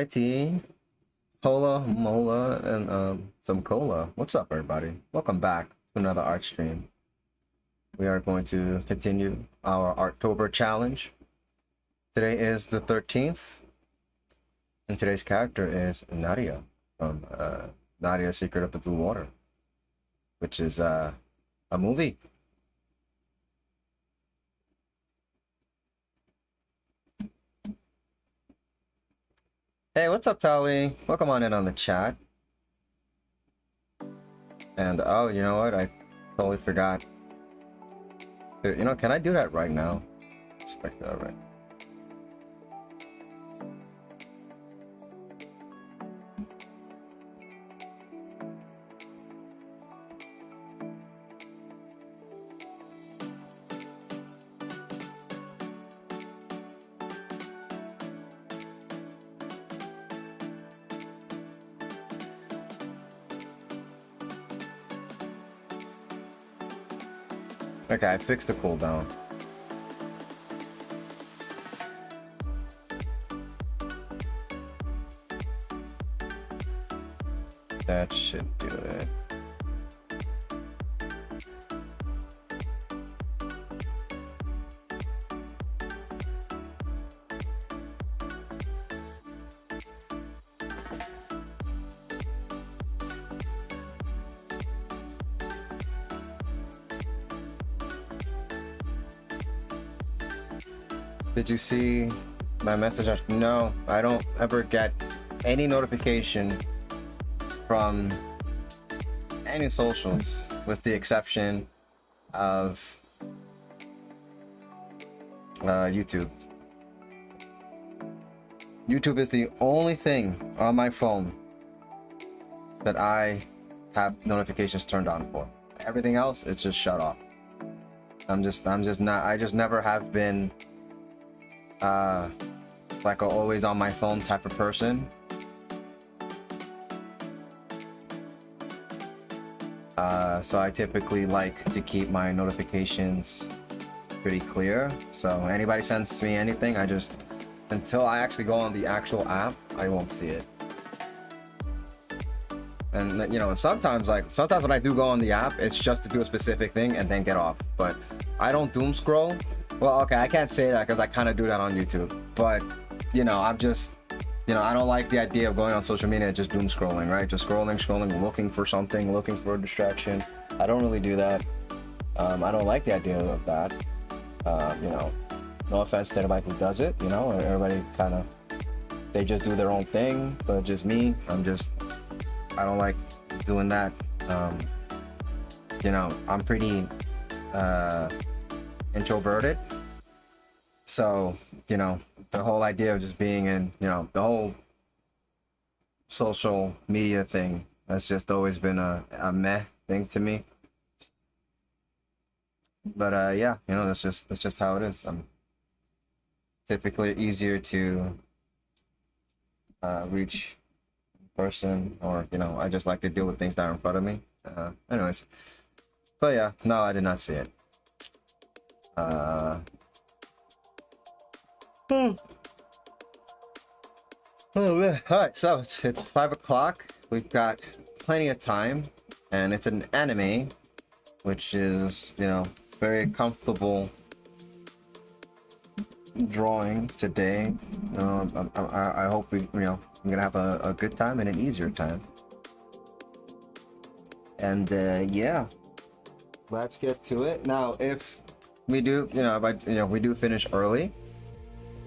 chai tea, hola, mola, and some cola. What's up, everybody? Welcome back to another art stream. We are going to continue our Arttober challenge. Today is the 13th, and today's character is Nadia from Nadia, Secret of the Blue Water, which is a movie. Hey, what's up, Tally? Welcome on in on the chat. And oh, you know what? I totally forgot. You know, can I do that right now? Expect that right. Okay, I fixed the cooldown. That should do it. Did you see my message? No, I don't ever get any notification from any socials, with the exception of YouTube. YouTube is the only thing on my phone that I have notifications turned on for. Everything else, it's just shut off. I just never have been like a always on my phone type of person. So I typically like to keep my notifications pretty clear. So anybody sends me anything, until I actually go on the actual app, I won't see it. And you know, sometimes when I do go on the app, it's just to do a specific thing and then get off. But I don't doom scroll. Well, okay, I can't say that because I kind of do that on YouTube. But you know, I don't like the idea of going on social media and just doom scrolling, right? Just scrolling, looking for something, looking for a distraction. I don't really do that. I don't like the idea of that. You know, no offense to anybody who does it, you know, everybody they just do their own thing, but just me, I don't like doing that. You know, I'm pretty introverted. So, you know, the whole idea of just being in, you know, the whole social media thing has just always been a meh thing to me. But yeah, you know, that's just how it is. I'm typically easier to reach in person, or you know, I just like to deal with things that are in front of me. Anyways, but yeah, no, I did not see it. Oh man. All right, so it's 5 o'clock. We've got plenty of time, and it's an anime, which is, you know, very comfortable drawing today. I hope I'm gonna have a good time and an easier time. And yeah, let's get to it. Now, if we do, we do finish early,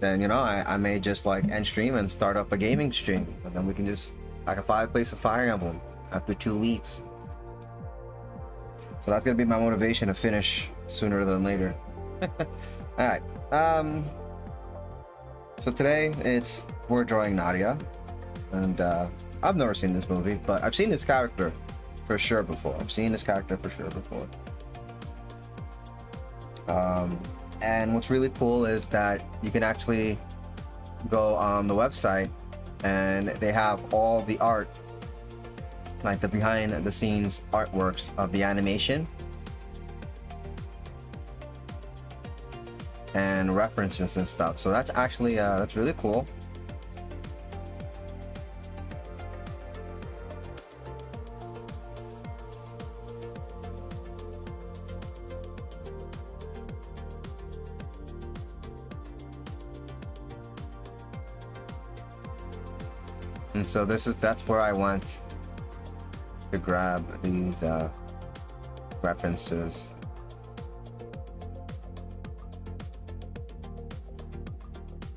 then you know, I may just like end stream and start up a gaming stream, and then we can I can play some Fire Emblem after 2 weeks. So that's gonna be my motivation to finish sooner than later. All right. So today we're drawing Nadia, and I've never seen this movie, but I've seen this character for sure before. And what's really cool is that you can actually go on the website, and they have all the art, like the behind the scenes artworks of the animation and references and stuff. So that's actually that's really cool. And so that's where I went to grab these references.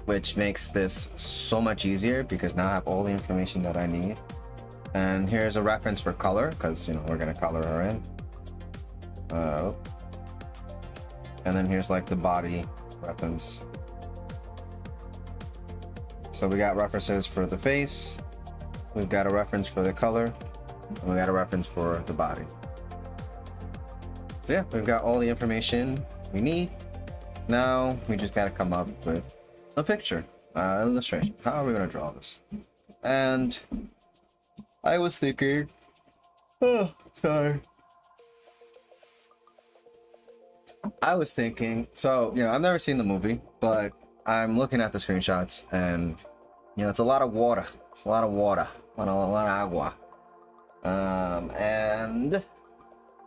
Which makes this so much easier because now I have all the information that I need. And here's a reference for color, because we're gonna color her in. And then here's like the body reference. So we got references for the face, we've got a reference for the color, and we got a reference for the body. So yeah, we've got all the information we need. Now we just gotta come up with a picture, illustration. How are we gonna draw this? And I was thinking, oh, sorry. I was thinking, so, I've never seen the movie, but I'm looking at the screenshots and, it's a lot of water. It's a lot of water. A lot of agua. And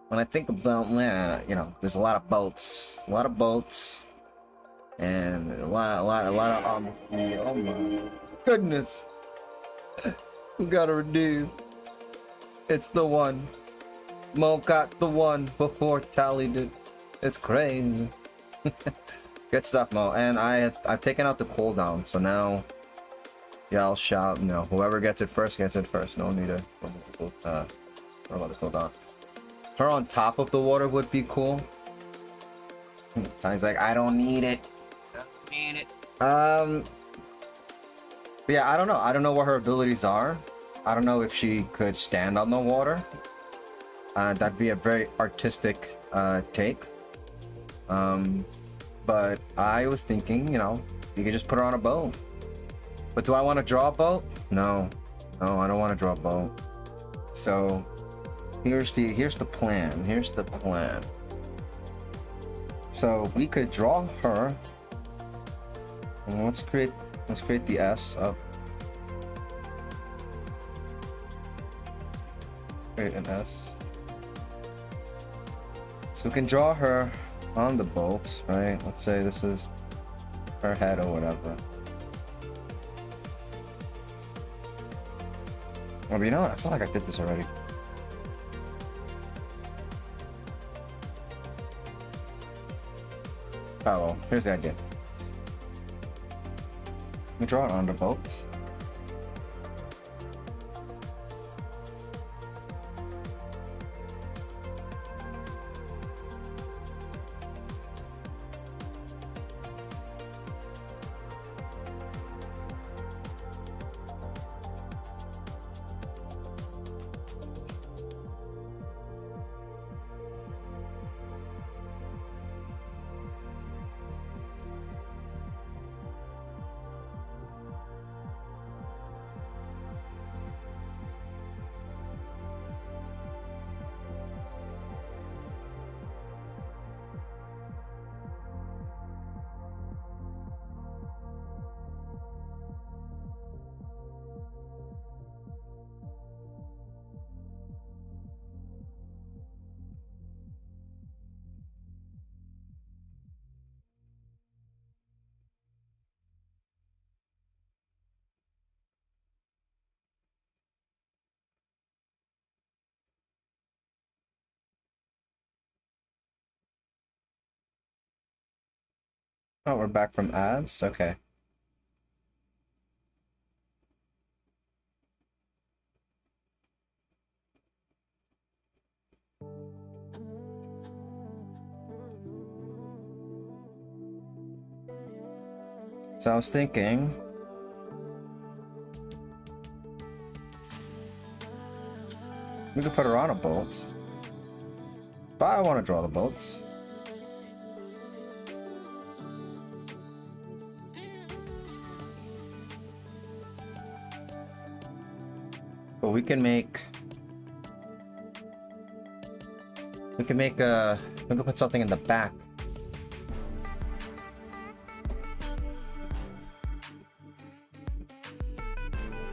when I think about that, there's a lot of boats. A lot of boats. And a lot of obviously, oh my goodness. We gotta redeem. It's the one. Mo got the one before Tally did. It's crazy. Good stuff, Mo. And I've taken out the cooldown, so now I'll shout, whoever gets it first gets it first. No need to remove the cooldown. Her on top of the water would be cool. He's like, I don't need it. Yeah, I don't know. I don't know what her abilities are. I don't know if she could stand on the water. That'd be a very artistic take. But I was thinking, you could just put her on a boat. But do I want to draw a boat? No, I don't want to draw a boat. So here's the plan. Here's the plan. So we could draw her. And let's create the S up. Create an S. So we can draw her on the bolt, right? Let's say this is her head or whatever. Oh, but you know what? I feel like I did this already. Oh well, here's the idea. We draw it on the bolt. Oh, we're back from ads? Okay. So I was thinking, we could put her on a boat, but I don't want to draw the boats. But we can put something in the back.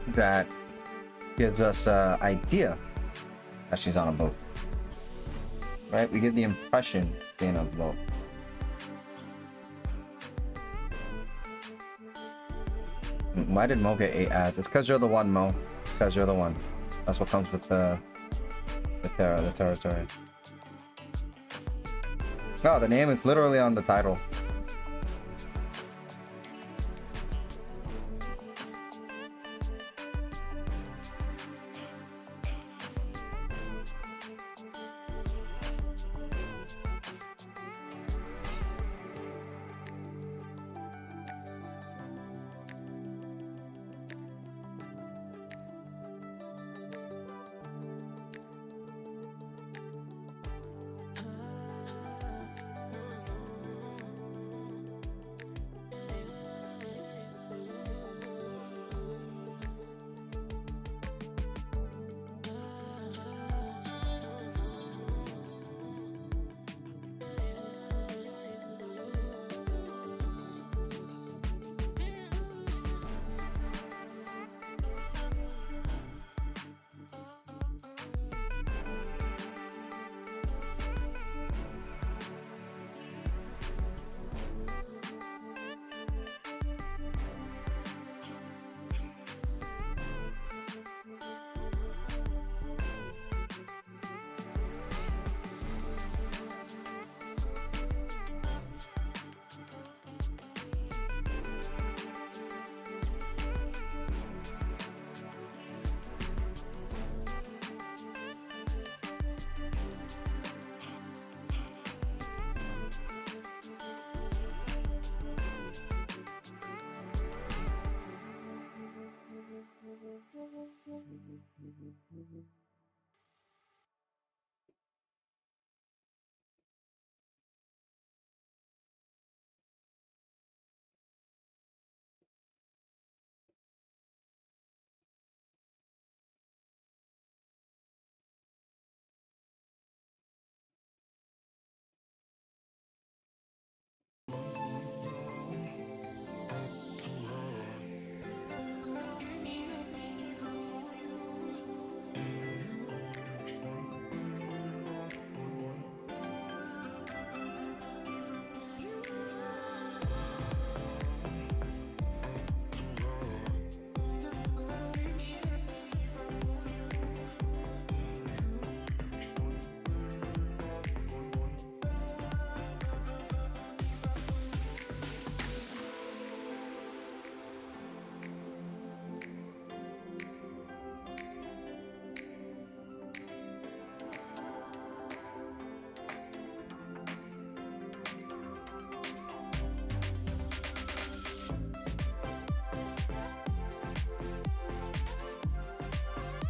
That gives us an idea that she's on a boat, right? We get the impression being on a boat. Why did Mo get 8 ads? It's because you're the one, Mo. It's because you're the one. That's what comes with the territory. Oh, the name is literally on the title.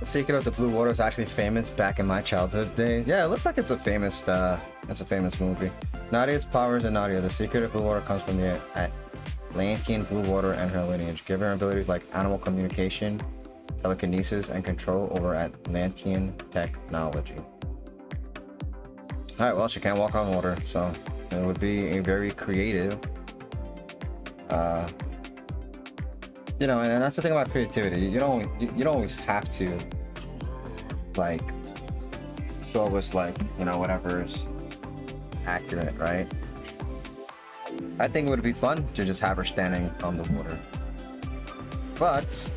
The Secret of the Blue Water is actually famous back in my childhood days. Yeah, it looks like it's a famous movie. Nadia's powers and Nadia. The Secret of Blue Water comes from the Atlantean Blue Water and her lineage. Give her abilities like animal communication, telekinesis, and control over Atlantean technology. Alright, well, she can't walk on water, so it would be a very creative, you know, and that's the thing about creativity. You don't always have to, like, go with, like, you know, whatever's accurate, right? I think it would be fun to just have her standing on the water. But,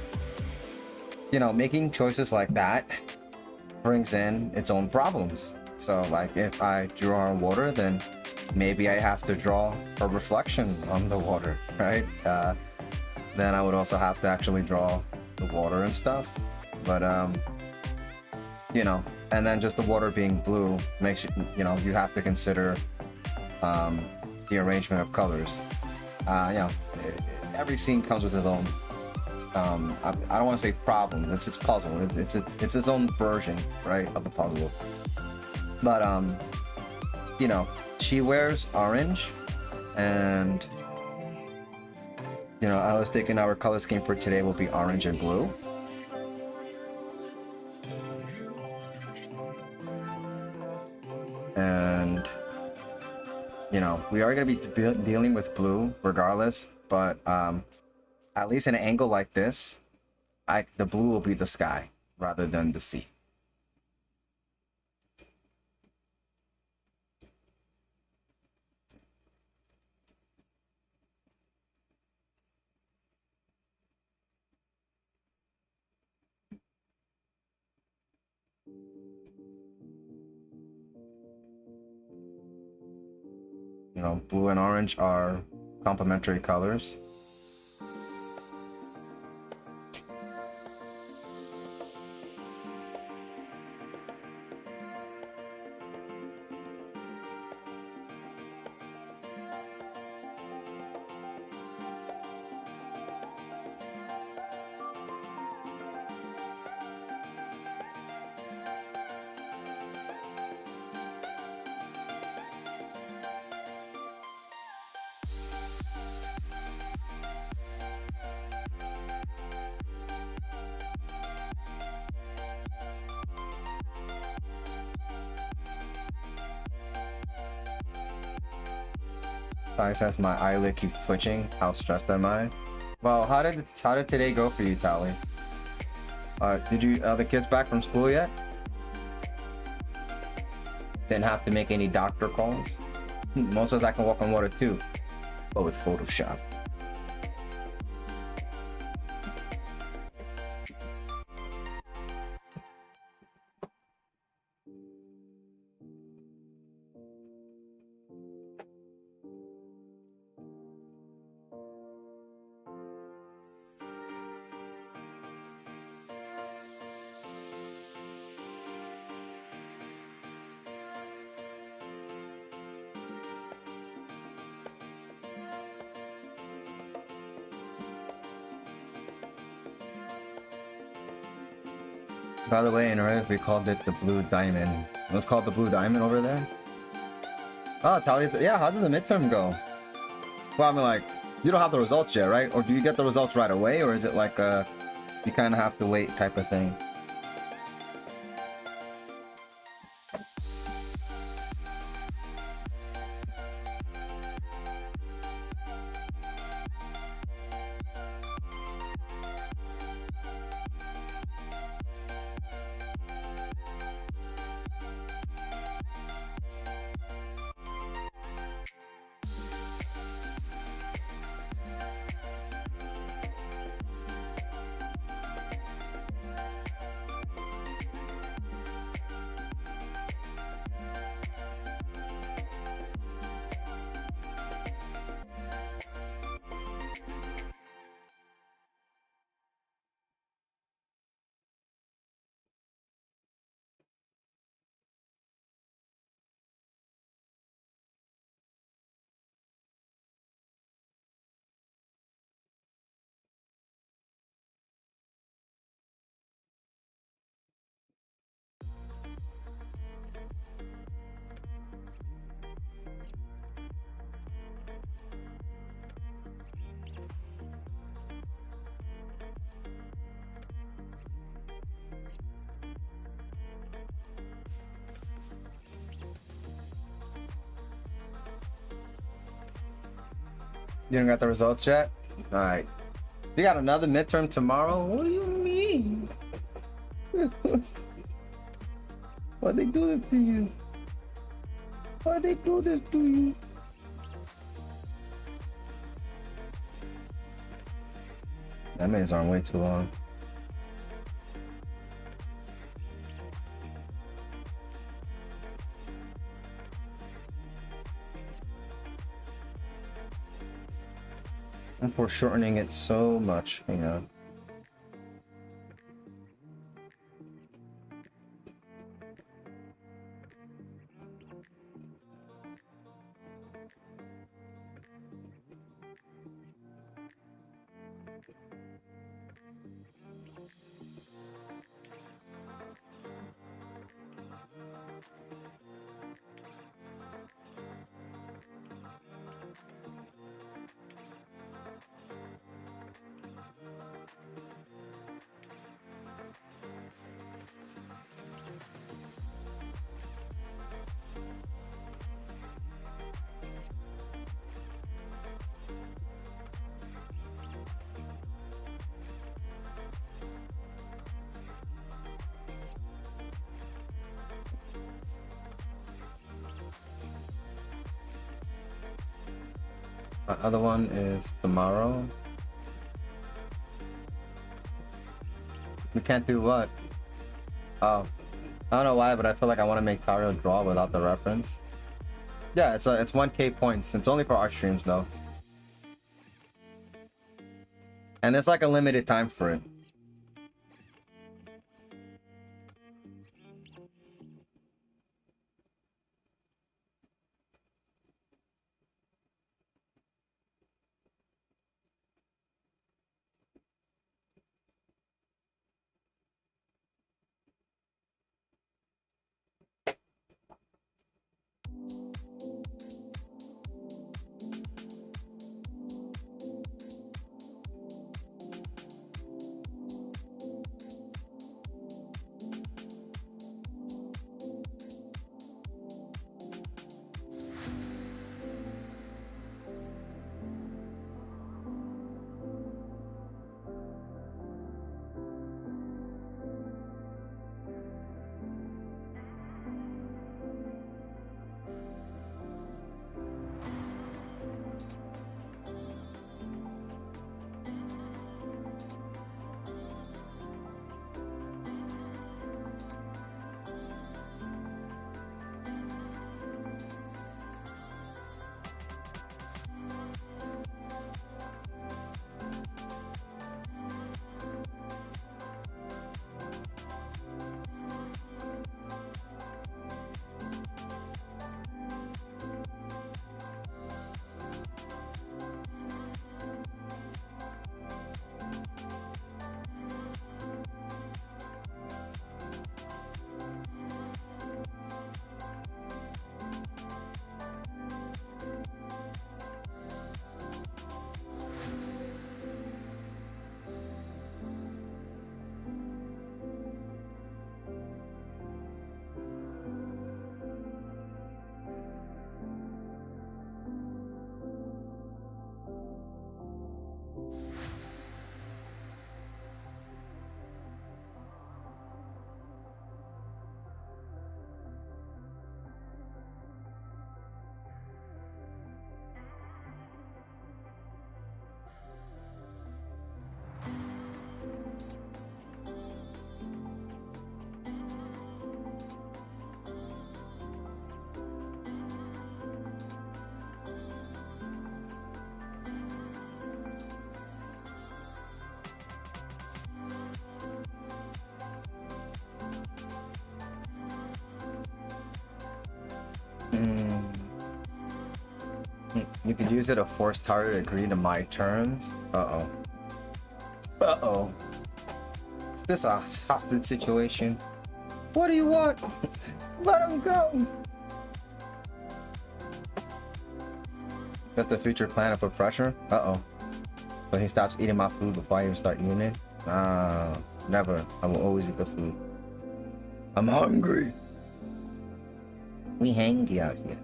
you know, making choices like that brings in its own problems. So, like, if I draw on water, then maybe I have to draw a reflection on the water, right? Then I would also have to actually draw the water and stuff. But, you know, and then just the water being blue makes you know, you have to consider the arrangement of colors. You know, every scene comes with its own, I don't want to say problem, it's its puzzle. It's its own version, right, of the puzzle. But, you know, she wears orange, and, you know, I was thinking our color scheme for today will be orange and blue. And, you know, we are going to be dealing with blue regardless, but at least in an angle like this, the blue will be the sky rather than the sea. You know, blue and orange are complementary colors. Tali says my eyelid keeps twitching. How stressed am I? Well, how did today go for you, Tali? Are the kids back from school yet? Didn't have to make any doctor calls. Most of us I can walk on water too, but with Photoshop. By the way, in Reddit, we called it the Blue Diamond. It was called the Blue Diamond over there. Oh, Tali, yeah, how did the midterm go? Well, I mean, like, you don't have the results yet, right? Or do you get the results right away, or is it like you kind of have to wait type of thing? You don't got the results yet? Alright. You got another midterm tomorrow? What do you mean? Why'd they do this to you? Why'd they do this to you? That means aren't way too long. And foreshortening it so much, you know. My other one is tomorrow. We can't do what? Oh, I don't know why, but I feel like I want to make Tario draw without the reference. Yeah, it's 1K points. It's only for our streams though. And there's like a limited time for it. You could use it to force target to agree to my terms. Uh-oh. Uh-oh. Is this a hostage situation? What do you want? Let him go! That's the future plan to put pressure? Uh-oh. So he stops eating my food before I even start eating it? Never. I will always eat the food. I'm hungry. We hangy out here.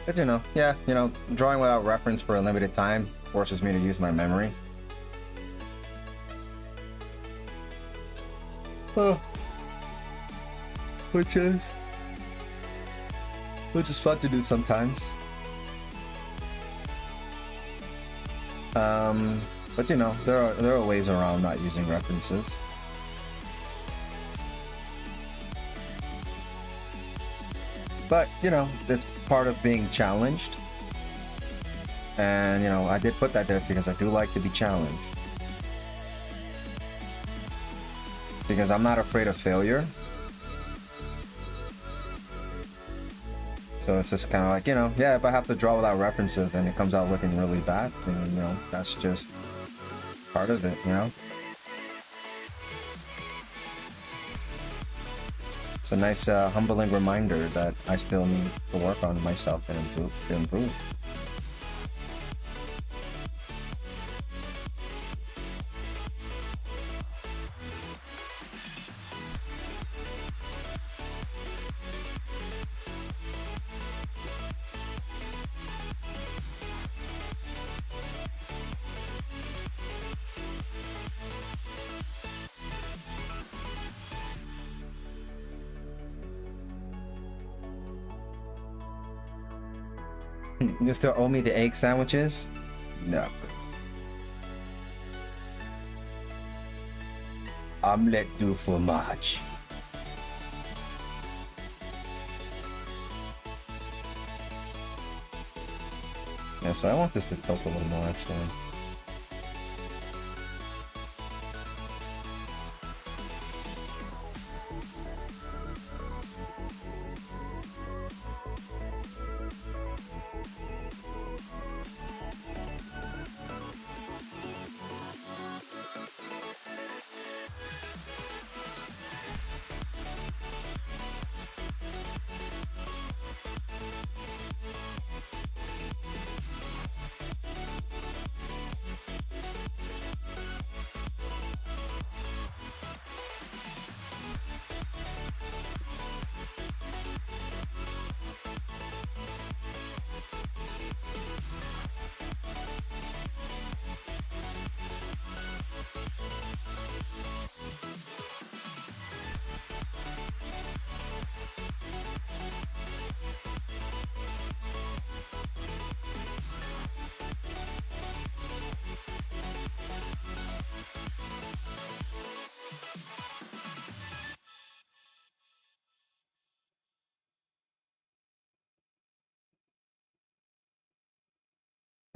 But yeah, drawing without reference for a limited time forces me to use my memory. Oh. Which is fun to do sometimes. But there are ways around not using references. But it's part of being challenged, and I did put that there because I do like to be challenged, because I'm not afraid of failure. So it's just kind of like, yeah, if I have to draw without references and it comes out looking really bad, then that's just part of it. It's a nice humbling reminder that I still need to work on myself and improve. You still owe me the egg sandwiches? No. Omelette du fromage. Yeah, so I want this to tilt a little more actually.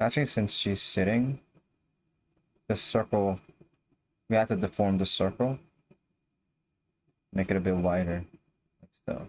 Actually, since she's sitting, the circle, we have to deform the circle. Make it a bit wider, like so.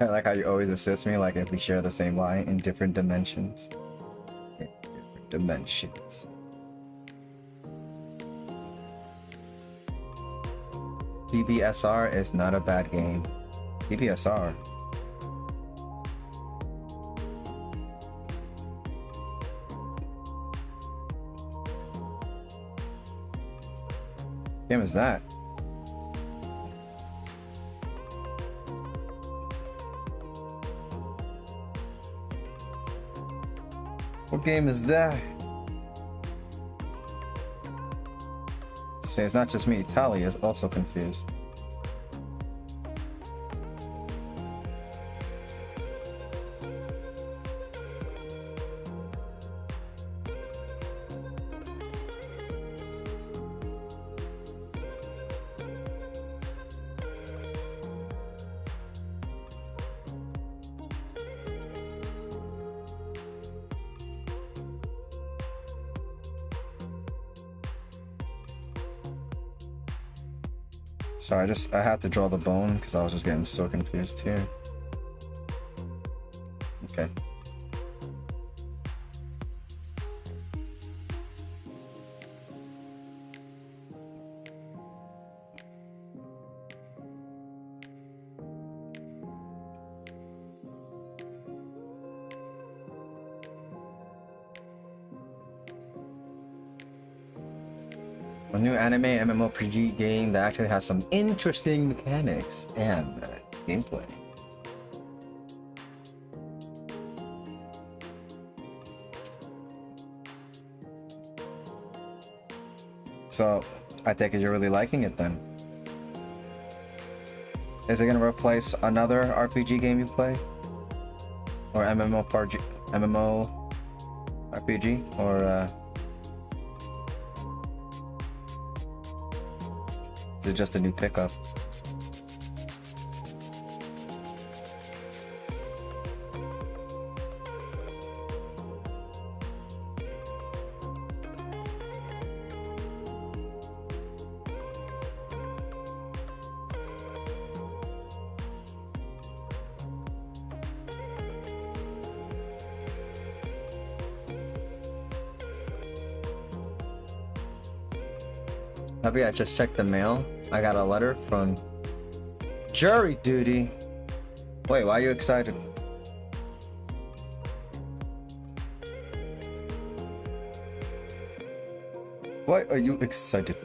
I like how you always assist me, like if we share the same line in different dimensions. In different dimensions. DBSR is not a bad game. DBSR. What game is that? What game is that? See, it's not just me. Talia is also confused. Sorry, I had to draw the bone because I was just getting so confused here. Okay. A new anime MMORPG game that actually has some interesting mechanics and gameplay. So, I take it you're really liking it then. Is it gonna replace another RPG game you play? Or MMORPG? Or is it just a new pickup? Maybe I just checked the mail. I got a letter from jury duty. Wait, why are you excited? Why are you excited?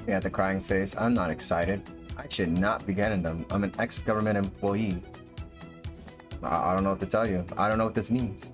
Yeah, the crying face. I'm not excited. I should not be getting them. I'm an ex-government employee. I don't know what to tell you. I don't know what this means.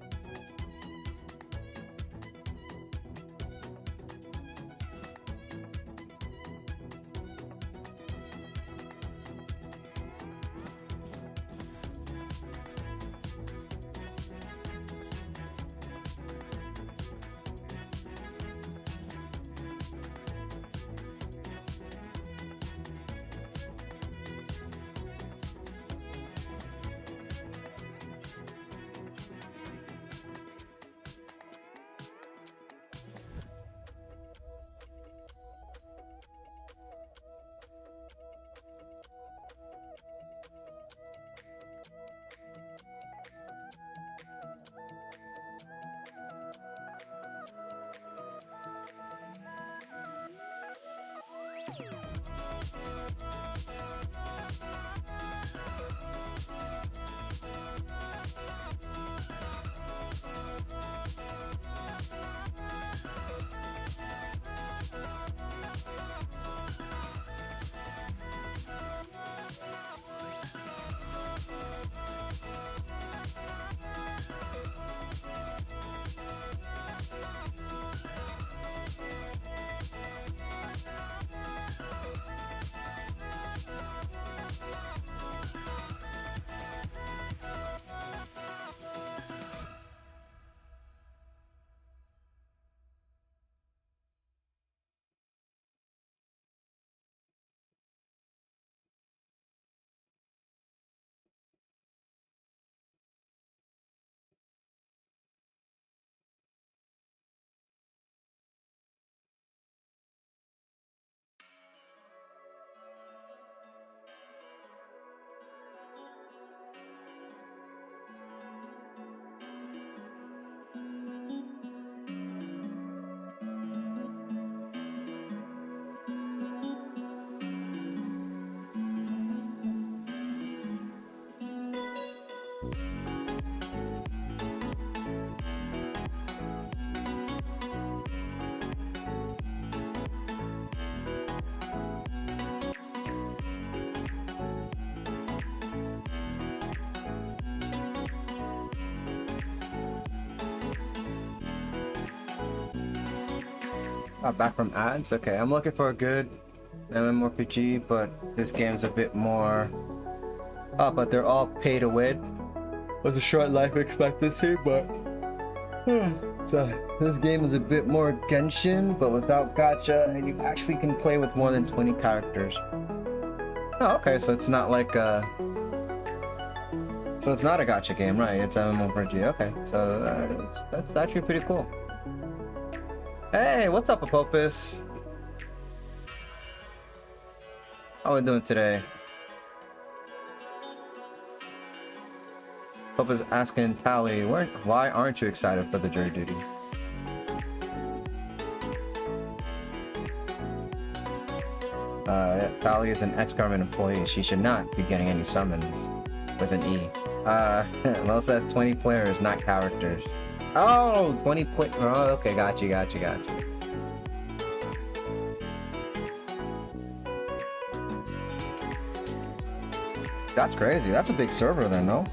Back from ads? Okay, I'm looking for a good MMORPG, but this game's a bit more... Oh, but they're all pay to win. With a short life expectancy, but... So, this game is a bit more Genshin, but without gacha, and you actually can play with more than 20 characters. Oh, okay, so it's not like a... So it's not a gacha game, right? It's MMORPG, okay. So, that's actually pretty cool. Hey, what's up, Apopus? How are we doing today? Apopus asking Tally, why aren't you excited for the jury duty? Tali is an ex-government employee. She should not be getting any summons with an E. Mel says 20 players, not characters. Oh, 20 play. Oh, okay, got you. That's crazy. That's a big server then, no?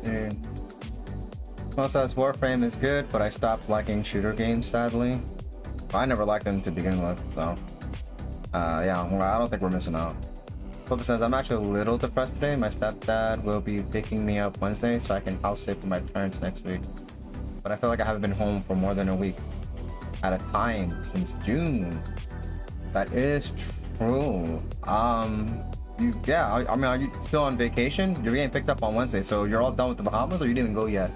Yeah. Well, says Warframe is good, but I stopped liking shooter games, sadly. I never liked them to begin with, so... yeah, well, I don't think we're missing out. Flipper says, I'm actually a little depressed today. My stepdad will be picking me up Wednesday, so I can house sit for my parents next week. But I feel like I haven't been home for more than a week at a time since June. That is true. Yeah, I mean, are you still on vacation? You're getting picked up on Wednesday, so you're all done with the Bahamas, or you didn't even go yet?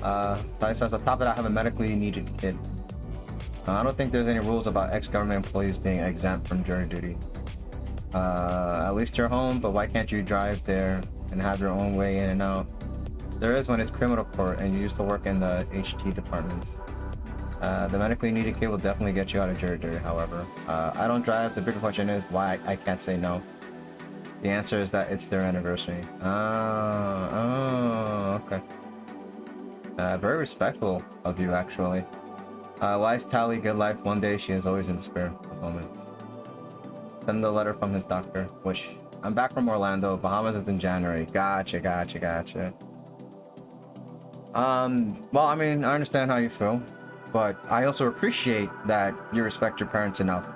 That says, on top of that, I have a medically needed kid. I don't think there's any rules about ex-government employees being exempt from jury duty. At least you're home, but why can't you drive there and have your own way in and out? There is when it's criminal court and you used to work in the HT departments. The medically needed kid will definitely get you out of jury duty, however. I don't drive. The bigger question is why I can't say no. The answer is that it's their anniversary. Oh, okay. Very respectful of you, actually. Wise Tally, good life. One day she is always in despair moments. Send a letter from his doctor. Which I'm back from Orlando. Bahamas is in January. Gotcha. Well, I mean, I understand how you feel, but I also appreciate that you respect your parents enough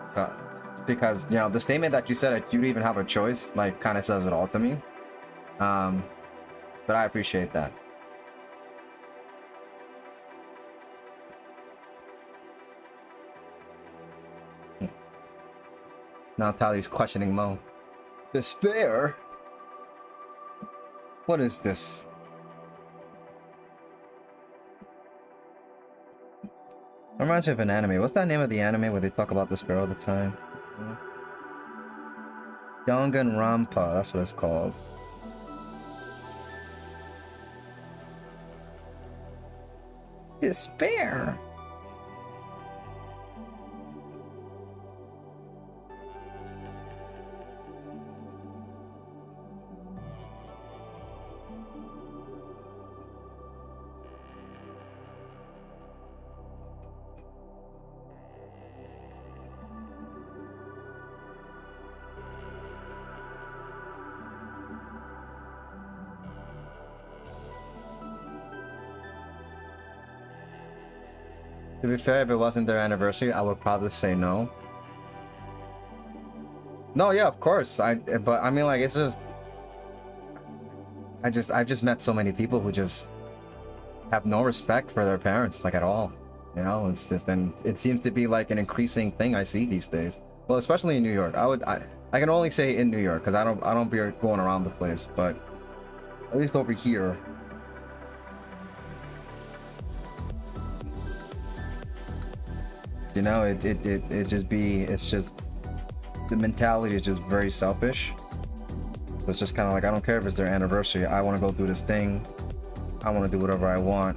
because, you know, the statement that you said that you'd even have a choice, like, kind of says it all to me. But I appreciate that. Now Tally's questioning Mo. Despair? What is this? Reminds me of an anime. What's that name of the anime where they talk about despair all the time? Danganronpa, that's what it's called. Despair. To be fair, if it wasn't their anniversary, I would probably say no. No, yeah, of course. But I mean, like, it's just, I've just met so many people who just have no respect for their parents, like, at all. You know, it's just, and it seems to be like an increasing thing I see these days. Well, especially in New York. I can only say in New York because I don't be going around the place, but at least over here. You know, it's just, the mentality is just very selfish. So it's just kind of like, I don't care if it's their anniversary. I want to go do this thing. I want to do whatever I want.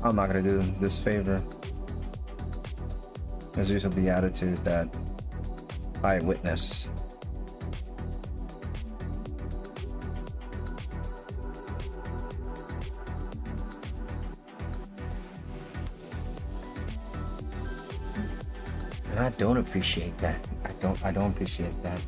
I'm not going to do this favor. It's usually the attitude that I witness. And I don't appreciate that. I don't appreciate that.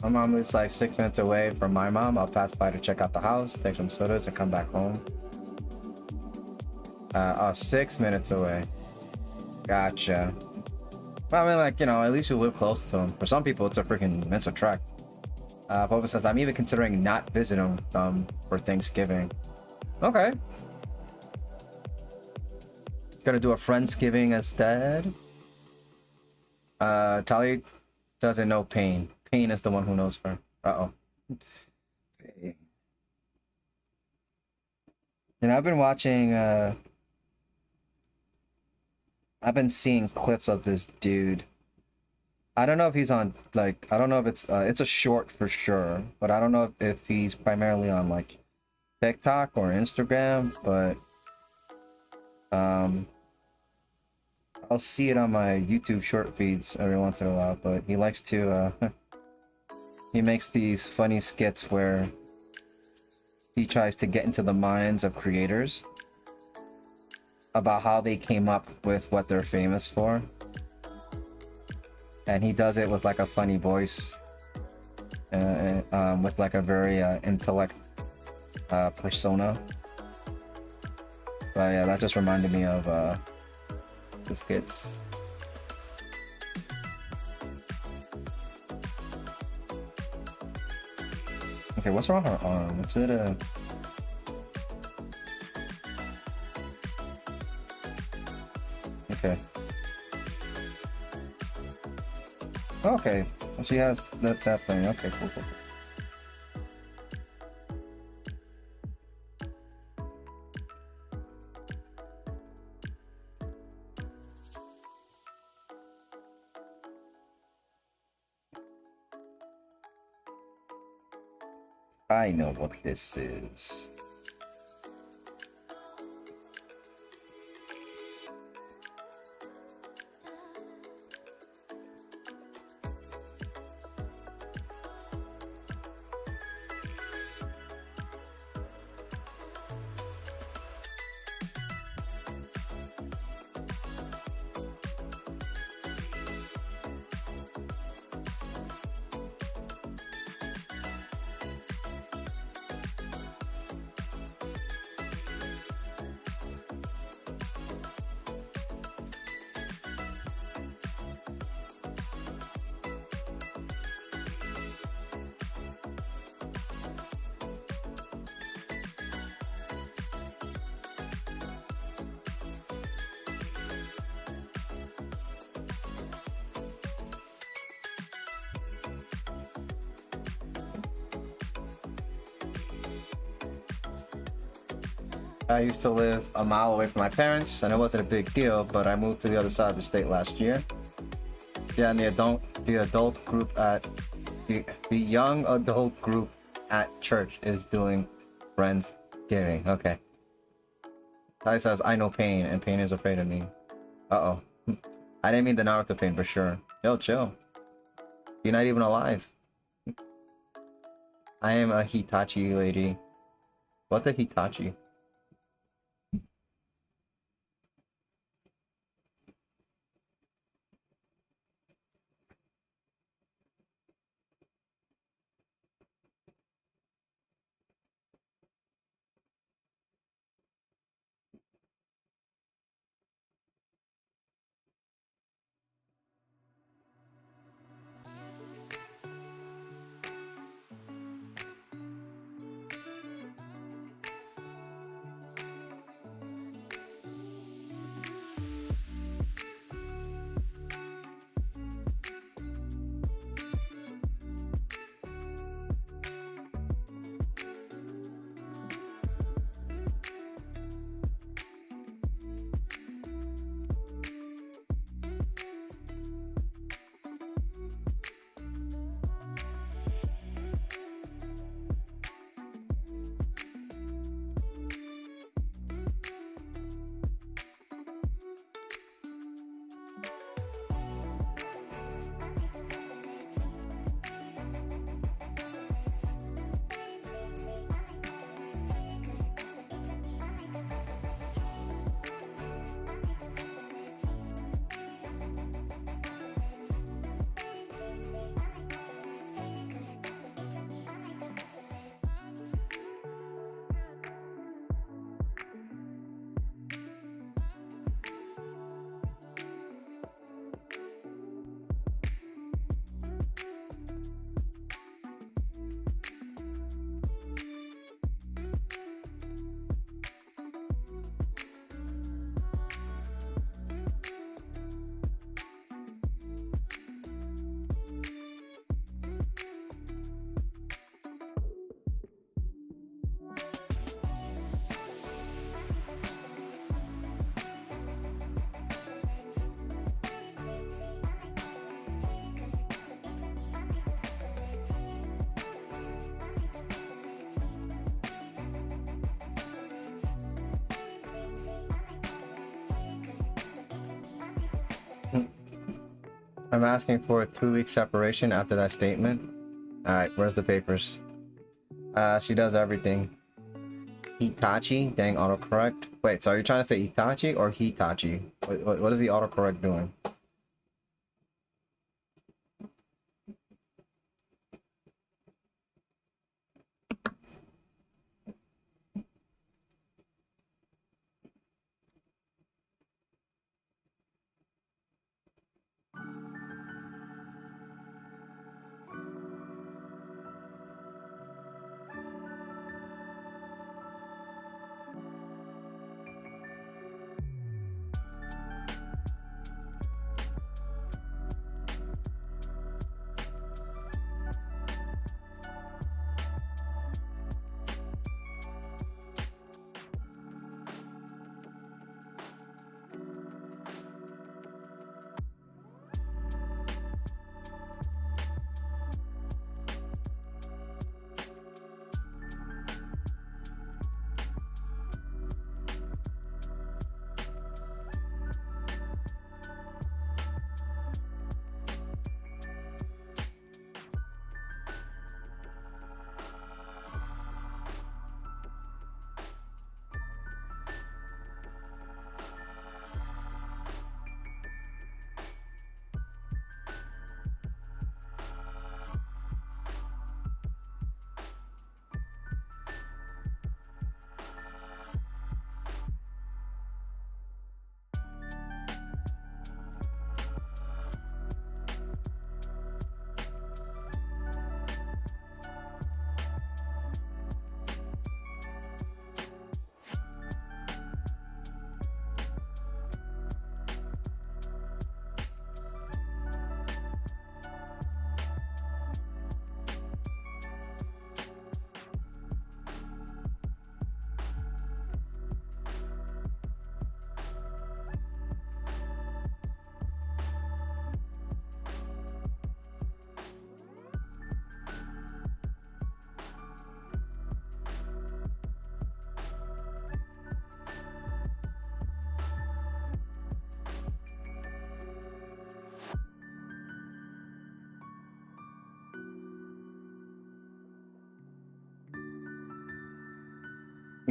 My mom lives like 6 minutes away from my mom. I'll pass by to check out the house, take some sodas, and come back home. 6 minutes away. Gotcha. Well, I mean, like, you know, at least you live close to them. For some people, it's a trek. Papa says, I'm even considering not visiting them for Thanksgiving. Okay. Gonna do a Friendsgiving instead. Tali doesn't know pain. Pain is the one who knows her. Uh-oh. Okay. And I've been watching, I've been seeing clips of this dude. I don't know if he's on, like, I don't know if it's a short for sure, but I don't know if he's primarily on, like, TikTok or Instagram, but, I'll see it on my YouTube short feeds every once in a while, but he likes to, he makes these funny skits where he tries to get into the minds of creators about how they came up with what they're famous for. And he does it with like a funny voice. with like a very intellect persona. But yeah, that just reminded me of the skits. Okay, what's wrong with her arm? Is it a... Okay. Okay, she has that thing. Okay, cool. I know what this is. I used to live a mile away from my parents, and it wasn't a big deal, but I moved to the other side of the state last year. Yeah, and the adult group at the young adult group at church is doing Friendsgiving. Okay. Ty says, I know pain, and pain is afraid of me. Uh-oh. I didn't mean the Naruto pain for sure. Yo, chill. You're not even alive. I am a Hitachi lady. What the Hitachi? I'm asking for a 2-week separation after that statement. Alright, where's the papers? She does everything. Hitachi? Dang, autocorrect. Wait, so are you trying to say Itachi or Hitachi? What is the autocorrect doing?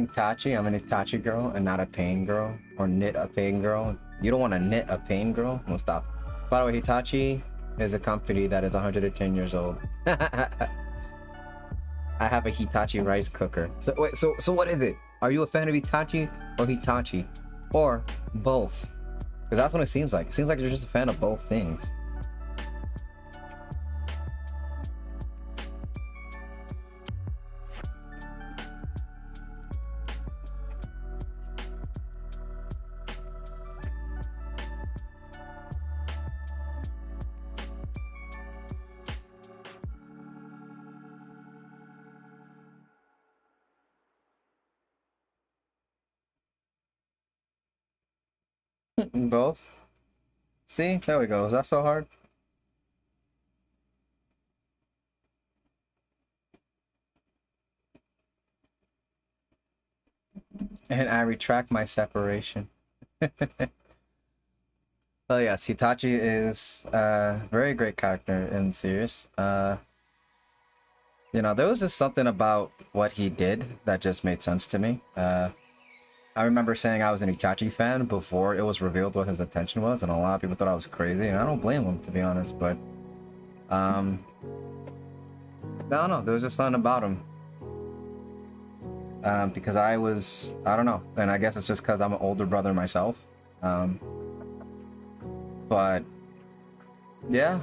Itachi, I'm an Itachi girl and not a pain girl. Or knit a pain girl. You don't want to knit a pain girl? No, stop. By the way, Hitachi is a company that is 110 years old. I have a Hitachi rice cooker. So wait, so what is it? Are you a fan of Itachi or Hitachi? Or both? Because that's what it seems like. It seems like you're just a fan of both things. Both? See? There we go. Is that so hard? And I retract my separation. Oh yes, Hitachi is a very great character in the series. You know, there was just something about what he did that just made sense to me. I remember saying I was an Itachi fan before it was revealed what his intention was, and a lot of people thought I was crazy, and I don't blame them, to be honest, but I don't know, there was just something about him. Because I don't know, and I guess it's just because I'm an older brother myself. But yeah,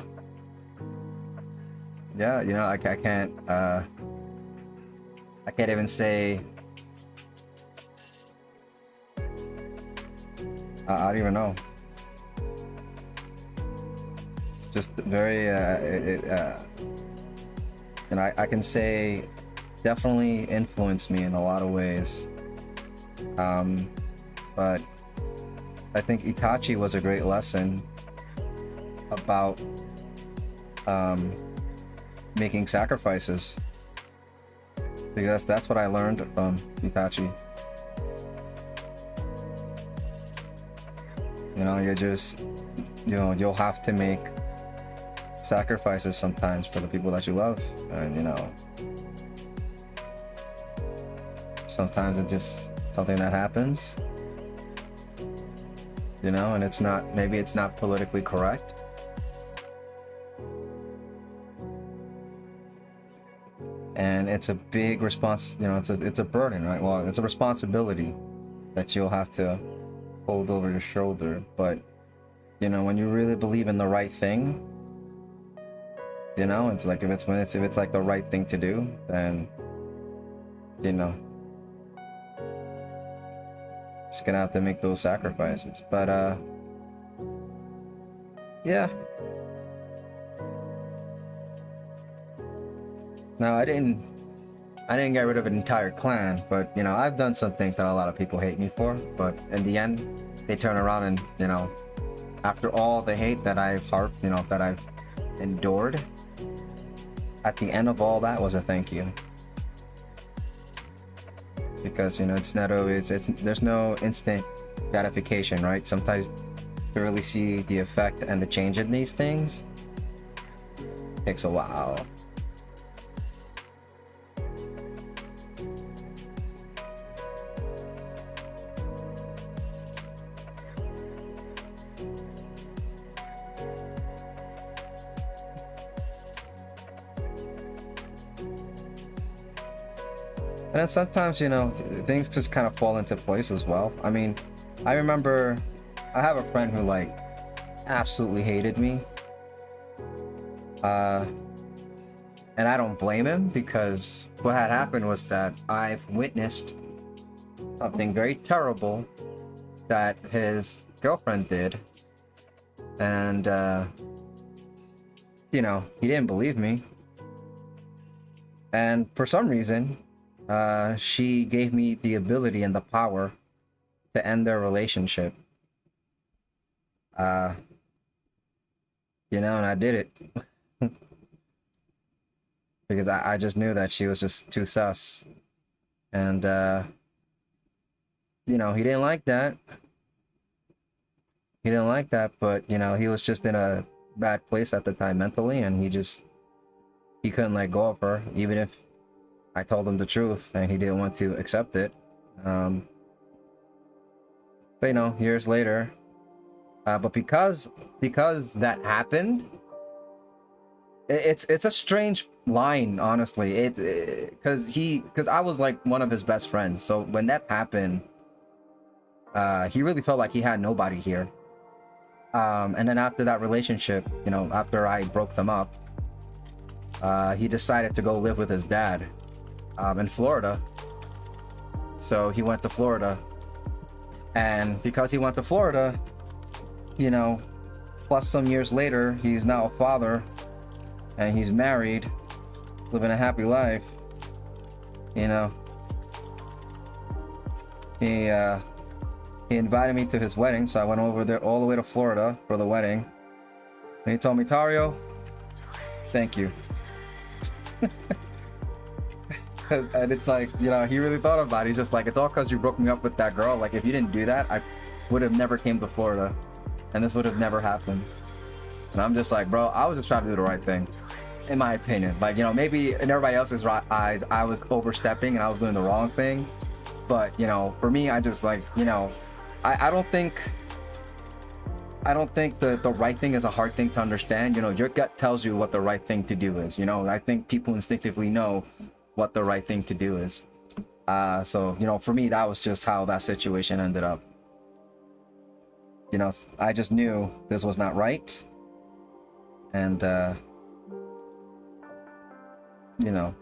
you know, I can't even say. I don't even know. It's just very and I can say definitely influenced me in a lot of ways. But I think Itachi was a great lesson about making sacrifices, because that's what I learned from Itachi. You know, you'll have to make sacrifices sometimes for the people that you love, and you know, sometimes it's just something that happens, you know, and maybe it's not politically correct, and it's a big response, you know, it's a burden, right? Well, it's a responsibility that you'll have to hold over your shoulder. But you know, when you really believe in the right thing, you know, it's like if it's like the right thing to do, then you know, just gonna have to make those sacrifices. But yeah, no, I didn't get rid of an entire clan, but you know, I've done some things that a lot of people hate me for, but in the end they turn around and, you know, after all the hate that I've that I've endured, at the end of all that was a thank you. Because, you know, it's not always, there's no instant gratification, right? Sometimes to really see the effect and the change in these things takes a while. And then sometimes, you know, things just kind of fall into place as well. I mean, I remember I have a friend who like absolutely hated me. And I don't blame him, because what had happened was that I've witnessed something very terrible that his girlfriend did. And, you know, he didn't believe me. And for some reason, she gave me the ability and the power to end their relationship. You know, and I did it. Because I just knew that she was just too sus. And, you know, he didn't like that. He didn't like that, but, you know, he was just in a bad place at the time mentally, and he couldn't let go of her, even if I told him the truth, and he didn't want to accept it. Um, but you know, years later, but because that happened, it's a strange line, honestly. Because I was like one of his best friends, so when that happened, he really felt like he had nobody here. And then after that relationship, you know, after I broke them up, he decided to go live with his dad in Florida. So he went to Florida, and because he went to Florida, you know, plus some years later, he's now a father, and he's married, living a happy life. You know, he invited me to his wedding, so I went over there all the way to Florida for the wedding. And he told me, Tario, thank you. And it's like, you know, he really thought about it. He's just like, it's all because you broke me up with that girl. Like, if you didn't do that, I would have never came to Florida, and this would have never happened. And I'm just like, bro, I was just trying to do the right thing, in my opinion. Like, you know, maybe in everybody else's eyes, I was overstepping and I was doing the wrong thing. But, you know, for me, I just like, you know, I don't think the right thing is a hard thing to understand. You know, your gut tells you what the right thing to do is. You know, I think people instinctively know what the right thing to do is. So, you know, for me, that was just how that situation ended up. You know, I just knew this was not right. And, you know,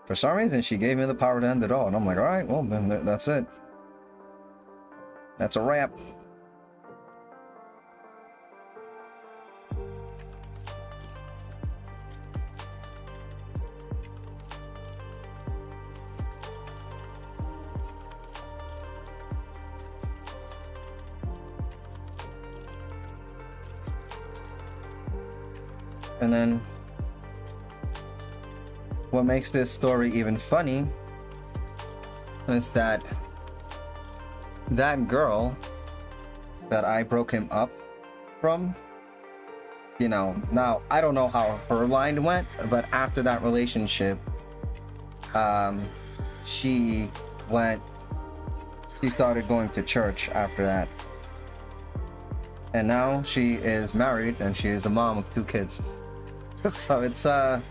for some reason, she gave me the power to end it all. And I'm like, all right, well, then that's it. That's a wrap. And then what makes this story even funny is that girl that I broke him up from, you know, now I don't know how her line went, but after that relationship, she started going to church after that. And now she is married and she is a mom of 2 kids. So it's I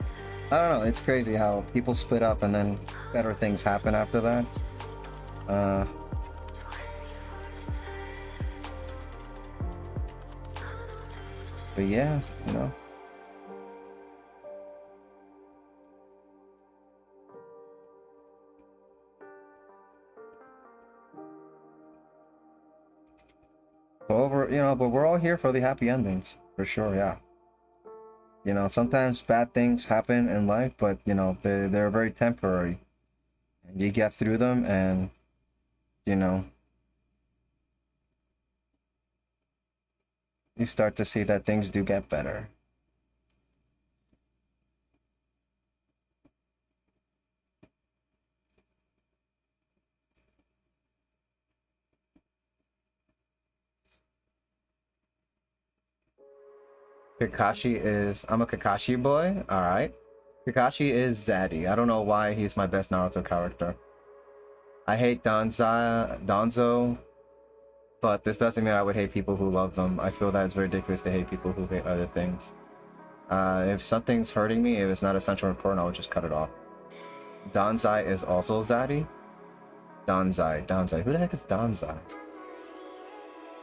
don't know, it's crazy how people split up and then better things happen after that. But yeah, you know. Well, but we're all here for the happy endings, for sure, yeah. You know, sometimes bad things happen in life, but you know, they're very temporary. And you get through them and you know, you start to see that things do get better. I'm a Kakashi boy, alright. Kakashi is Zaddy. I don't know why he's my best Naruto character. I hate Danzo, but this doesn't mean I would hate people who love them. I feel that it's very ridiculous to hate people who hate other things. If something's hurting me, if it's not essential or important, I would just cut it off. Danzai is also Zaddy. Danzai. Who the heck is Danzai? I'm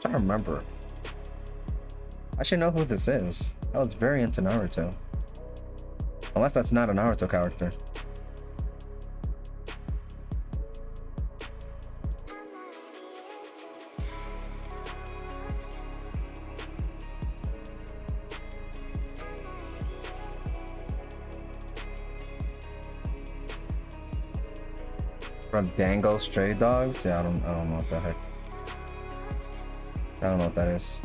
trying to remember. I should know who this is. I was very into Naruto. Unless that's not a Naruto character. From Dango Stray Dogs? Yeah, I don't know what the heck. I don't know what that is.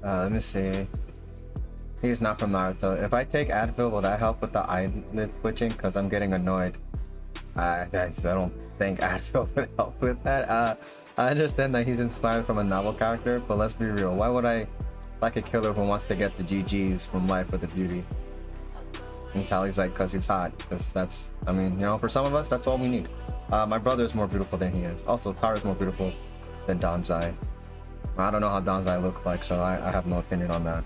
Let me see. He's not from Naruto. If I take Advil, will that help with the eyelid twitching? Because I'm getting annoyed. I don't think Advil would help with that. I understand that he's inspired from a novel character, but let's be real. Why would I like a killer who wants to get the GGs from life with a beauty? And Tally's like, because he's hot. Because that's, I mean, you know, for some of us, that's all we need. My brother is more beautiful than he is. Also, Tara's more beautiful than Danzai. I don't know how Danzai looks like, so I have no opinion on that.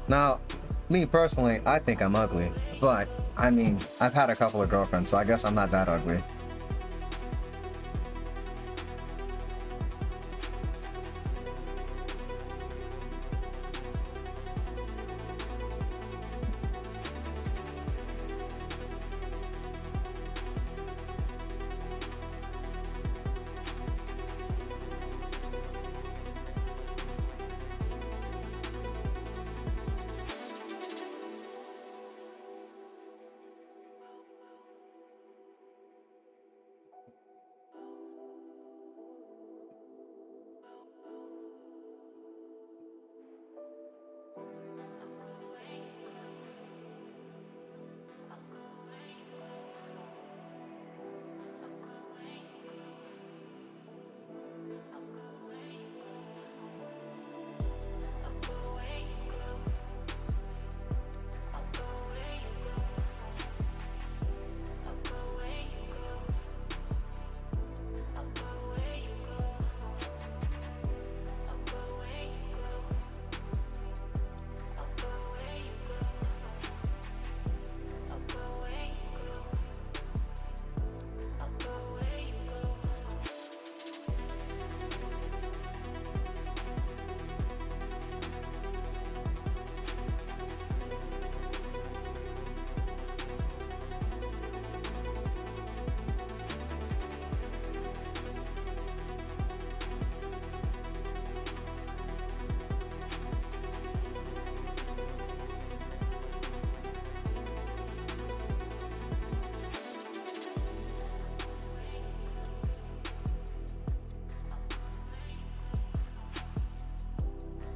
Now, me personally, I think I'm ugly, but I mean, I've had a couple of girlfriends, so I guess I'm not that ugly.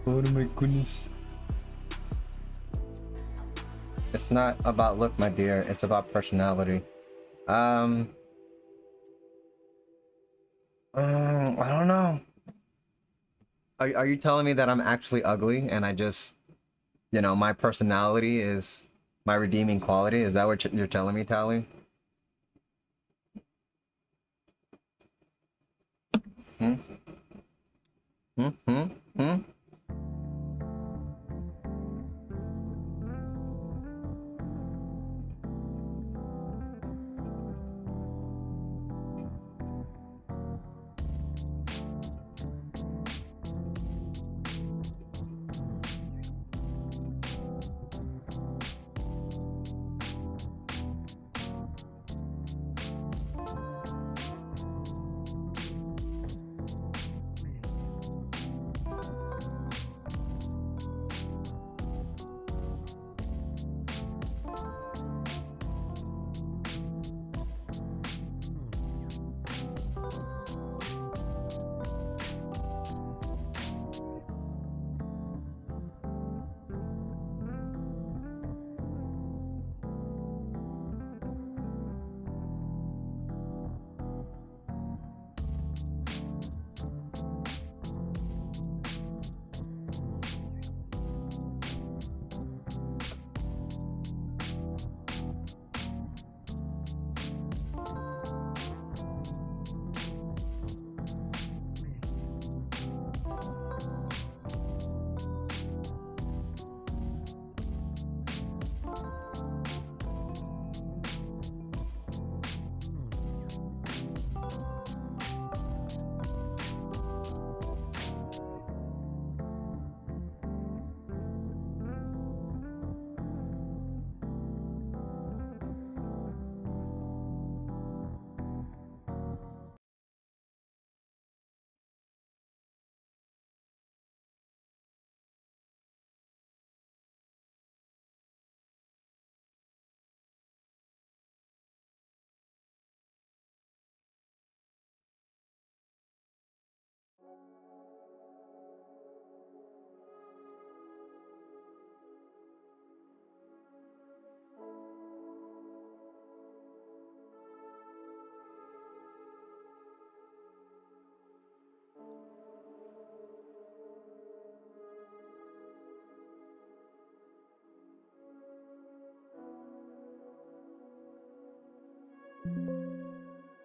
Oh my goodness. It's not about look, my dear. It's about personality. I don't know. Are you telling me that I'm actually ugly and I just, you know, my personality is my redeeming quality? Is that what you're telling me, Tally? Hmm? Hmm? Hmm? Hmm?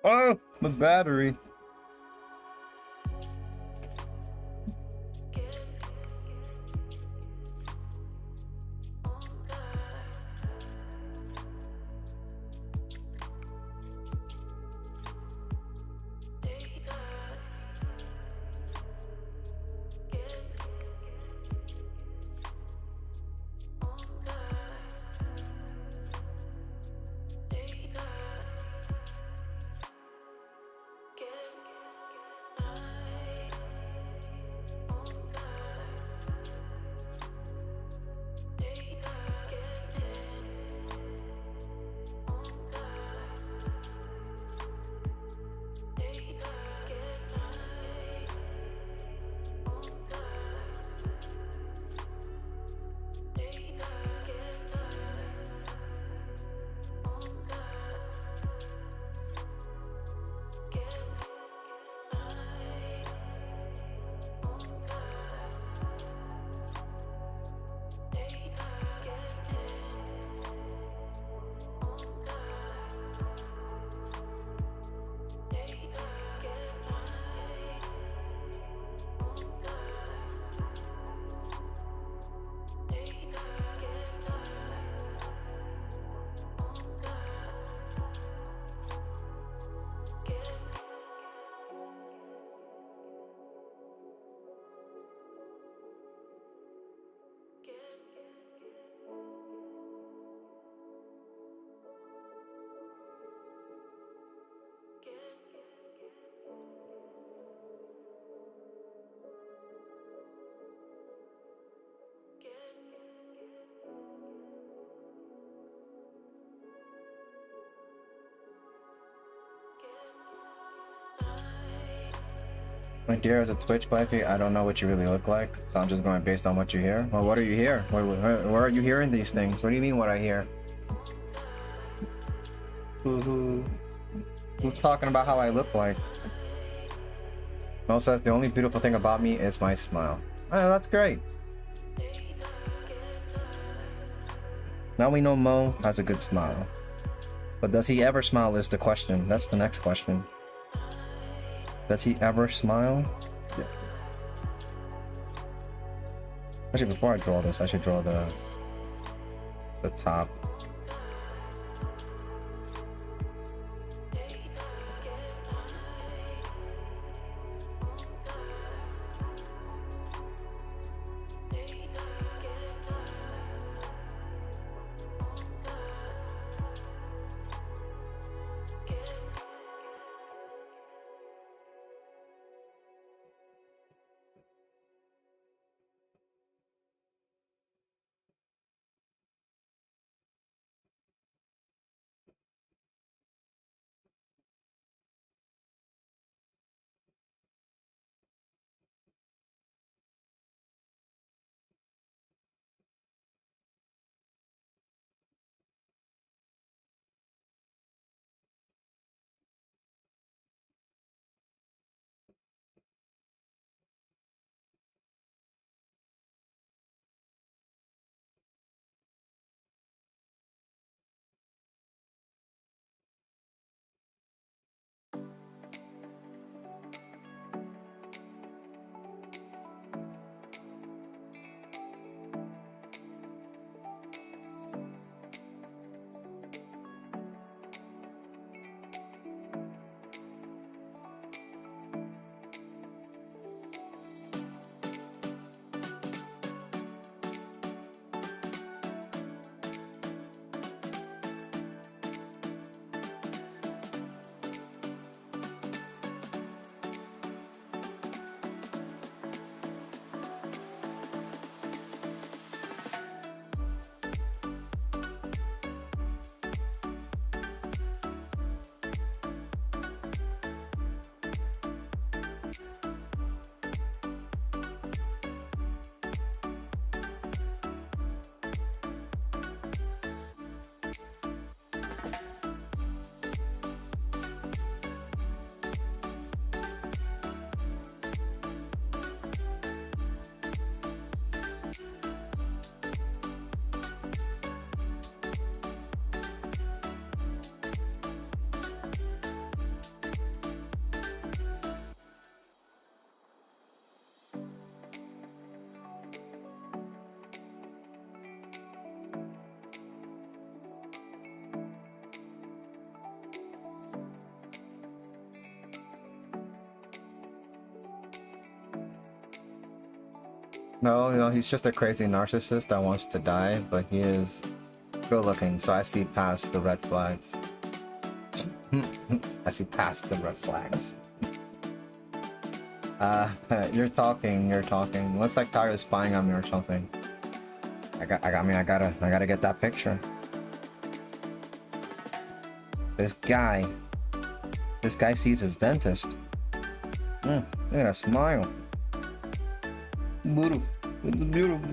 Oh, the battery. My dear, as a Twitch wifey, I don't know what you really look like, so I'm just going based on what you hear. Well, what are you hear? Where are you hearing these things? What do you mean what I hear? Who's talking about how I look like? Mo says the only beautiful thing about me is my smile. Oh, that's great. Now we know Mo has a good smile. But does he ever smile is the question. That's the next question. Does he ever smile? Yeah. Actually, before I draw this, I should draw the top. No, no, he's just a crazy narcissist that wants to die, but he is good looking, so I see past the red flags. I see past the red flags. You're talking. Looks like Tyra's spying on me or something. I gotta get that picture. This guy sees his dentist. Look at that smile. Beautiful. It's beautiful.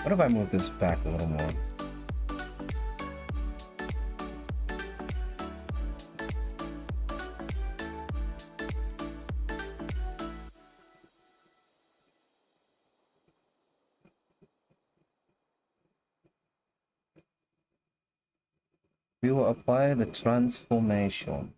What if I move this back a little more? We will apply the transformation.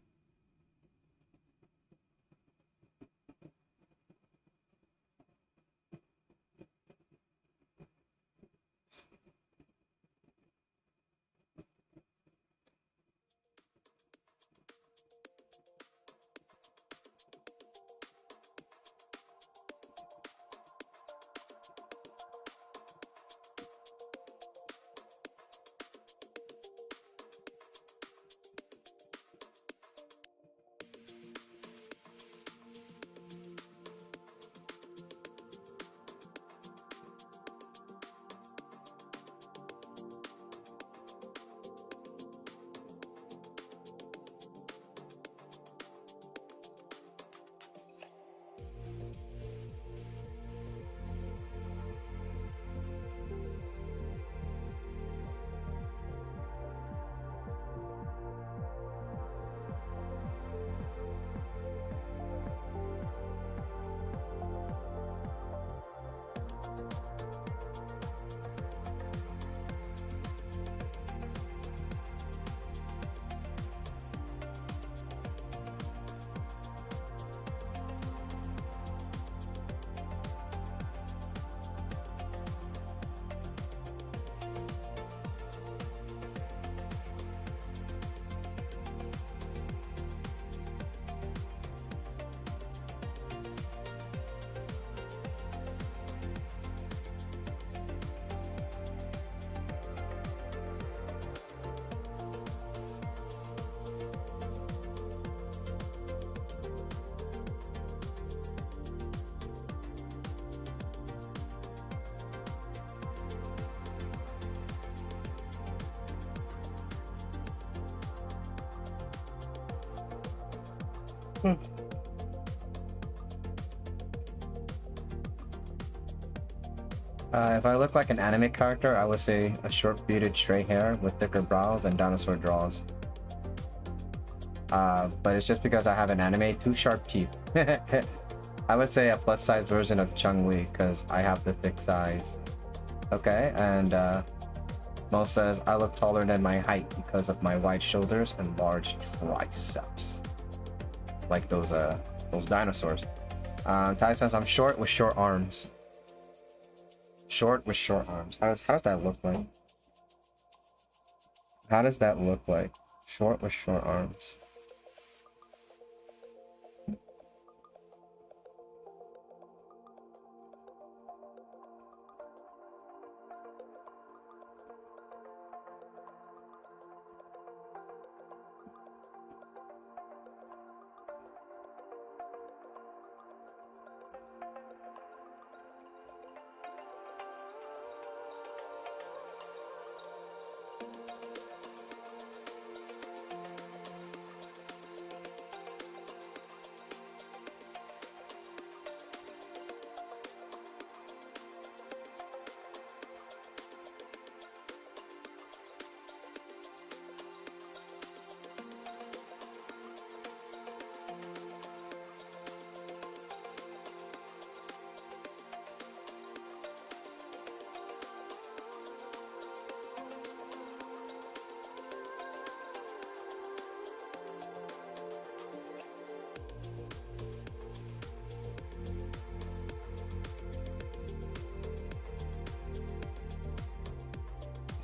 If I look like an anime character, I would say a short bearded straight hair with thicker brows and dinosaur jaws. But it's just because I have an anime, 2 sharp teeth. I would say a plus size version of Chung-Li because I have the thick thighs. Okay, and Mo says I look taller than my height because of my wide shoulders and large triceps. Like those dinosaurs. Ty says I'm short with short arms. Short with short arms. How does that look like? How does that look like? Short with short arms.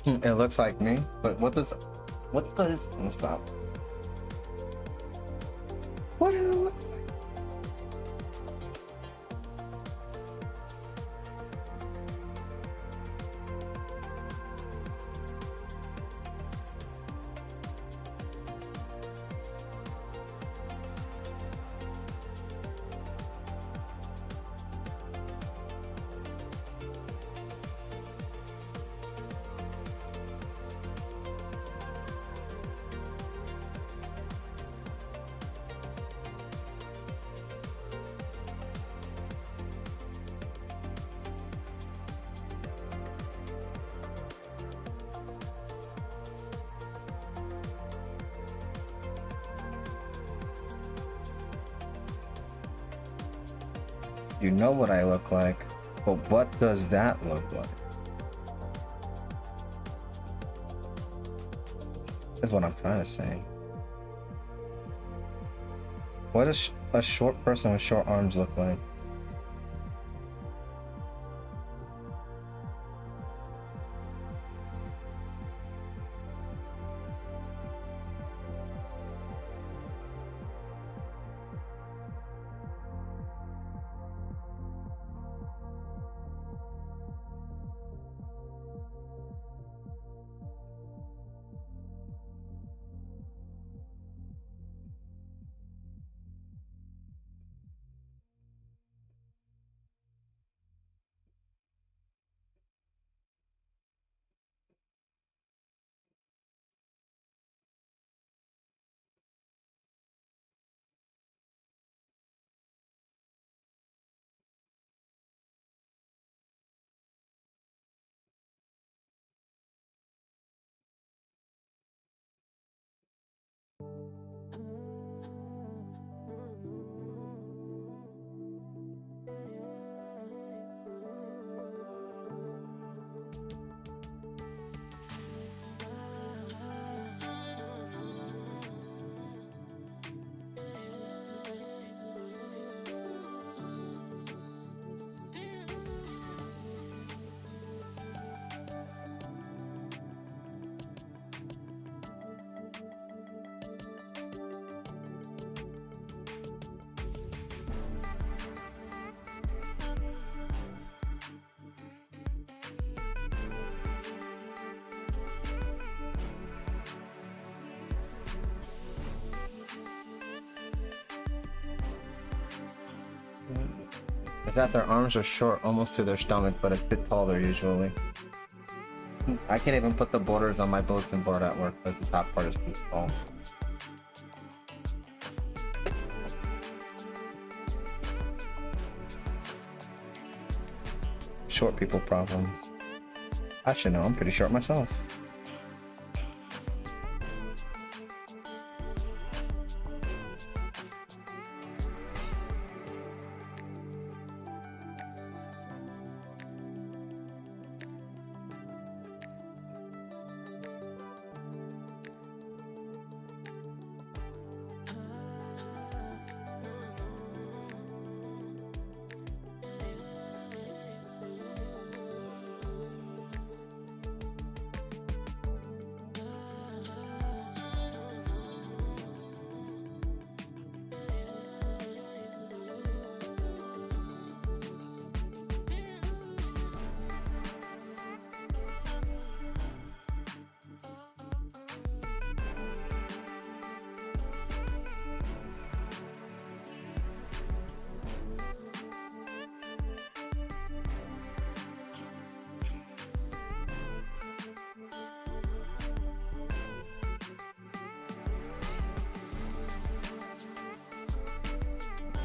It looks like me, but I'm gonna stop. What does it look like? You know what I look like, but what does that look like? That's what I'm trying to say. What does a short person with short arms look like? Is that their arms are short almost to their stomach, but a bit taller usually. I can't even put the borders on my bulletin board at work because the top part is too small. Short people problems. Actually, no, I'm pretty short myself.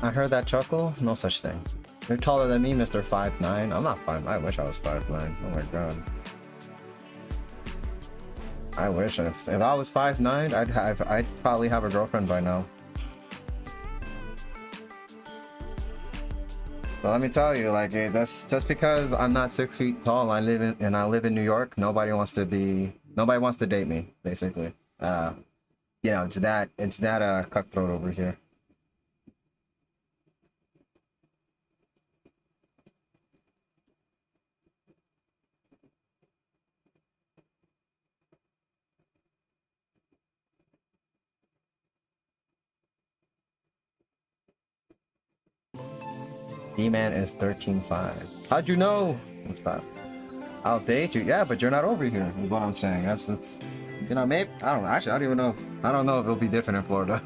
I heard that chuckle. No such thing. You're taller than me, Mr. 5'9". I'm not 5'9". I wish I was 5'9". Oh my god. I wish if I was 5'9", I'd probably have a girlfriend by now. But let me tell you, like, that's just because I'm not 6 feet tall. I live in New York. Nobody wants to date me, basically. You know, it's that cutthroat over here. B-Man is 13.5. How'd you know? What's that? I'll date you. Yeah, but you're not over here, is what I'm saying. That's you know, maybe, I don't know. Actually, I don't even know. I don't know if it'll be different in Florida.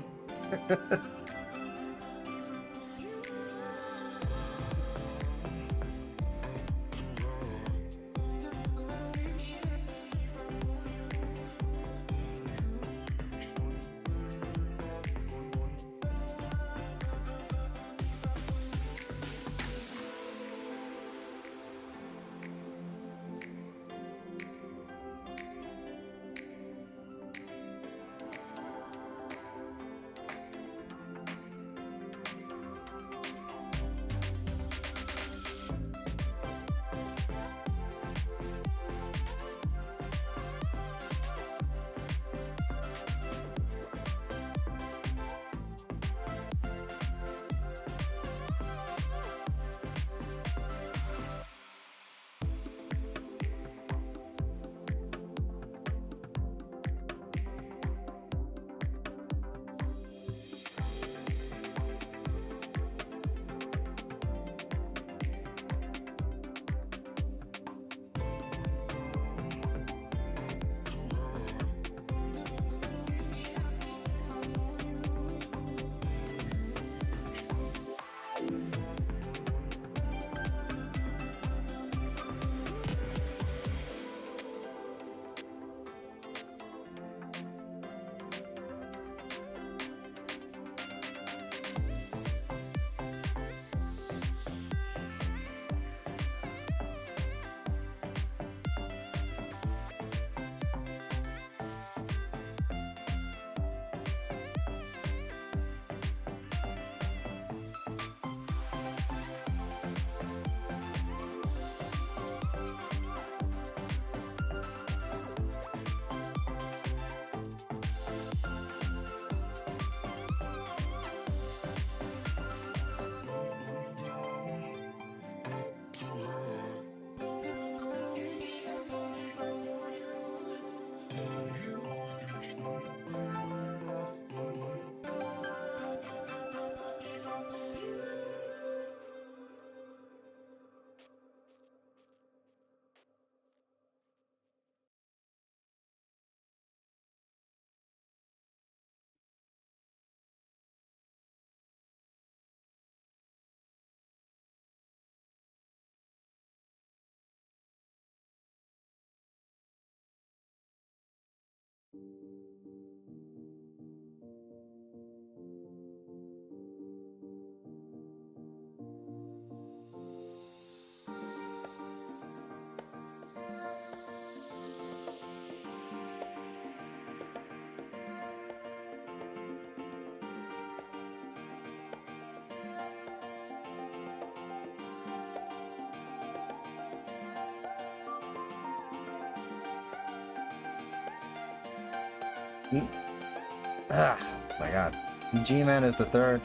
Ah, my God. G-Man is the third.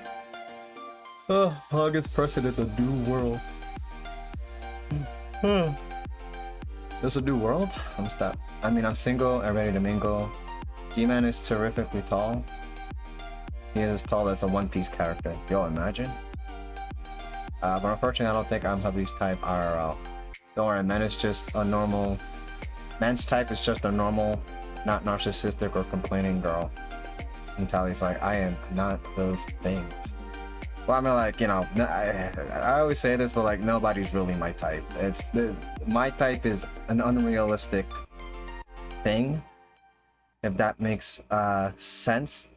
Oh, August person in the new world. There's a new world? I'm stuck. I mean, I'm single and ready to mingle. G-Man is terrifically tall. He is as tall as a One Piece character. Yo, imagine. But unfortunately, I don't think I'm hubby's type IRL. Don't worry, man, it's just a normal... Man's type is just a normal, not narcissistic or complaining girl. And Tally's like, I am not those things. Well, I mean, like, you know, I always say this, but like, nobody's really my type. My type is an unrealistic thing, if that makes sense.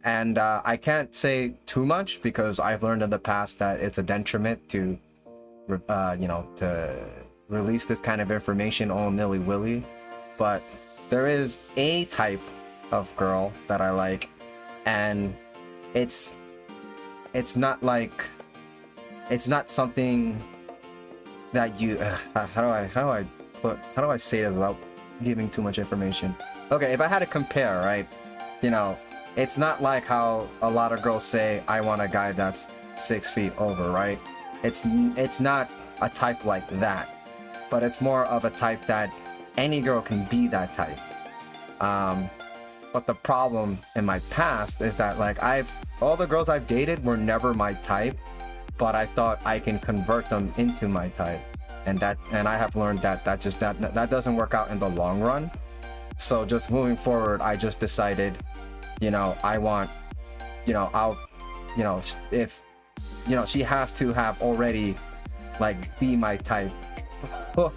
And I can't say too much because I've learned in the past that it's a detriment to, you know, to release this kind of information all nilly-willy. But there is a type of girl that I like, and it's not like, it's not something that you how do I say it without giving too much information? Okay, if I had to compare, right, you know, it's not like how a lot of girls say I want a guy that's 6 feet over, right? It's not a type like that, but it's more of a type that any girl can be that type. But the problem in my past is that, like, all the girls I've dated were never my type, but I thought I can convert them into my type, and I have learned that that doesn't work out in the long run. So just moving forward, I just decided, I want, I'll, if, she has to have already like be my type. You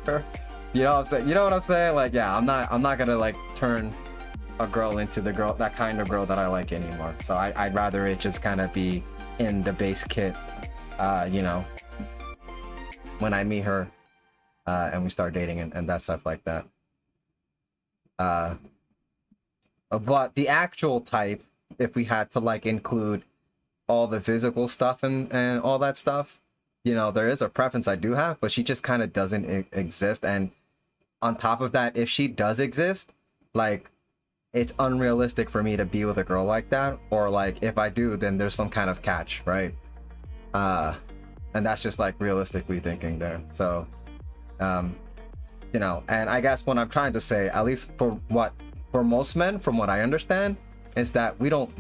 know what I'm saying? You know what I'm saying? Like, yeah, I'm not gonna like turn a girl into that kind of girl that I like anymore. So I'd rather it just kind of be in the base kit, when I meet her, and we start dating and that stuff like that. But the actual type, if we had to like include all the physical stuff and all that stuff, there is a preference I do have, but she just kind of doesn't exist. And on top of that, if she does exist, like, it's unrealistic for me to be with a girl like that, or like if I do, then there's some kind of catch, right? And that's just like realistically thinking there. So, and I guess what I'm trying to say, at least for most men, from what I understand, is that we don't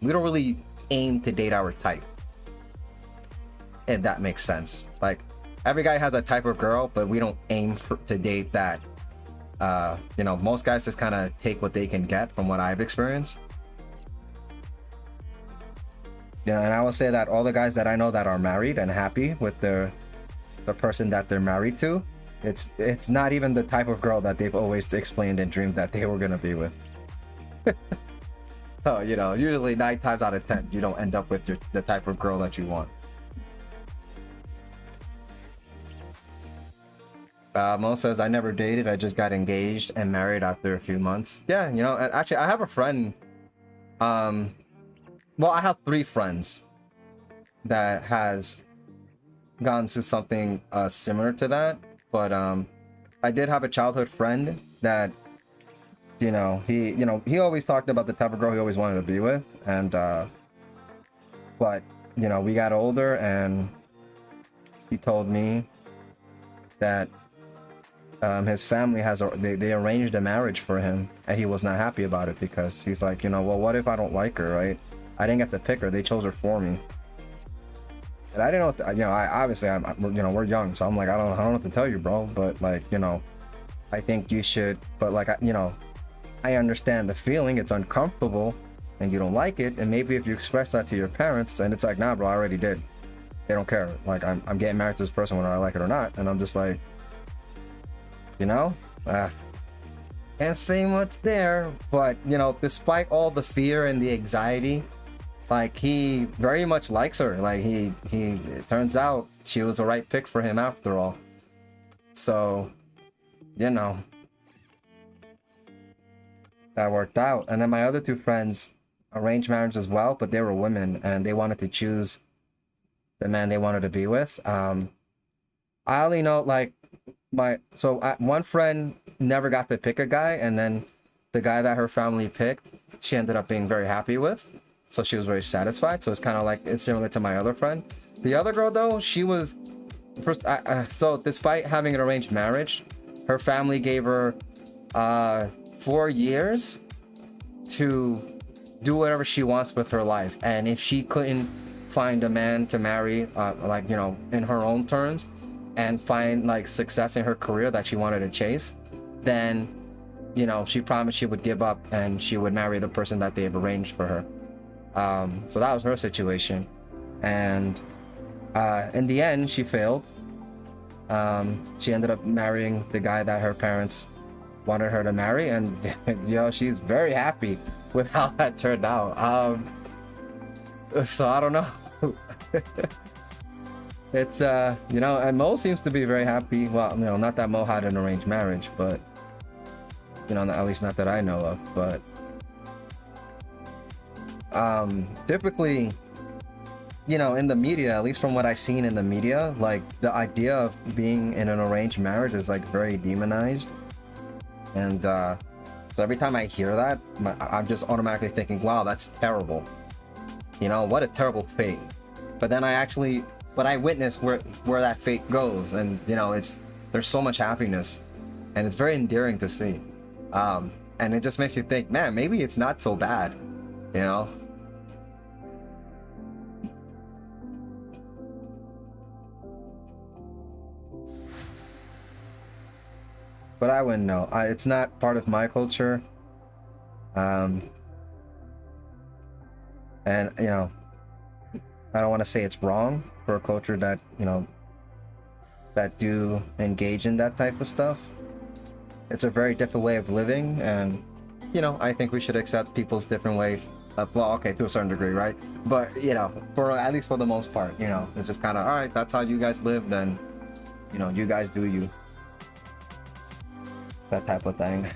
really aim to date our type. If that makes sense. Like, every guy has a type of girl, but we don't aim to date that. Most guys just kind of take what they can get, from what I've experienced. And I will say that all the guys that I know that are married and happy with the person that they're married to, it's not even the type of girl that they've always explained and dreamed that they were gonna be with. So, usually 9 times out of 10, you don't end up with the type of girl that you want. Mo says, I never dated, I just got engaged and married after a few months. Yeah, actually, I have a friend, well, I have 3 friends that has gone through something similar to that. But I did have a childhood friend that, he always talked about the type of girl he always wanted to be with. And, but, we got older and he told me that his family they arranged a marriage for him, and he was not happy about it because he's like, well, what if I don't like her, right? I didn't get to pick her, they chose her for me. And I didn't know, I obviously, we're young, so I'm like, I don't know what to tell you, bro, but like, I think you should, but like, I understand the feeling, it's uncomfortable, and you don't like it, and maybe if you express that to your parents, and it's like, nah, bro, I already did. They don't care. Like, I'm getting married to this person whether I like it or not, and I'm just like, can't say much there, but despite all the fear and the anxiety, like, he very much likes her. Like, it turns out she was the right pick for him after all. So, that worked out. And then my other 2 friends arranged marriage as well, but they were women and they wanted to choose the man they wanted to be with. I only know, like, one friend never got to pick a guy, and then the guy that her family picked, she ended up being very happy with, so she was very satisfied. So it's kind of like, it's similar to my other friend. The other girl, though, she was first, so despite having an arranged marriage, her family gave her 4 years to do whatever she wants with her life, and if she couldn't find a man to marry, in her own terms, and find like success in her career that she wanted to chase, then she promised she would give up and she would marry the person that they've arranged for her. So that was her situation, and in the end she failed. She ended up marrying the guy that her parents wanted her to marry, and she's very happy with how that turned out. So I don't know. It's and Mo seems to be very happy. Well, not that Mo had an arranged marriage, but at least not that I know of. But typically, in the media, at least from what I've seen in the media, like, the idea of being in an arranged marriage is like very demonized, and so every time I hear that, I'm just automatically thinking, wow, that's terrible. What a terrible fate. But then I witness where that fate goes, and there's so much happiness, and it's very endearing to see, and it just makes you think, man, maybe it's not so bad. but I wouldn't know. It's not part of my culture. Um, and you know, I don't want to say it's wrong for a culture that, you know, that do engage in that type of stuff. It's a very different way of living, and you know, I think we should accept people's different way of, well, okay, to a certain degree, right? But you know, for at least for the most part, you know, it's just kind of, all right, that's how you guys live, then you know, you guys do you, that type of thing.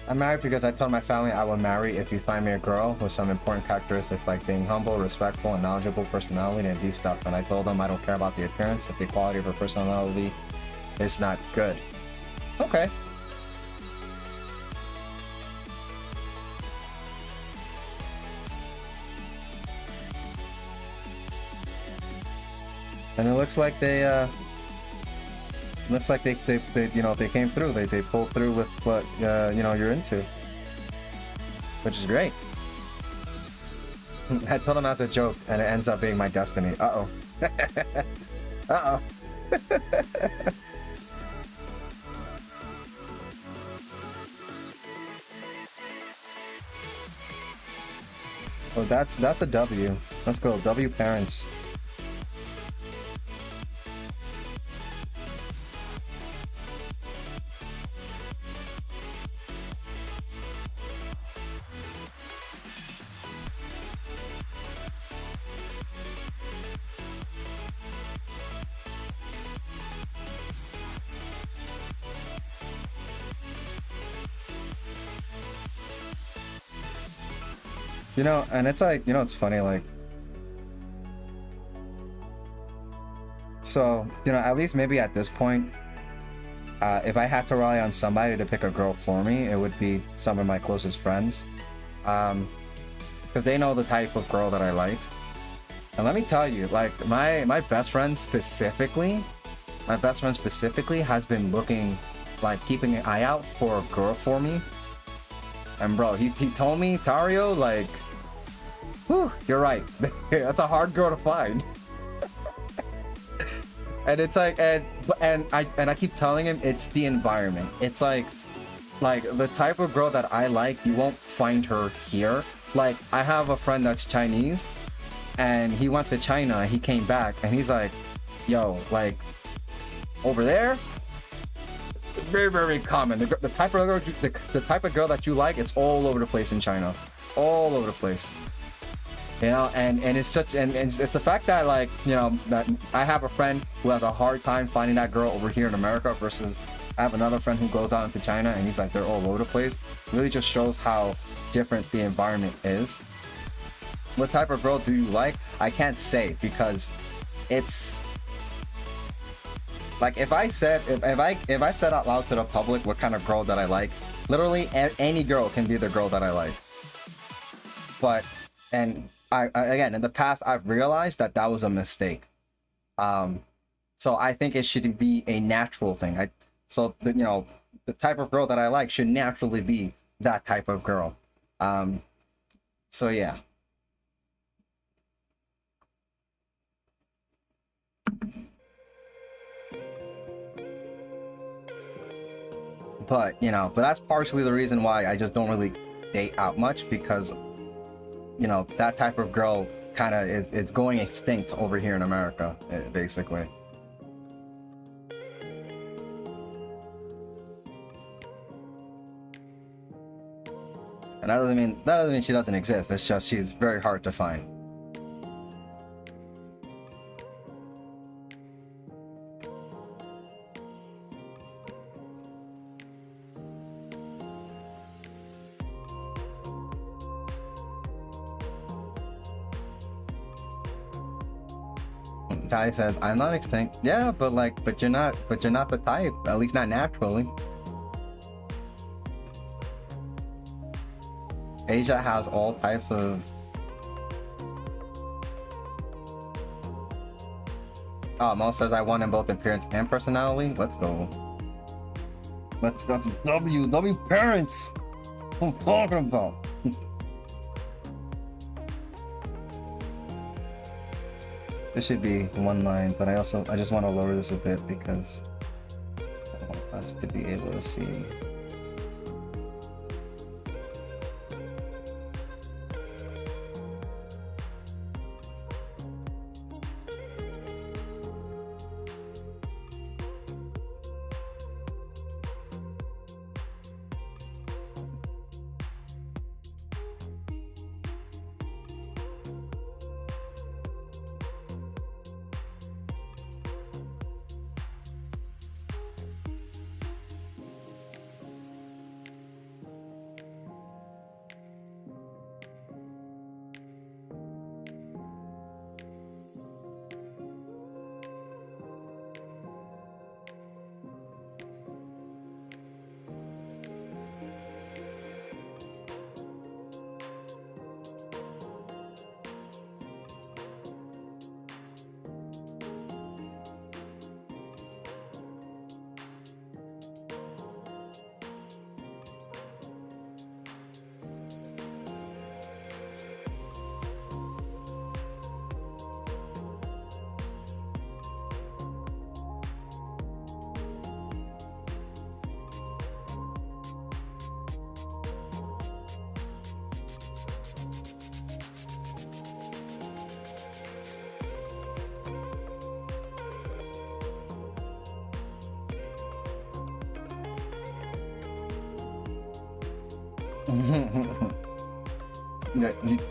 I'm married because I told my family I will marry if you find me a girl with some important characteristics like being humble, respectful, and knowledgeable personality and do stuff. And I told them I don't care about the appearance if the quality of her personality is not good. Okay. And it looks like they you know, they came through. They pulled through with what you know, you're into, which is great. I told him as a joke, and it ends up being my destiny. Uh-oh. Uh-oh. Oh, that's a W. Let's go. W parents. You know, and it's like, you know, it's funny, like, so, you know, at least maybe at this point, if I had to rely on somebody to pick a girl for me, it would be some of my closest friends. Because they know the type of girl that I like. And let me tell you, like, my best friend specifically, has been looking, like, keeping an eye out for a girl for me. And bro, he told me, Tario, like, whew, you're right. That's a hard girl to find. And it's like, and I keep telling him it's the environment. It's like the type of girl that I like, you won't find her here. Like, I have a friend that's Chinese, and he went to China, he came back, and he's like, yo, like, over there, very, very common. The type of girl, the type of girl that you like, it's all over the place in China, all over the place. You know, and it's such, and it's the fact that, like, you know, that I have a friend who has a hard time finding that girl over here in America versus I have another friend who goes out into China and he's like, they're all over the place. Really just shows how different the environment is. What type of girl do you like? I can't say, because it's like, if I said out loud to the public what kind of girl that I like, literally any girl can be the girl that I like. But, and I again, in the past, I've realized that was a mistake. So I think it should be a natural thing. You know, the type of girl that I like should naturally be that type of girl. So yeah. But, you know, but that's partially the reason why I just don't really date out much, because, you know, that type of girl kind of it's going extinct over here in America, basically. And that doesn't mean she doesn't exist. It's just she's very hard to find. Ty says, I'm not extinct. Yeah, but like, but you're not the type, at least not naturally. Asia has all types of... Oh, Mo says I won in both appearance and personality. Let's go. That's W parents. What I'm talking about. This should be one line, but I just want to lower this a bit because I want us to be able to see.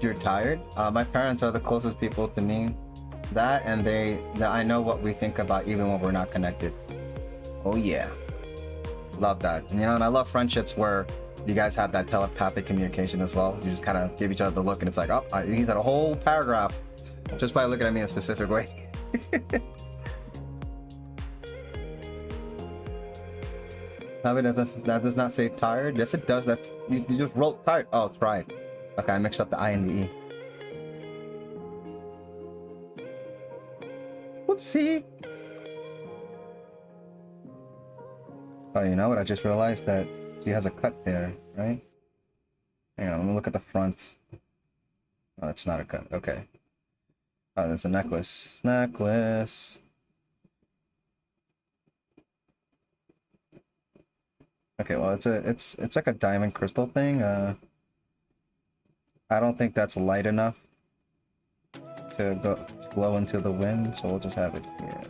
You're tired? My parents are the closest people to me. That and I know what we think about even when we're not connected. Oh yeah. Love that. You know, and I love friendships where you guys have that telepathic communication as well. You just kind of give each other the look and it's like, oh, he's had a whole paragraph just by looking at me in a specific way. That does not say tired. Yes, it does. That you just wrote tired. Oh, it's right. Okay, I mixed up the I and the E. Whoopsie. Oh, you know what? I just realized that she has a cut there, right? Hang on, let me look at the front. Oh, it's not a cut. Okay. Oh, that's a necklace. Necklace. Okay, well, it's like a diamond crystal thing. I don't think that's light enough to glow into the wind, so we'll just have it here.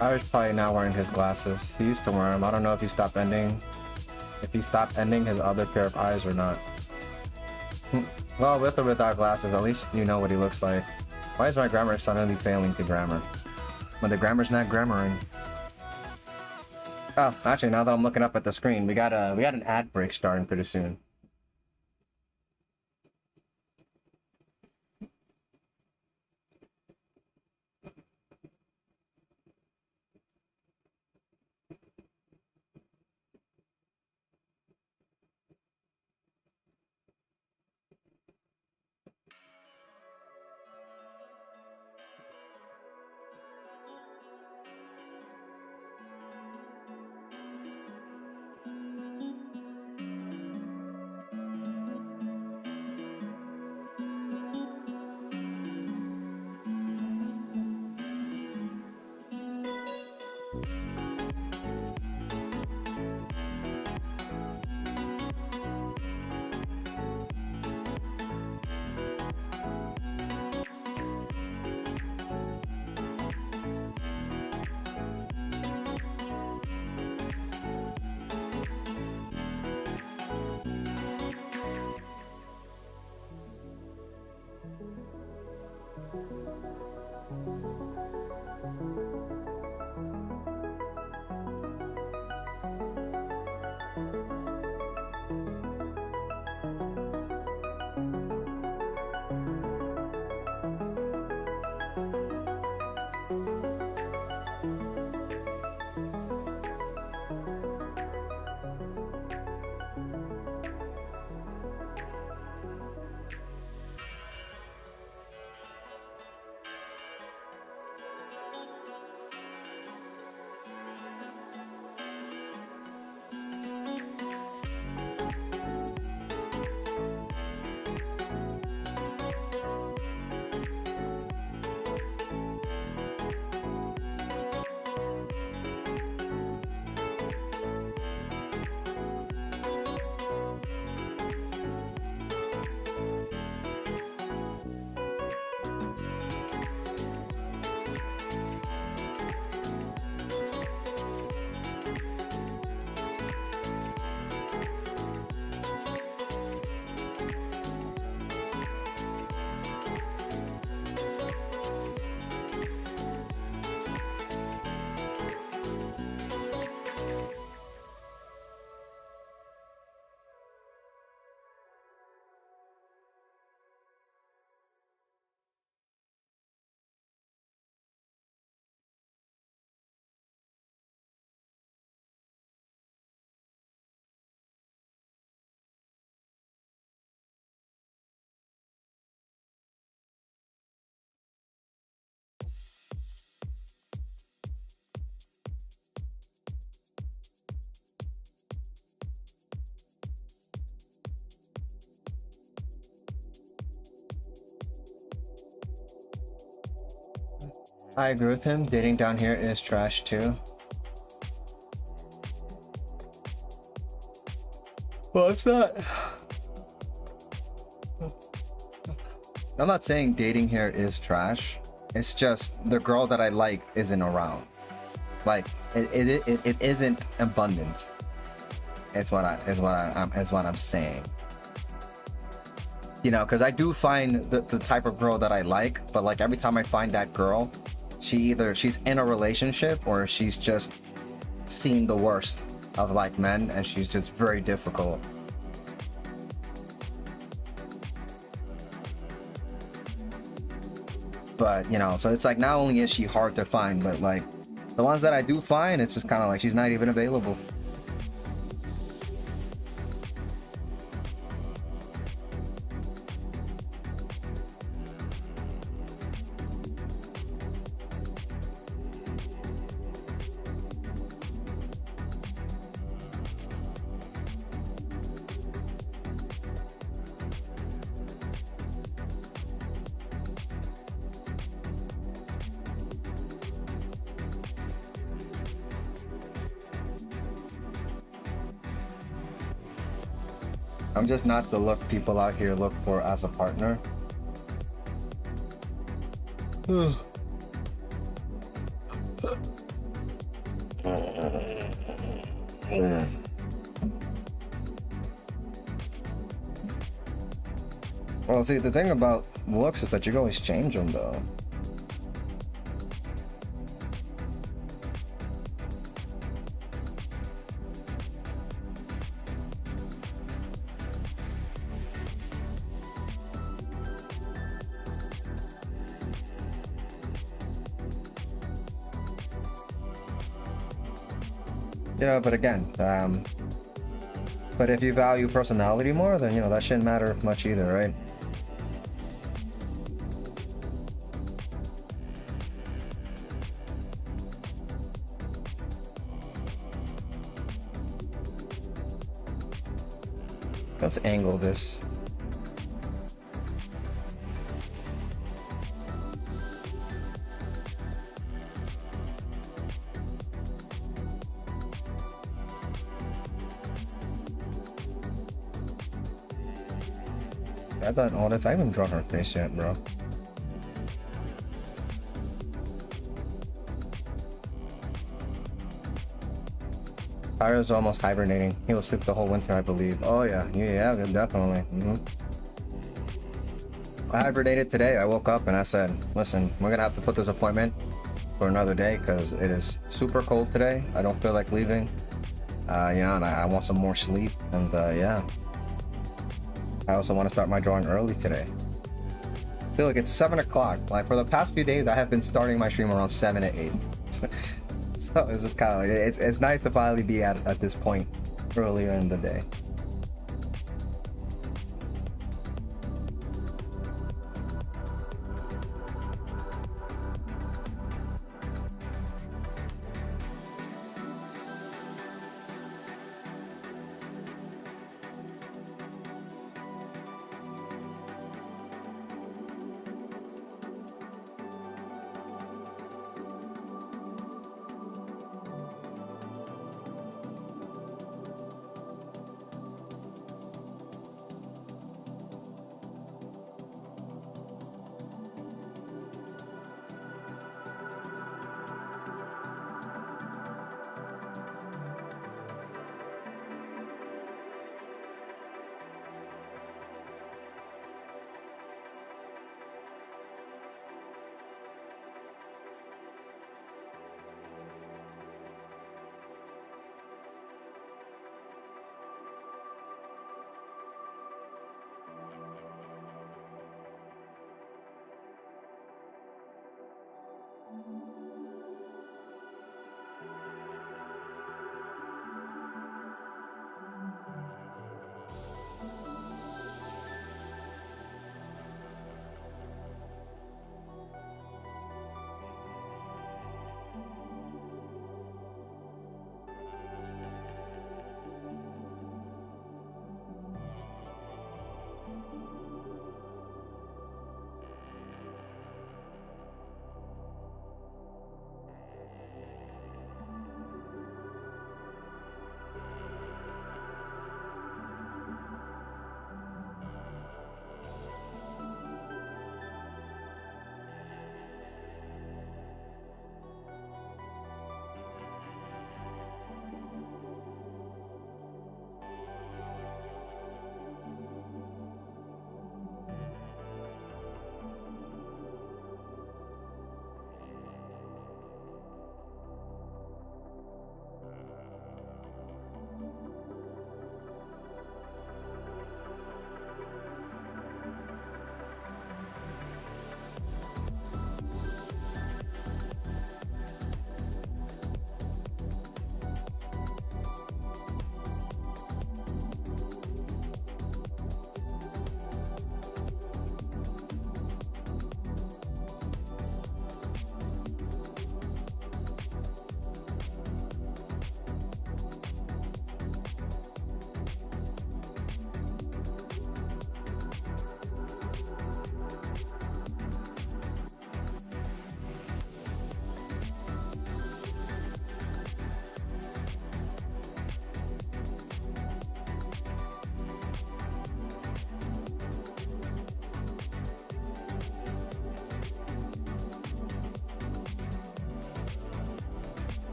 Irish probably not wearing his glasses. He used to wear them. I don't know if he stopped ending. If he stopped ending his other pair of eyes or not. Well, with or without glasses, at least you know what he looks like. Why is my grammar suddenly failing to grammar? When the grammar's not grammaring. Oh, actually, now that I'm looking up at the screen, we got an ad break starting pretty soon. I agree with him. Dating down here is trash too. Well, it's not. I'm not saying dating here is trash. It's just the girl that I like isn't around. Like it isn't abundant. It's what I'm saying. You know, because I do find the type of girl that I like, but like every time I find that girl, she's in a relationship or she's just seen the worst of like men, and she's just very difficult. But you know, so it's like not only is she hard to find, but like the ones that I do find, it's just kind of like she's not even available. I'm just not the look people out here look for as a partner. Well, see, the thing about looks is that you can always change them, though. You know, but again, but if you value personality more, then, you know, that shouldn't matter much either, right? Let's angle this. I thought all this, I haven't drawn her face yet, bro. Tyra's almost hibernating. He will sleep the whole winter, I believe. Oh yeah, yeah, definitely. I hibernated today. I woke up and I said, listen, we're gonna have to put this appointment for another day because it is super cold today. I don't feel like leaving. You know, and I want some more sleep. And yeah. I also want to start my drawing early today. I feel like it's 7 o'clock. Like for the past few days, I have been starting my stream around 7 to 8. So it's just kind of like, it's nice to finally be at this point earlier in the day.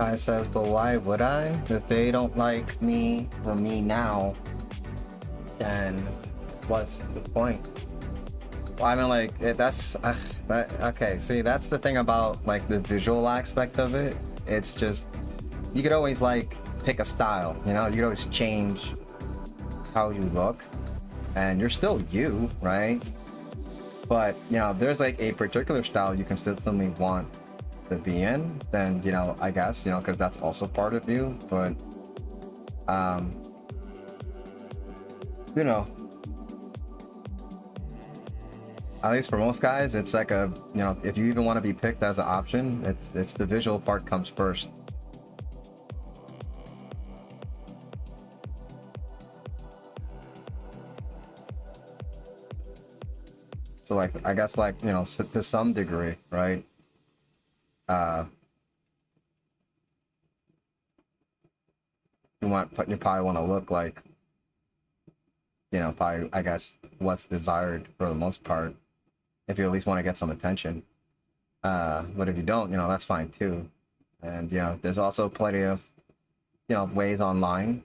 Kai says, but why would I? If they don't like me or me now, then what's the point? Well, I mean, like, that's okay. See, that's the thing about like the visual aspect of it. It's just you could always like pick a style, you know. You could always change how you look, and you're still you, right? But you know, if there's like a particular style you consistently want to be in, then you know, I guess, you know, because that's also part of you. But you know, at least for most guys, it's like a, you know, if you even want to be picked as an option, it's the visual part comes first. So like, I guess, like, you know, to some degree, right? You probably want to look like, you know, probably, I guess, what's desired for the most part, if you at least want to get some attention. But if you don't, you know, that's fine too. And, you know, there's also plenty of, you know, ways online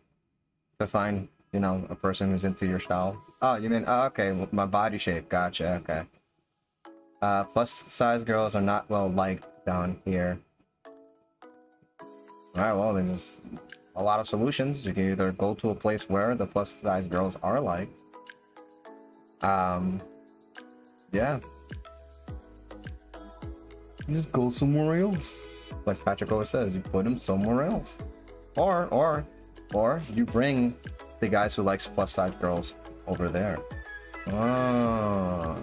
to find, you know, a person who's into your style. Oh, you mean, oh, okay, my body shape, gotcha, okay. Plus size girls are not well liked down here. Alright, well, there's a lot of solutions. You can either go to a place where the plus size girls are liked. Yeah. You just go somewhere else. Like Patrick always says, you put them somewhere else. Or you bring the guys who likes plus size girls over there. Oh.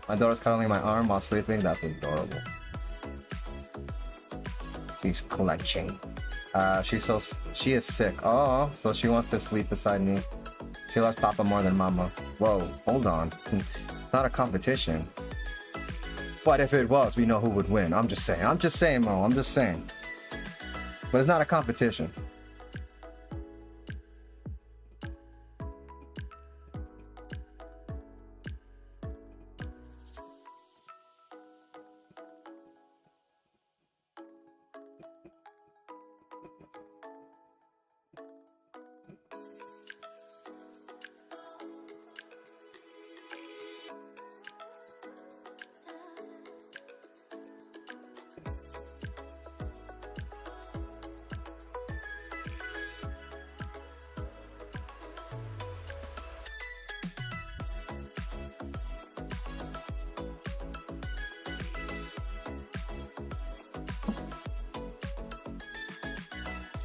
My daughter's cuddling my arm while sleeping. That's adorable. She's clutching. She is sick. Oh, so she wants to sleep beside me. She loves Papa more than Mama. Whoa, hold on. It's not a competition. But if it was, we know who would win. I'm just saying, Mo. I'm just saying. But it's not a competition.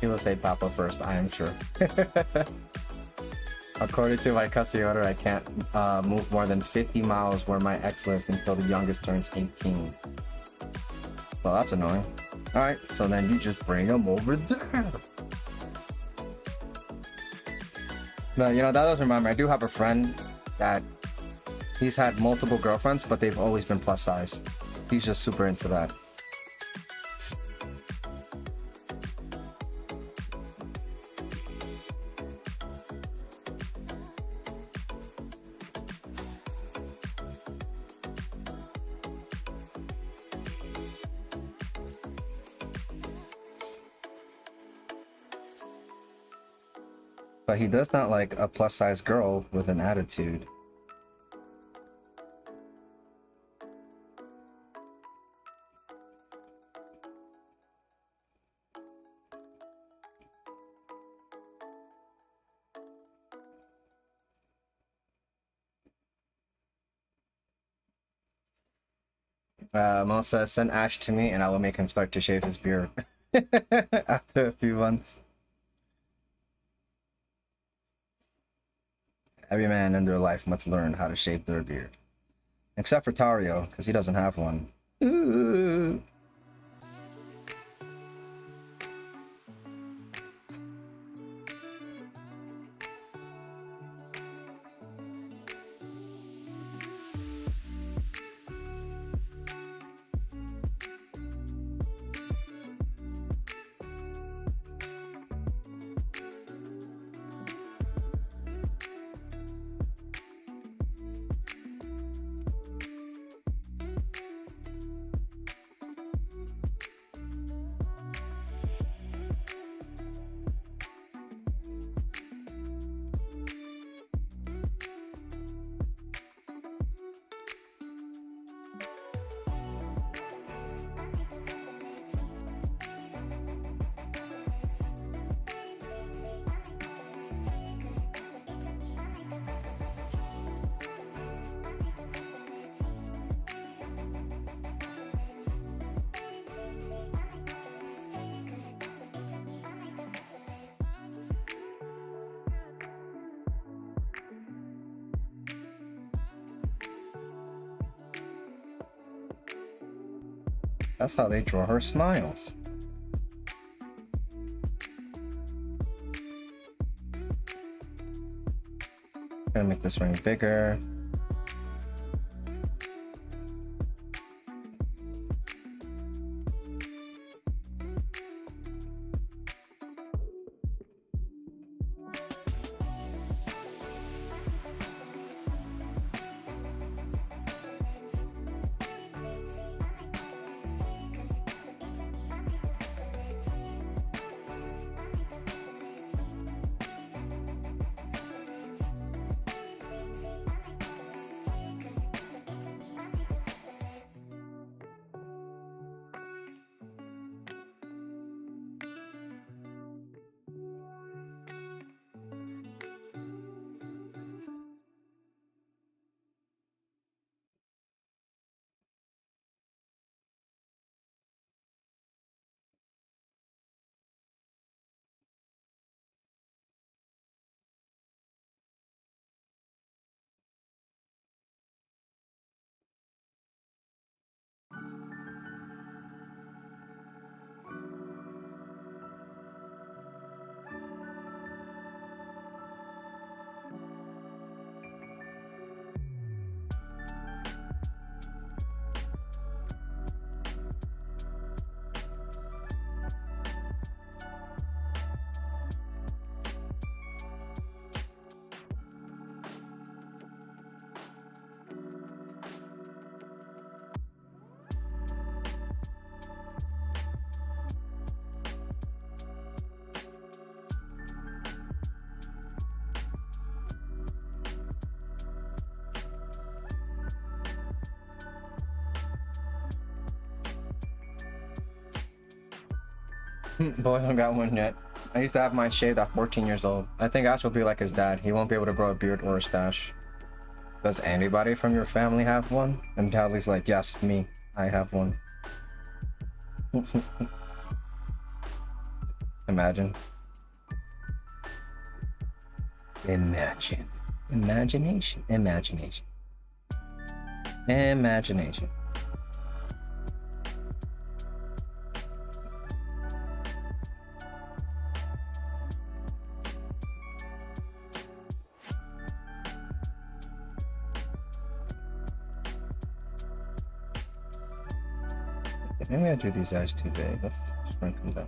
He will say Papa first, I am sure. According to my custody order, I can't move more than 50 miles where my ex lived until the youngest turns 18. Well, that's annoying. Alright, so then you just bring him over there. No, you know, that does remind me, I do have a friend that he's had multiple girlfriends, but they've always been plus sized. He's just super into that. But he does not like a plus-size girl with an attitude. Mo says, send Ash to me and I will make him start to shave his beard after a few months. Every man in their life must learn how to shave their beard. Except for Tario, because he doesn't have one. Ooh. That's how they draw her smiles. Gonna make this ring bigger. Boy, I don't got one yet. I used to have mine shaved at 14 years old. I think Ash will be like his dad. He won't be able to grow a beard or a stash. Does anybody from your family have one? And Tally's like, yes, me. I have one. Imagine. Imagine. Imagination. Imagination. Imagination. Maybe I drew these eyes too big. Let's shrink them down.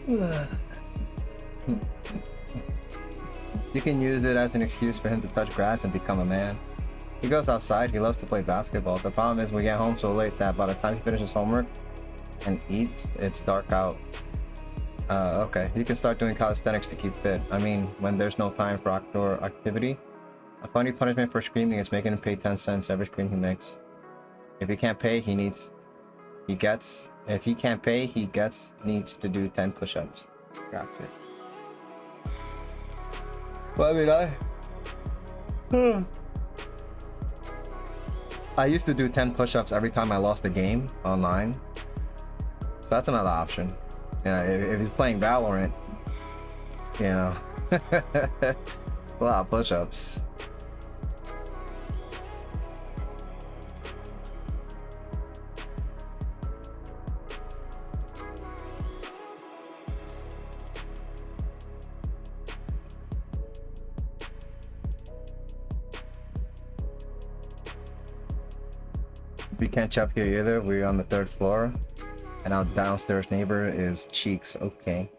You can use it as an excuse for him to touch grass and become a man. He goes outside, he loves to play basketball. The problem is we get home so late that by the time he finishes homework and eats, it's dark out. Okay, you can start doing calisthenics to keep fit. I mean, when there's no time for outdoor activity. A funny punishment for screaming is making him pay 10 cents every scream he makes. If he can't pay, needs to do 10 push-ups. Gotcha. Well, I mean, I used to do 10 push-ups every time I lost a game online. So that's another option. You know, if he's playing Valorant, you know, a lot of push-ups. We can't shop here either. We're on the 3rd floor. And our downstairs neighbor is Cheeks. Okay.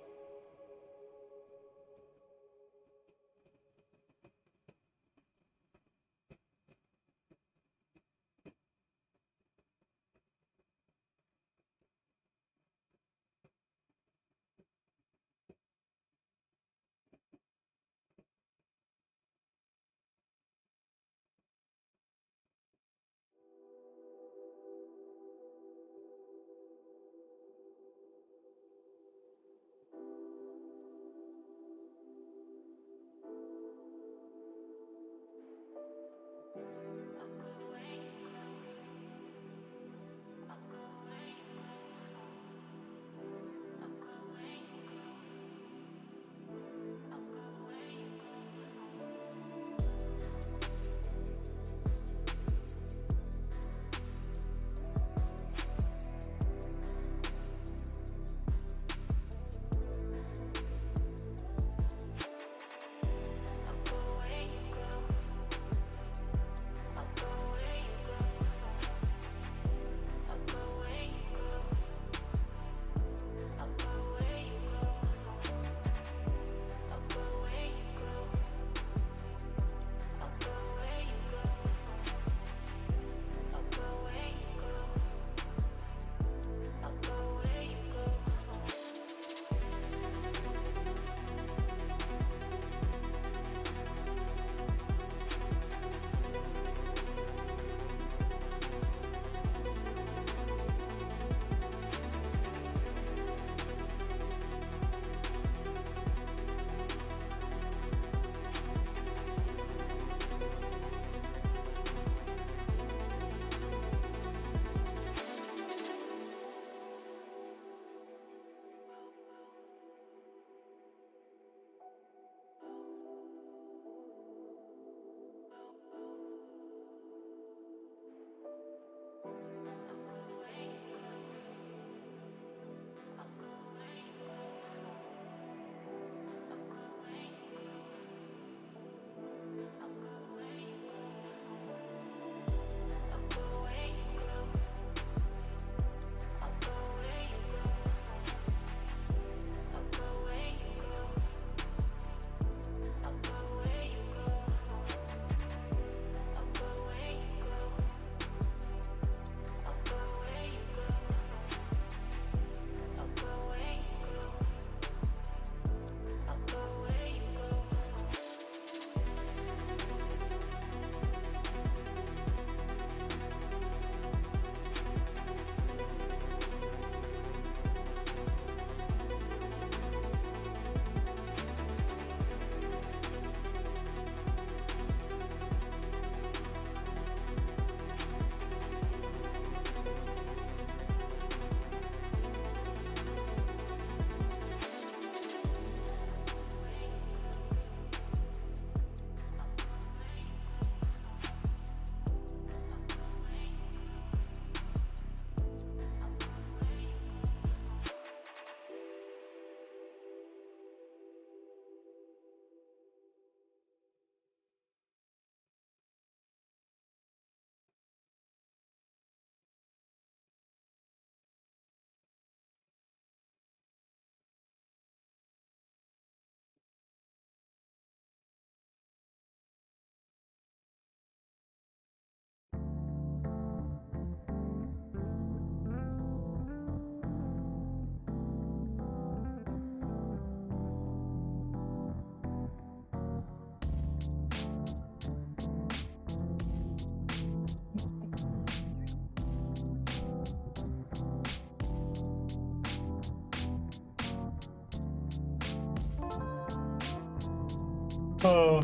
Oh.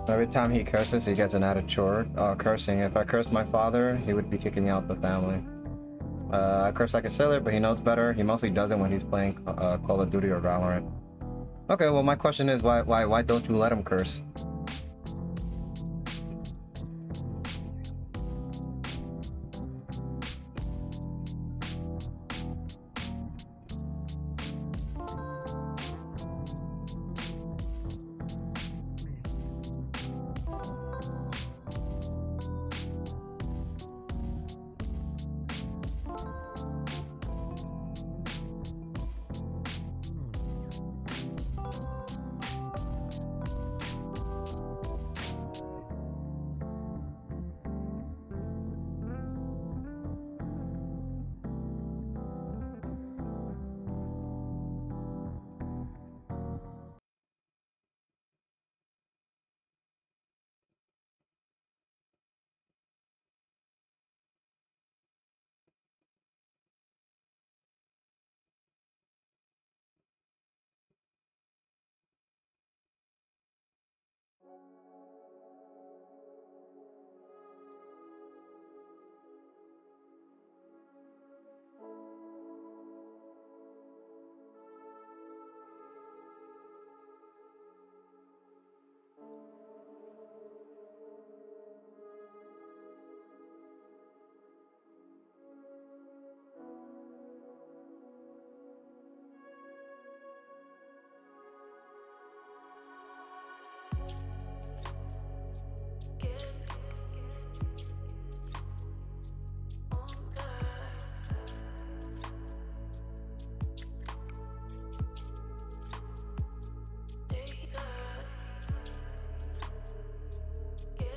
Every time he curses, he gets an added chore. Cursing. If I cursed my father, he would be kicking me out the family. I curse like a sailor, but he knows better. He mostly does it when he's playing Call of Duty or Valorant. Okay, well my question is why don't you let him curse?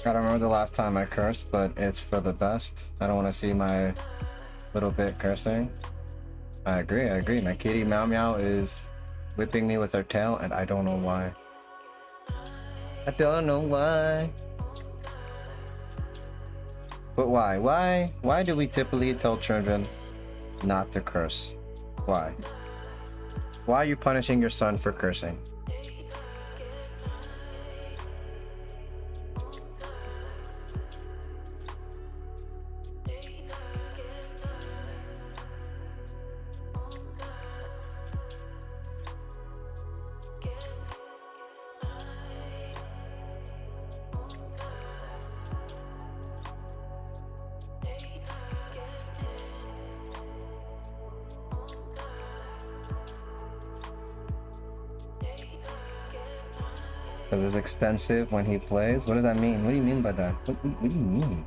I don't remember the last time I cursed, but it's for the best. I don't want to see my little bit cursing. I agree. My kitty Meow Meow is whipping me with her tail, and I don't know why. I don't know why. But why? Why do we typically tell children not to curse? Why? Why are you punishing your son for cursing? Because it's extensive when he plays? What does that mean? What do you mean by that? What do you mean?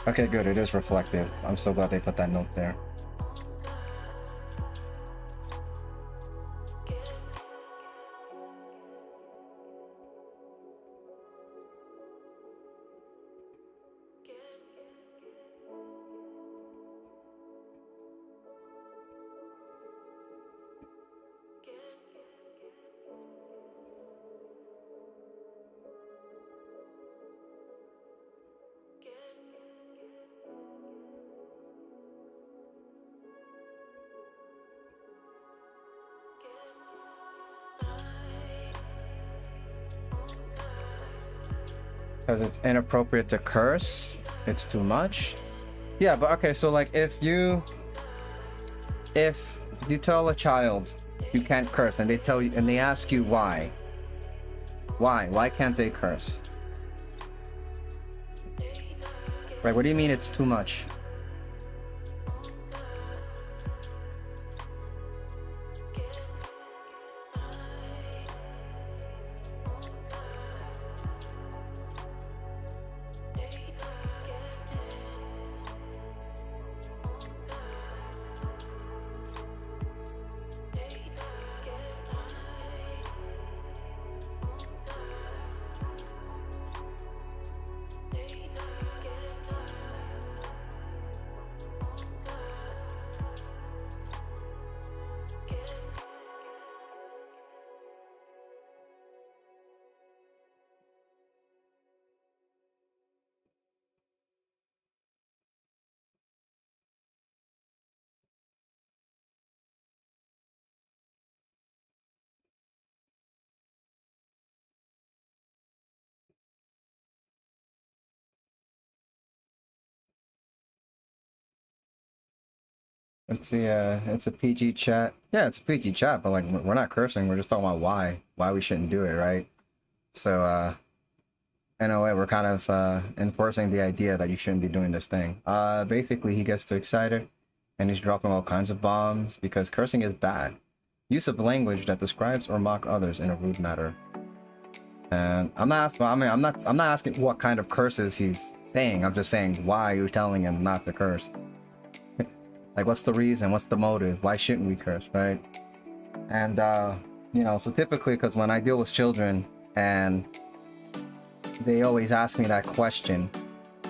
Okay, good. It is reflective. I'm so glad they put that note there. Because it's inappropriate to curse? It's too much? Yeah, but okay, so like if you tell a child you can't curse and they tell you and they ask you why can't they curse? Right, what do you mean it's too much? It's a PG chat. Yeah, it's a PG chat, but like we're not cursing. We're just talking about why we shouldn't do it, right? So in a way, we're kind of enforcing the idea that you shouldn't be doing this thing. Basically, he gets too excited, and he's dropping all kinds of bombs because cursing is bad. Use of language that describes or mock others in a rude manner. And I'm not asking. I mean, I'm not asking what kind of curses he's saying. I'm just saying why you're telling him not to curse. Like, what's the reason? What's the motive? Why shouldn't we curse, right? And you know, so typically, because when I deal with children and they always ask me that question,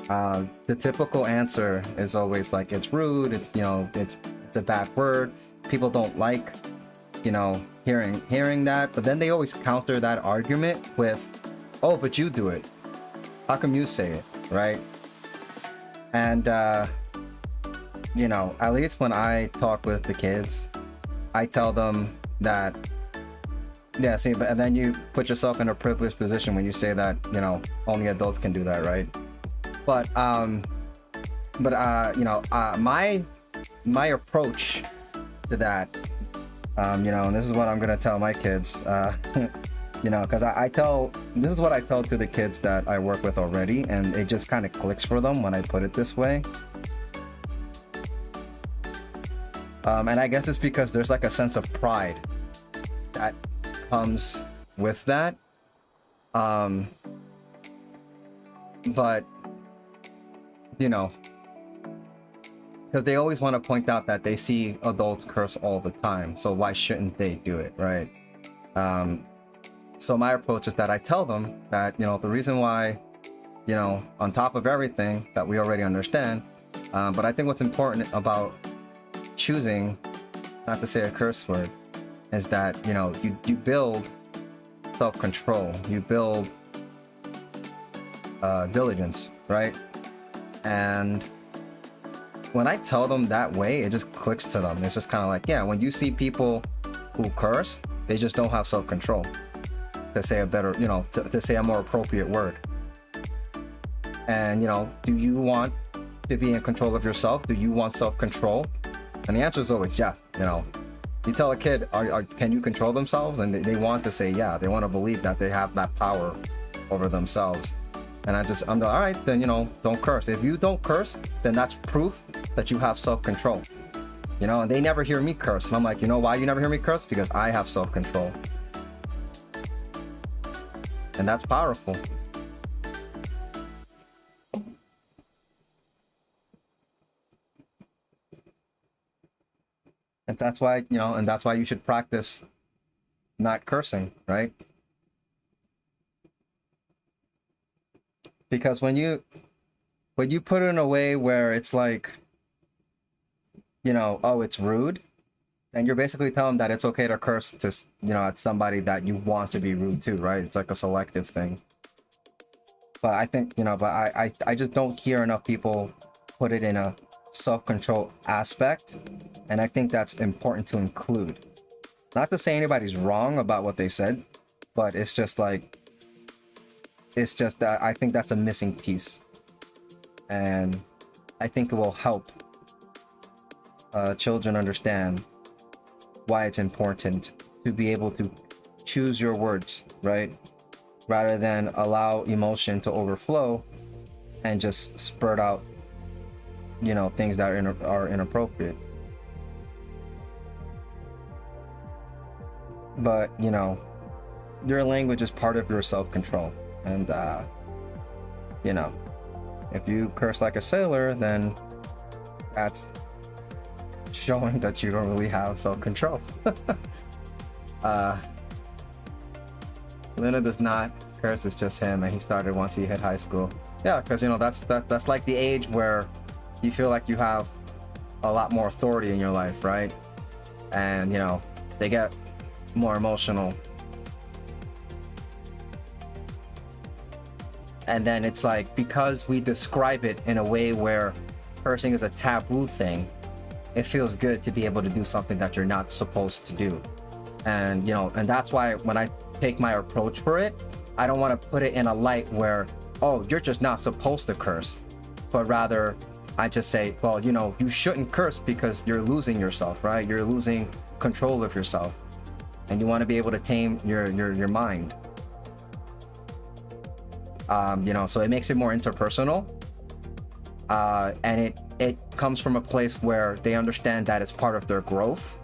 the typical answer is always like, it's rude. It's, you know, it's a bad word. People don't like, you know, hearing that. But then they always counter that argument with, oh, but you do it. How come you say it, right? And you know, at least when I talk with the kids, I tell them that, yeah, see, but and then you put yourself in a privileged position when you say that, you know, only adults can do that, right? But you know, my approach to that, you know, and this is what I'm gonna tell my kids, you know, because this is what I tell to the kids that I work with already, and it just kind of clicks for them when I put it this way. And I guess it's because there's like a sense of pride that comes with that. But, you know, because they always want to point out that they see adults curse all the time. So why shouldn't they do it, right? So my approach is that I tell them that, you know, the reason why, you know, on top of everything that we already understand, but I think what's important about choosing not to say a curse word is that, you know, you build self-control, you build diligence, right? And when I tell them that way, it just clicks to them. It's just kind of like, yeah, when you see people who curse, they just don't have self-control, to say a better, you know, to say a more appropriate word. And, you know, do you want to be in control of yourself? Do you want self-control? And the answer is always yes. You know, you tell a kid, can you control themselves? And they want to say, yeah, they want to believe that they have that power over themselves. And I'm like, all right, then, you know, don't curse. If you don't curse, then that's proof that you have self-control. You know, and they never hear me curse. And I'm like, you know why you never hear me curse? Because I have self-control. And that's powerful. And that's why, you know, and that's why you should practice not cursing, right? Because when you put it in a way where it's like, you know, oh, it's rude, then you're basically telling them that it's okay to curse to, you know, at somebody that you want to be rude to, right? It's like a selective thing. But I think, you know, but I just don't hear enough people put it in a self-control aspect, and I think that's important to include. Not to say anybody's wrong about what they said, but it's just like, it's just that I think that's a missing piece, and I think it will help children understand why it's important to be able to choose your words, right, rather than allow emotion to overflow and just spurt out, you know, things that are inappropriate. But, you know, your language is part of your self-control. And, you know, if you curse like a sailor, then that's showing that you don't really have self-control. Luna does not curse, it's just him, and he started once he hit high school. Yeah, because, you know, that's like the age where you feel like you have a lot more authority in your life, right? And, you know, they get more emotional. And then it's like, because we describe it in a way where cursing is a taboo thing, it feels good to be able to do something that you're not supposed to do. And, you know, and that's why when I take my approach for it, I don't want to put it in a light where, oh, you're just not supposed to curse, but rather I just say, well, you know, you shouldn't curse because you're losing yourself, right? You're losing control of yourself, and you want to be able to tame your mind. You know, so it makes it more interpersonal, and it comes from a place where they understand that it's part of their growth.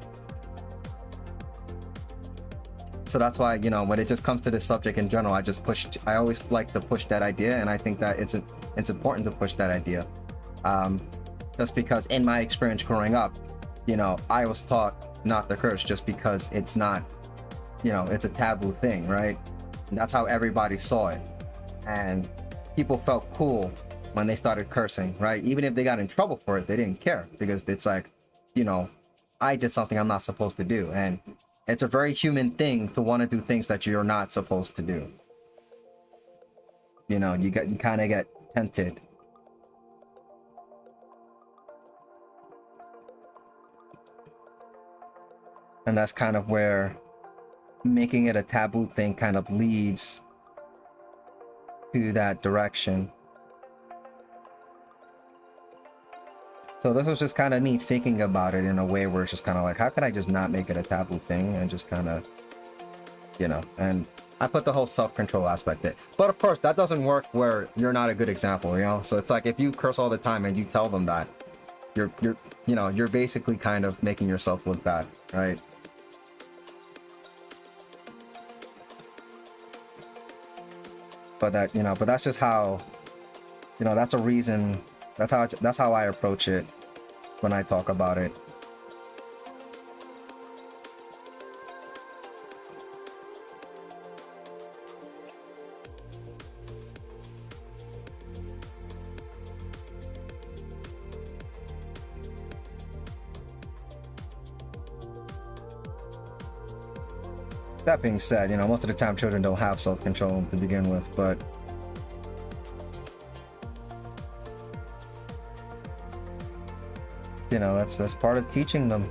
So that's why, you know, when it just comes to this subject in general, I always like to push that idea, and I think that it's important to push that idea. Just because in my experience growing up, you know, I was taught not to curse just because it's not, you know, it's a taboo thing, right? And that's how everybody saw it. And people felt cool when they started cursing, right? Even if they got in trouble for it, they didn't care, because it's like, you know, I did something I'm not supposed to do. And it's a very human thing to want to do things that you're not supposed to do. You know, you kind of get tempted. And that's kind of where making it a taboo thing kind of leads to that direction. So this was just kind of me thinking about it in a way where it's just kind of like, how can I just not make it a taboo thing, and just kind of, you know, and I put the whole self-control aspect in. But of course, that doesn't work where you're not a good example, you know? So it's like, if you curse all the time and you tell them that, you're you know, you're basically kind of making yourself look bad, right? But that, you know, but that's just how, you know, that's a reason, that's how I approach it when I talk about it. That being said, you know, most of the time children don't have self-control to begin with, but you know, that's part of teaching them.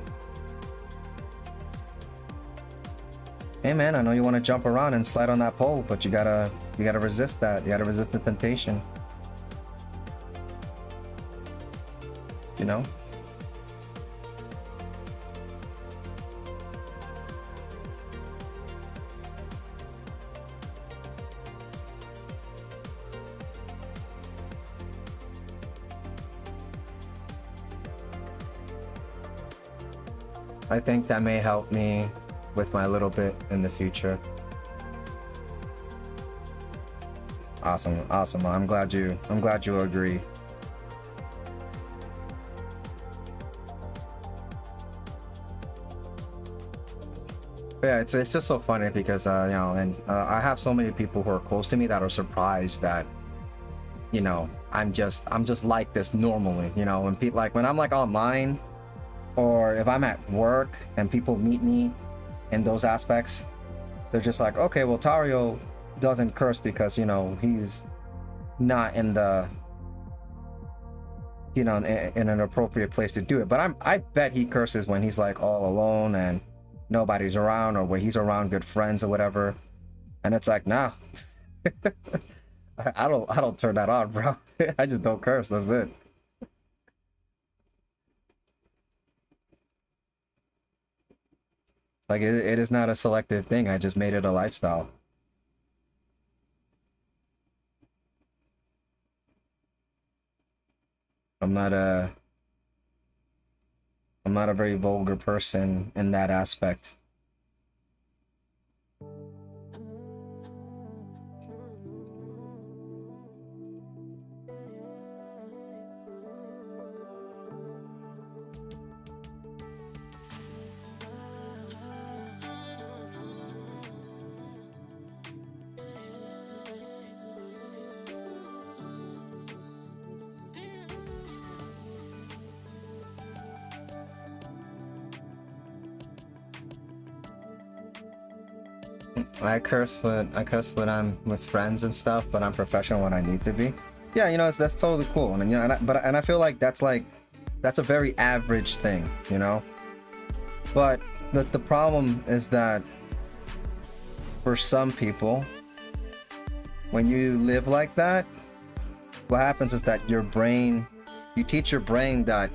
Hey man, I know you want to jump around and slide on that pole, but you gotta resist that. You gotta resist the temptation. You know? I think that may help me with my little bit in the future. Awesome, awesome. I'm glad you agree. But yeah, it's just so funny because you know, and I have so many people who are close to me that are surprised that, you know, I'm just like this normally, you know, when people, like when I'm like online, or if I'm at work and people meet me in those aspects, they're just like, okay, well, Tario doesn't curse because, you know, he's not in the, you know, in an appropriate place to do it. But I bet he curses when he's like all alone and nobody's around, or when he's around good friends or whatever. And it's like, nah, I don't turn that on, bro. I just don't curse. That's it. Like it is not a selective thing. I just made it a lifestyle. I'm not a very vulgar person in that aspect. I curse when I'm with friends and stuff, but I'm professional when I need to be. Yeah, you know, that's totally cool. And you know, and I feel like that's a very average thing, you know. But the problem is that for some people, when you live like that, what happens is that your brain You teach your brain that,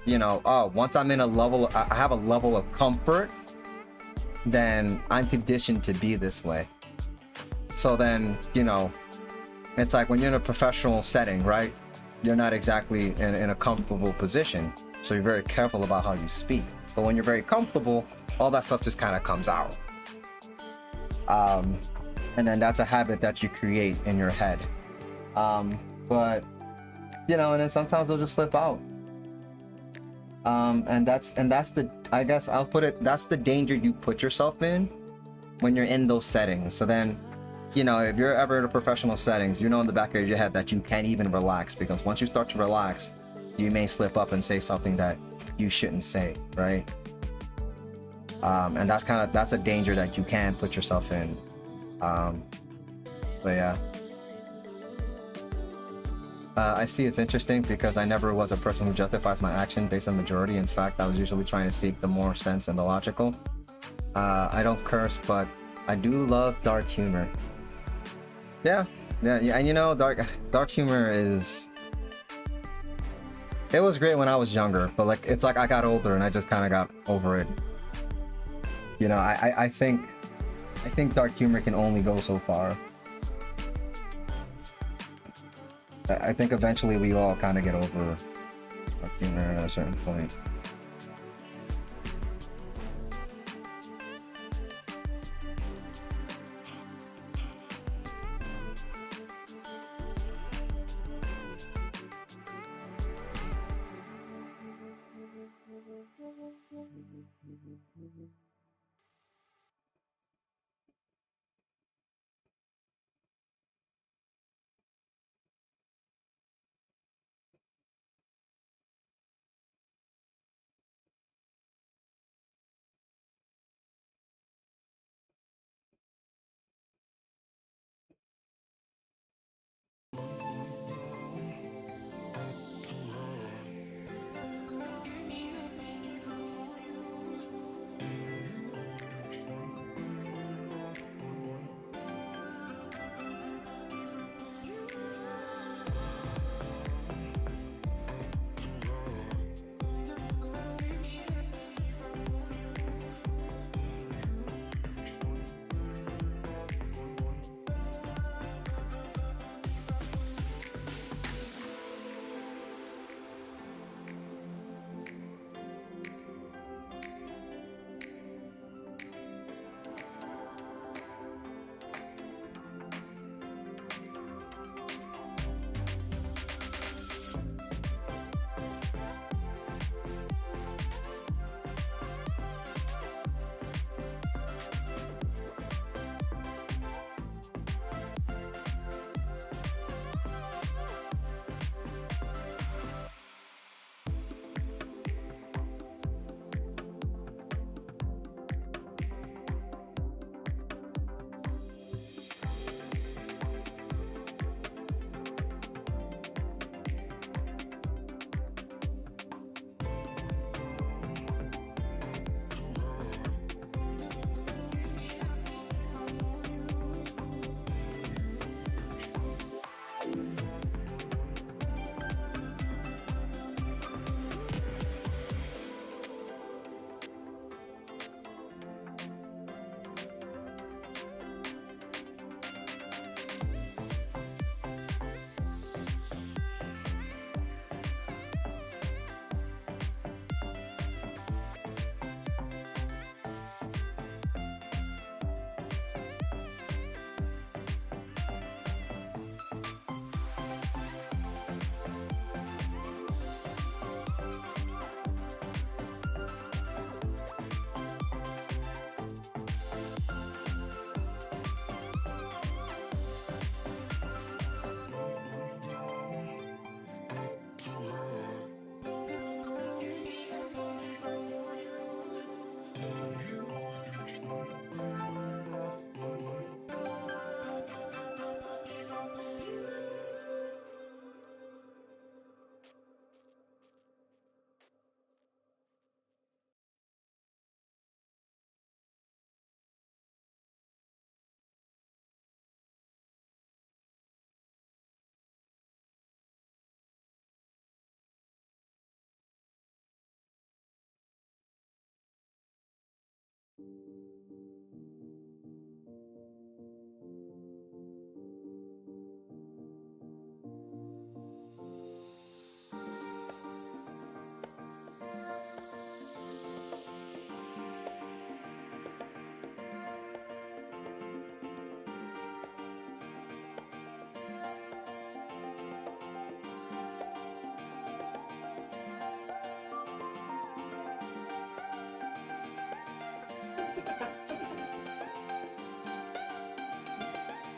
you know, oh, once I'm in a level, I have a level of comfort, then I'm conditioned to be this way. So then, you know, it's like when you're in a professional setting, right? You're not exactly in a comfortable position. So you're very careful about how you speak. But when you're very comfortable, all that stuff just kind of comes out. And then that's a habit that you create in your head. But, you know, and then sometimes they'll just slip out. And that's the, I guess I'll put it, that's the danger you put yourself in when you're in those settings. So then, you know, if you're ever in a professional settings, you know in the back of your head that you can't even relax, because once you start to relax, you may slip up and say something that you shouldn't say, right? And that's a danger that you can put yourself in. But yeah. I see it's interesting because I never was a person who justifies my action based on majority. In fact, I was usually trying to seek the more sense and the logical. I don't curse, but I do love dark humor. Yeah, and you know, dark humor is. It was great when I was younger, but like it's like I got older and I just kind of got over it. You know, I think dark humor can only go so far. I think eventually we all kind of get over dark humor at a certain point.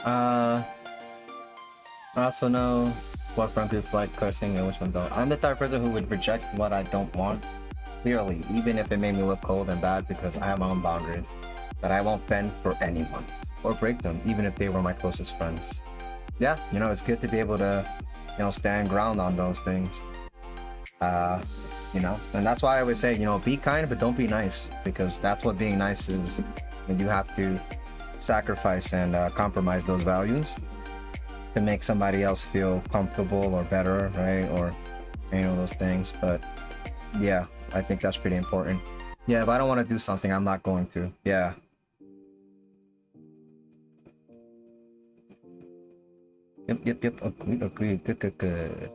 I also know what friend groups like cursing and which one don't. I'm the type of person who would reject what I don't want clearly, even if it made me look cold and bad, because I have my own boundaries that I won't bend for anyone or break them, even if they were my closest friends. Yeah, you know, it's good to be able to, you know, stand ground on those things. Uh, you know, and that's why I always say, you know, be kind, but don't be nice, because that's what being nice is. And you have to sacrifice and compromise those values to make somebody else feel comfortable or better, right? Or, you know, those things. But yeah, I think that's pretty important. Yeah, if I don't want to do something, I'm not going to. Yeah. Yep. Agreed. Good.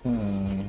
Hmm.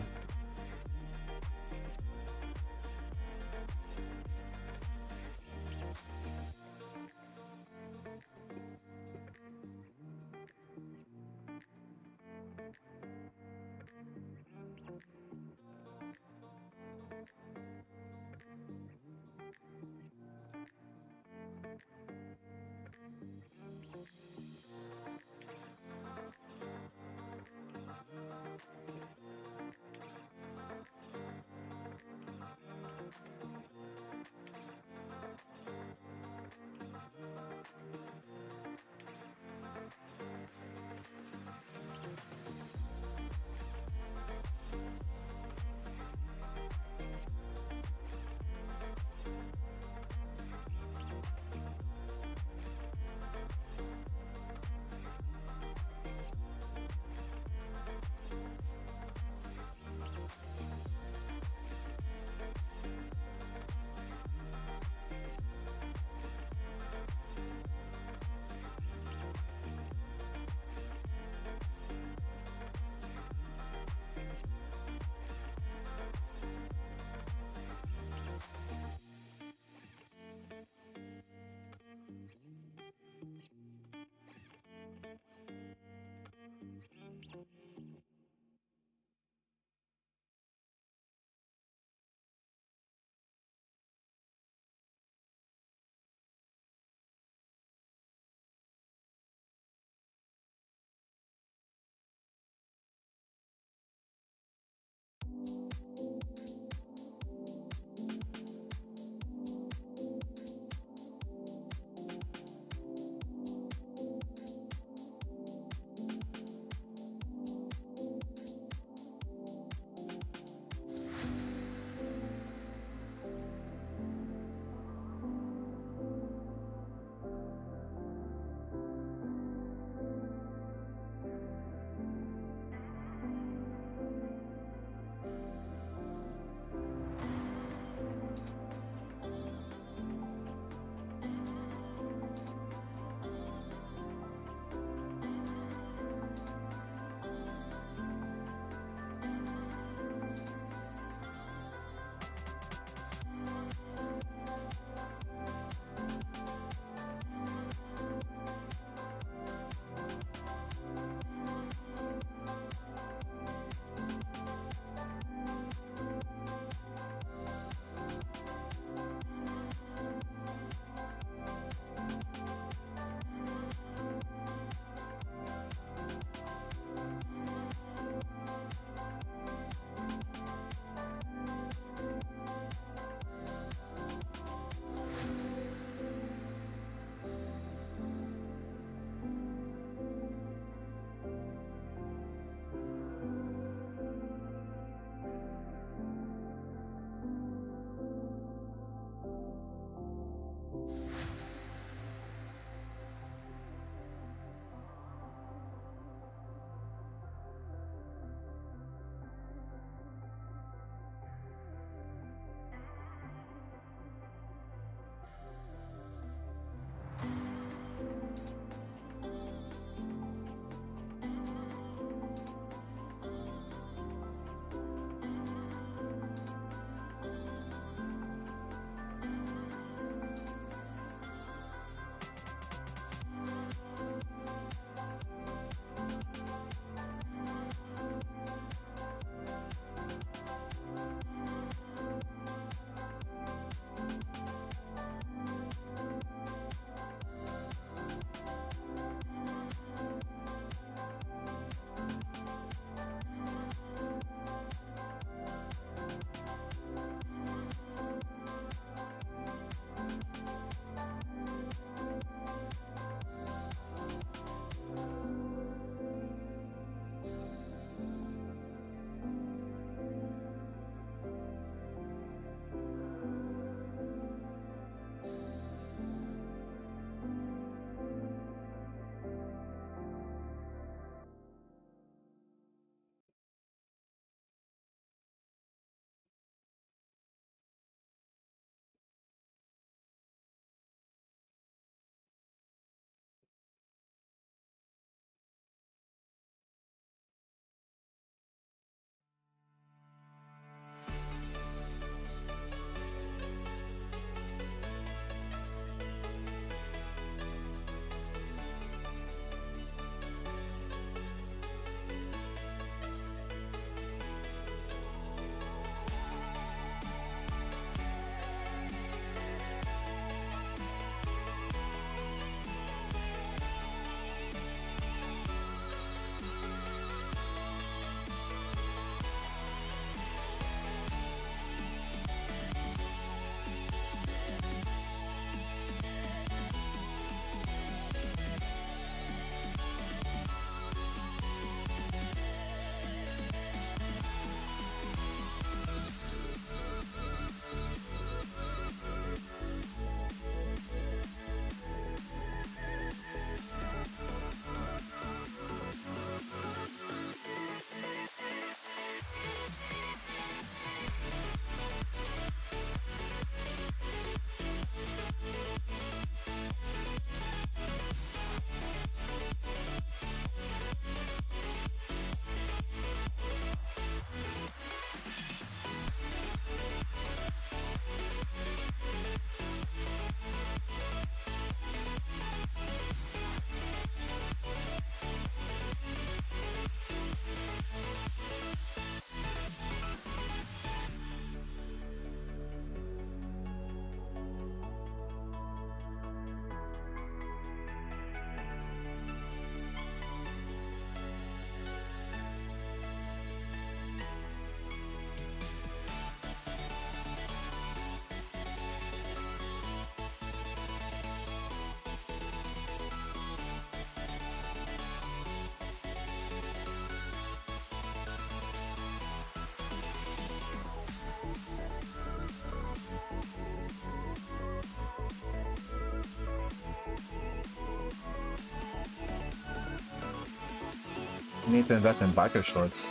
You need to invest in biker shorts.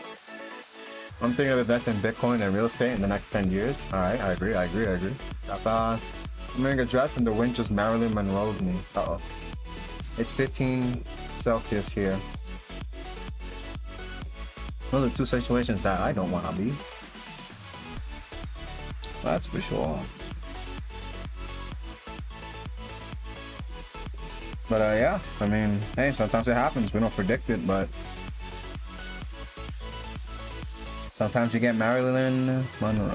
I'm thinking of investing in Bitcoin and real estate in the next 10 years. Alright, I agree. I'm wearing a dress and the wind just Marilyn Monroe'd me. Uh-oh. It's 15 Celsius here. Those are two situations that I don't want to be. That's for sure. But yeah, I mean, hey, sometimes it happens. We don't predict it, but sometimes you get Marilyn Monroe.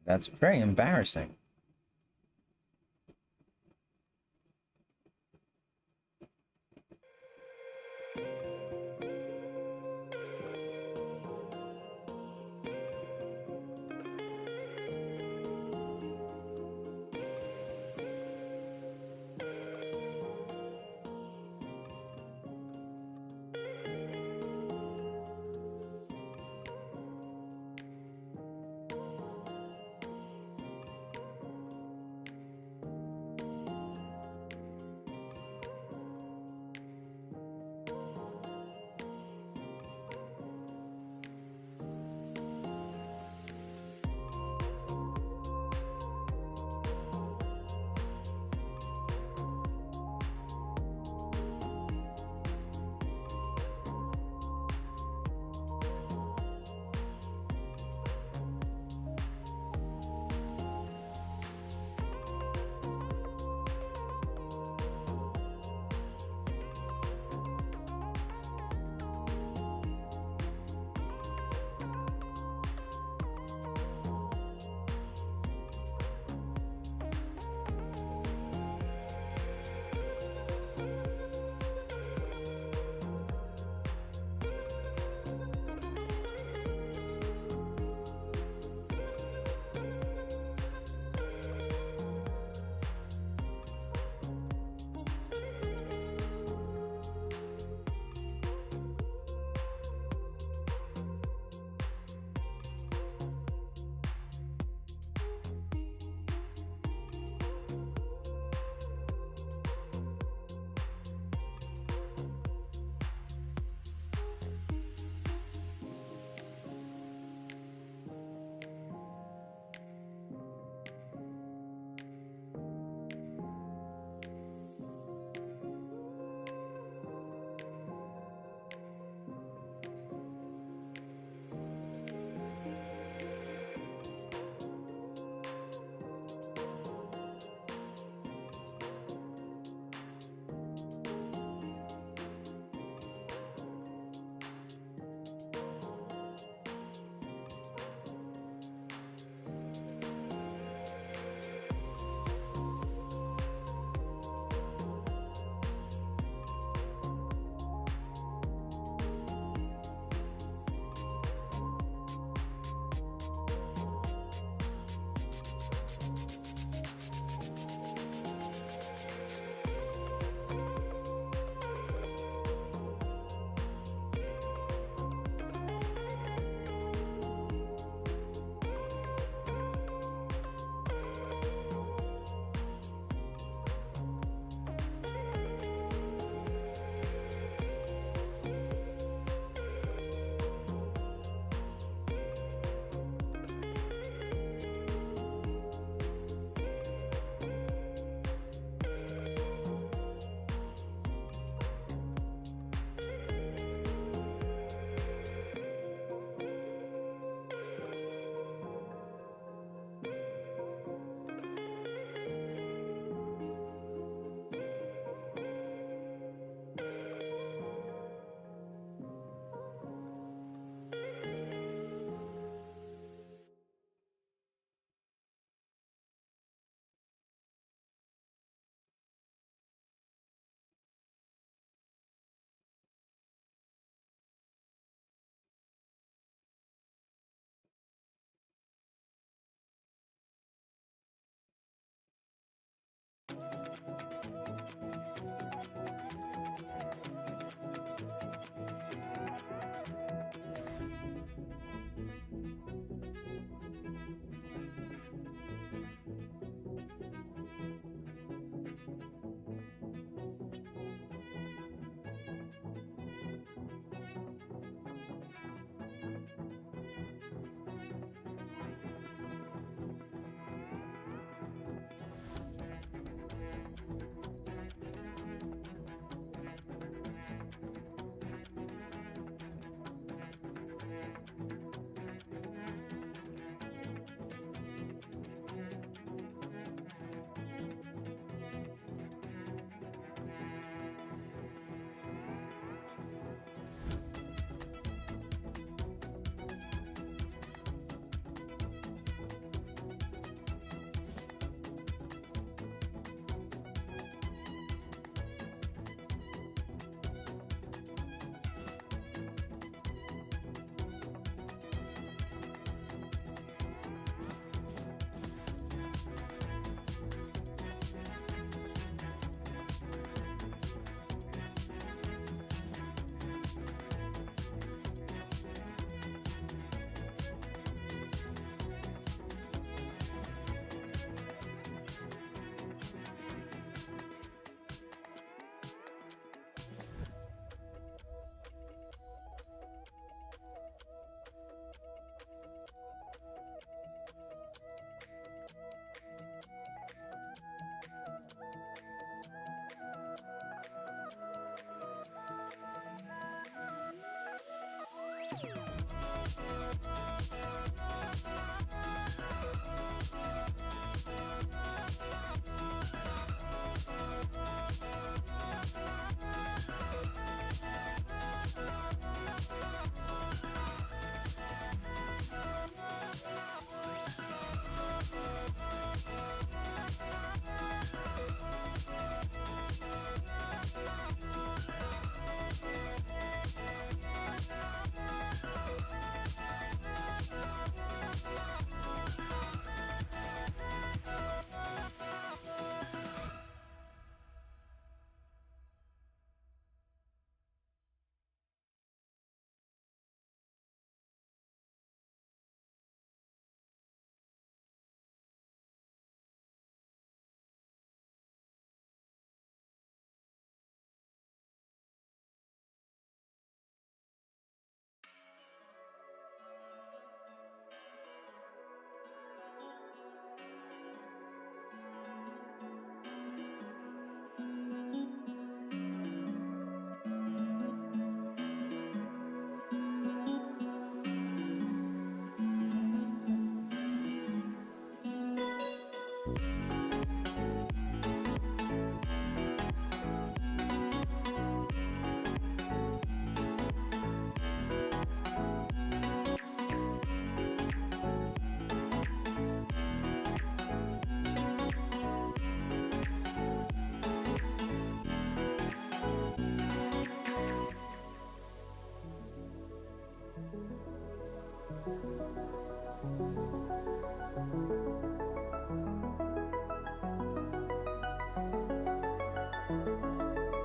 That's very embarrassing.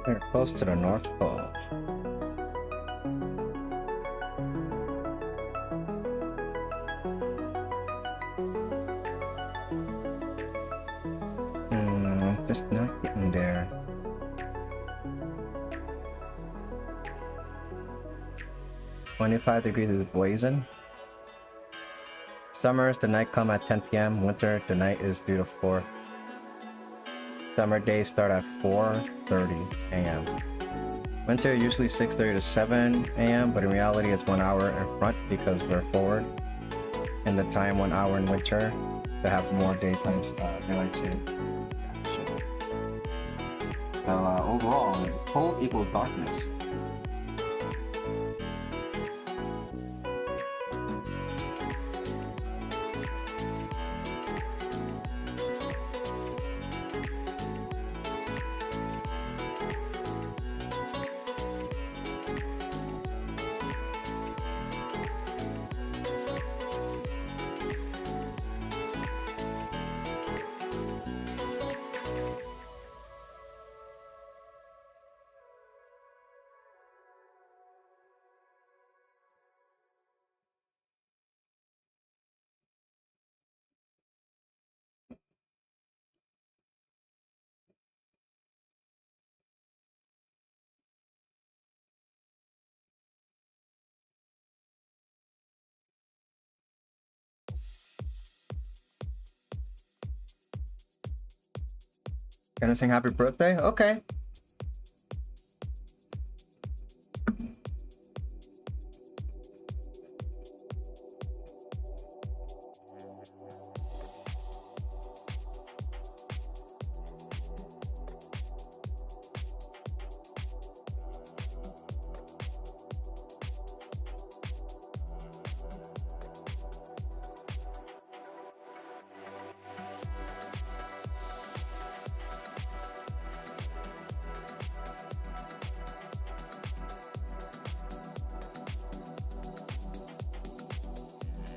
We're close to the North Pole. Just not getting there. "25 degrees is blazing. Summers, the night come at 10 p.m. Winter, the night is due to 4. Summer days start at 4:30 a.m. Winter usually 6:30 to 7 a.m. But in reality it's 1 hour in front because we're forward in the time, 1 hour in winter to have more daytime daylight savings. So overall, cold equals darkness. Gonna sing happy birthday? Okay.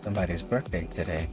Somebody's birthday today.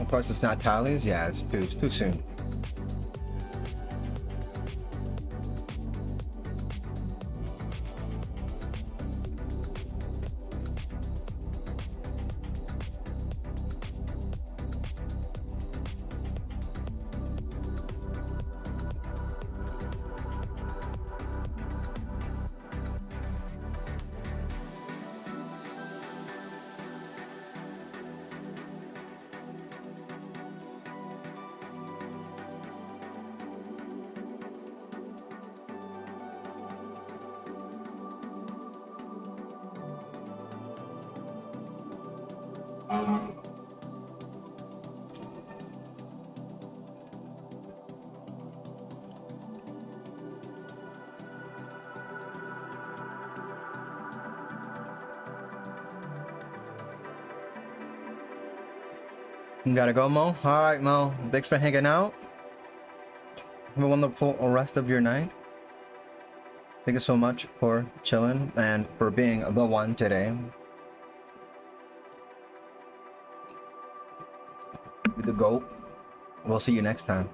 Of course, it's not tallies. Yeah, it's too soon. You gotta go, Mo? Alright, Mo. Thanks for hanging out. Have a wonderful rest of your night. Thank you so much for chilling and for being the one today. With the GOAT. We'll see you next time.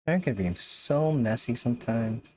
It can be so messy sometimes.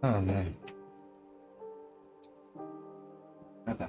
Oh man. Okay.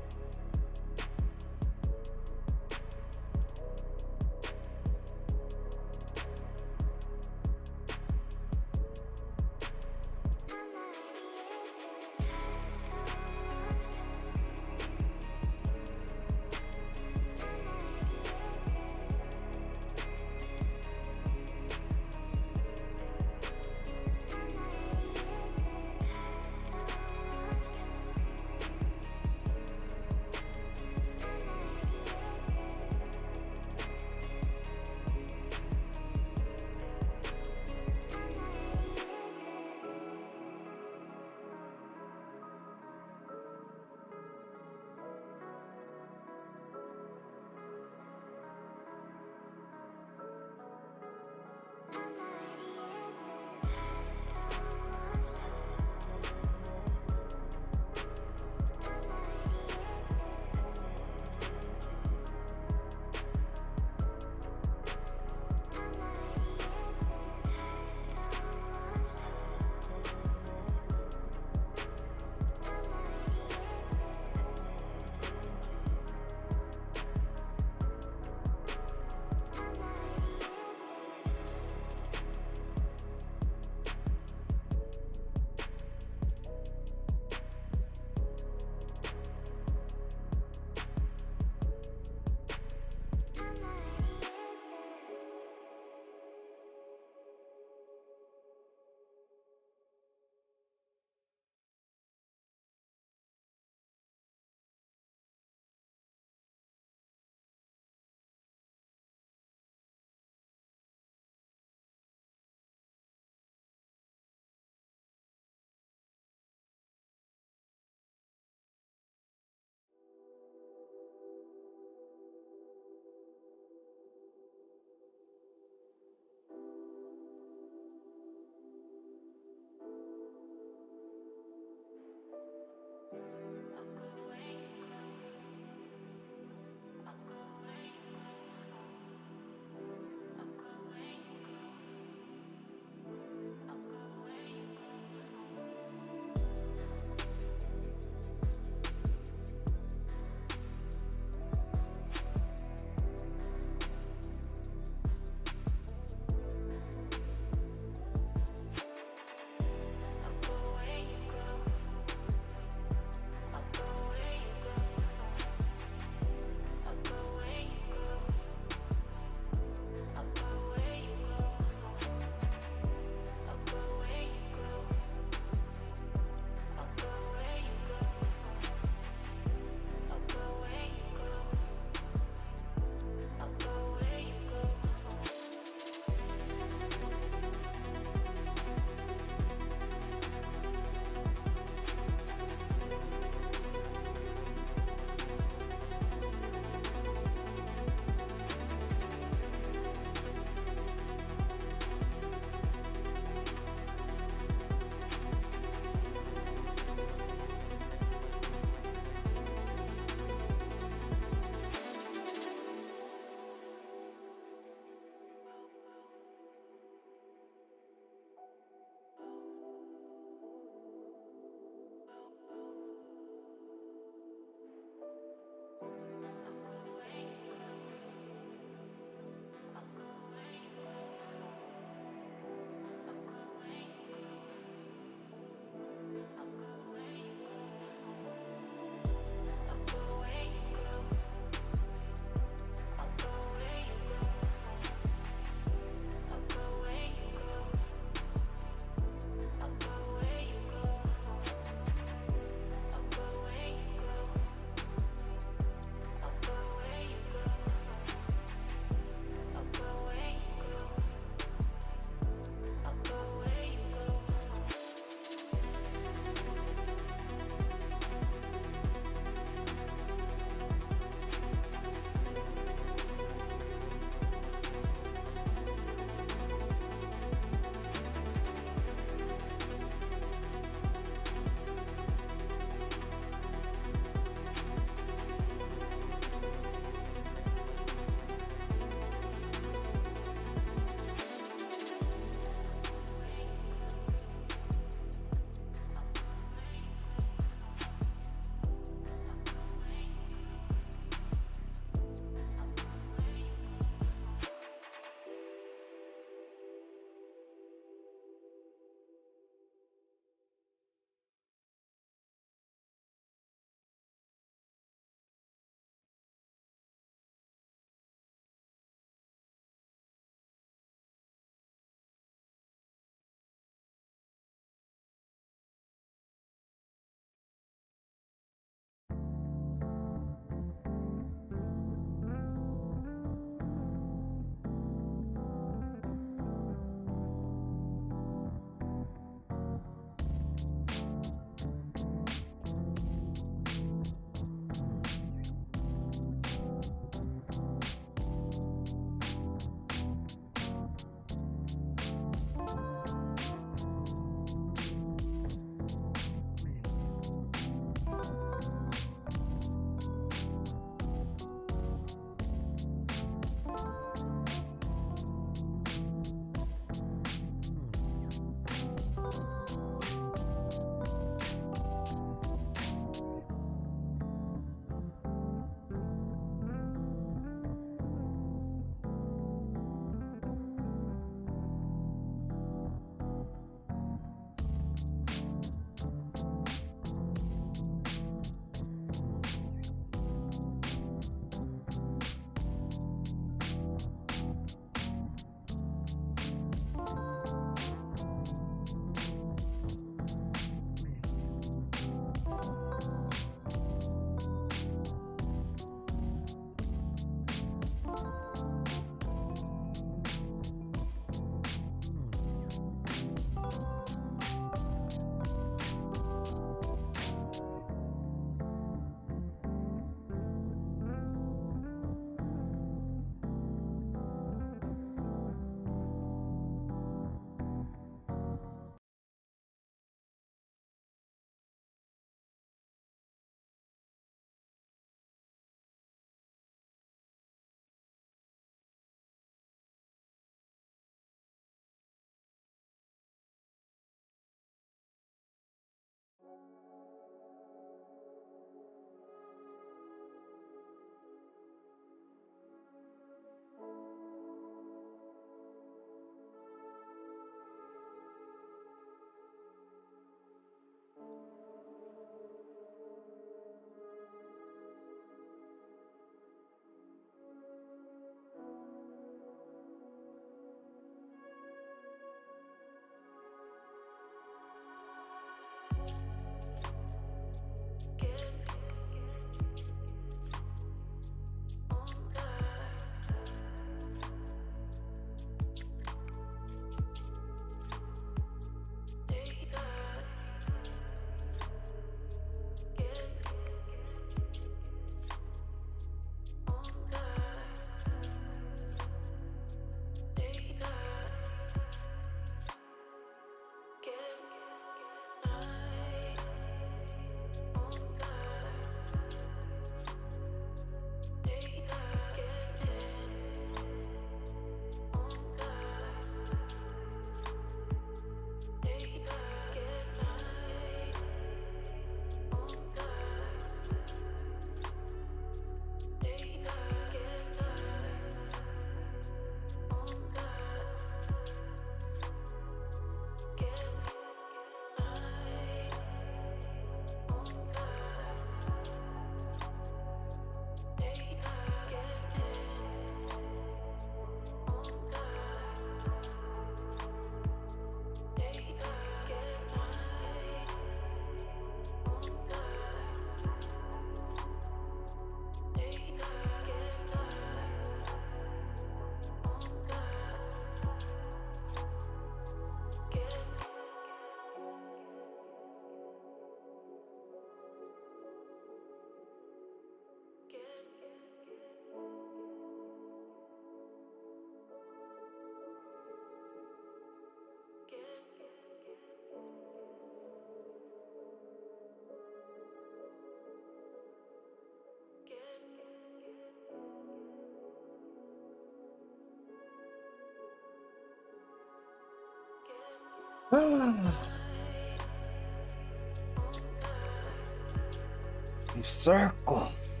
These circles.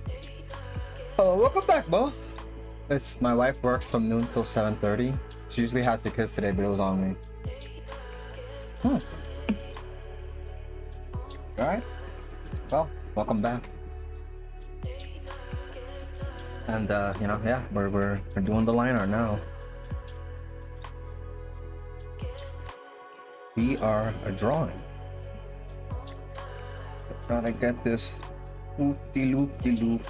Oh, welcome back, Bo. It's my wife works from noon till 7:30. She usually has the kids today, but it was on me. Alright. Well, welcome back. And you know, yeah, we're doing the line art now. We are a drawing. Gotta get this loop-de-loop-de-loop.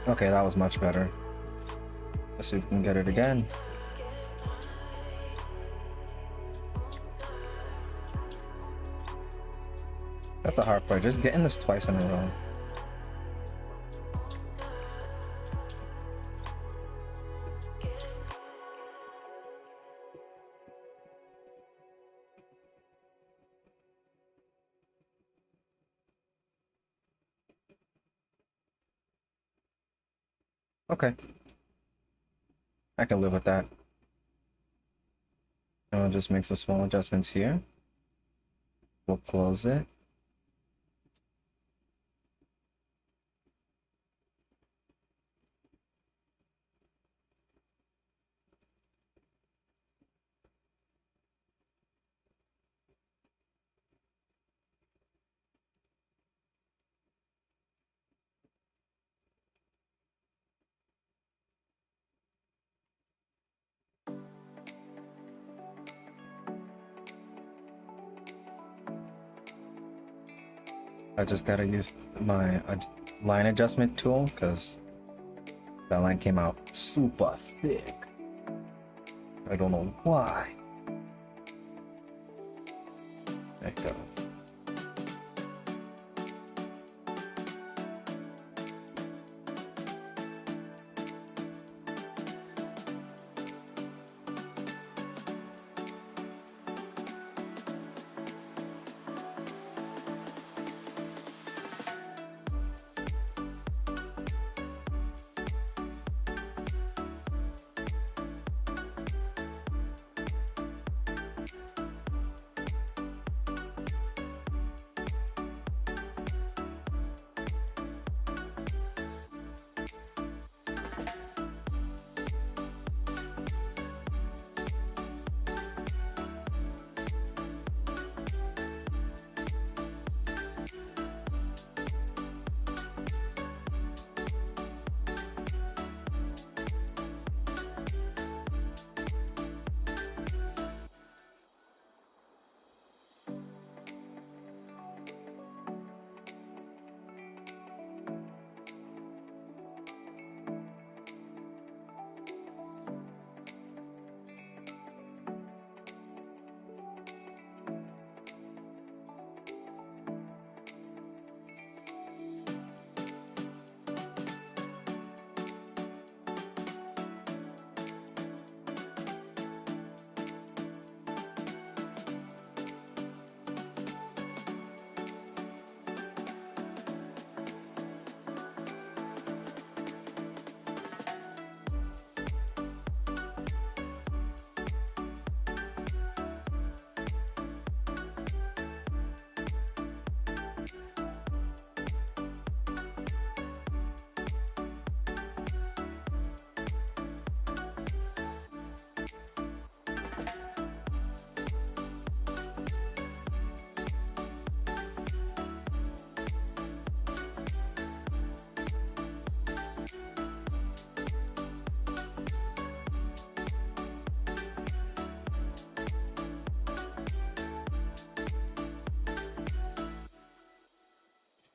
Okay, that was much better. Let's see if we can get it again. That's the hard part, just getting this twice in a row. Okay. I can live with that. And we'll just make some small adjustments here. We'll close it. I just gotta use my line adjustment tool because that line came out super thick. I don't know why. There you go.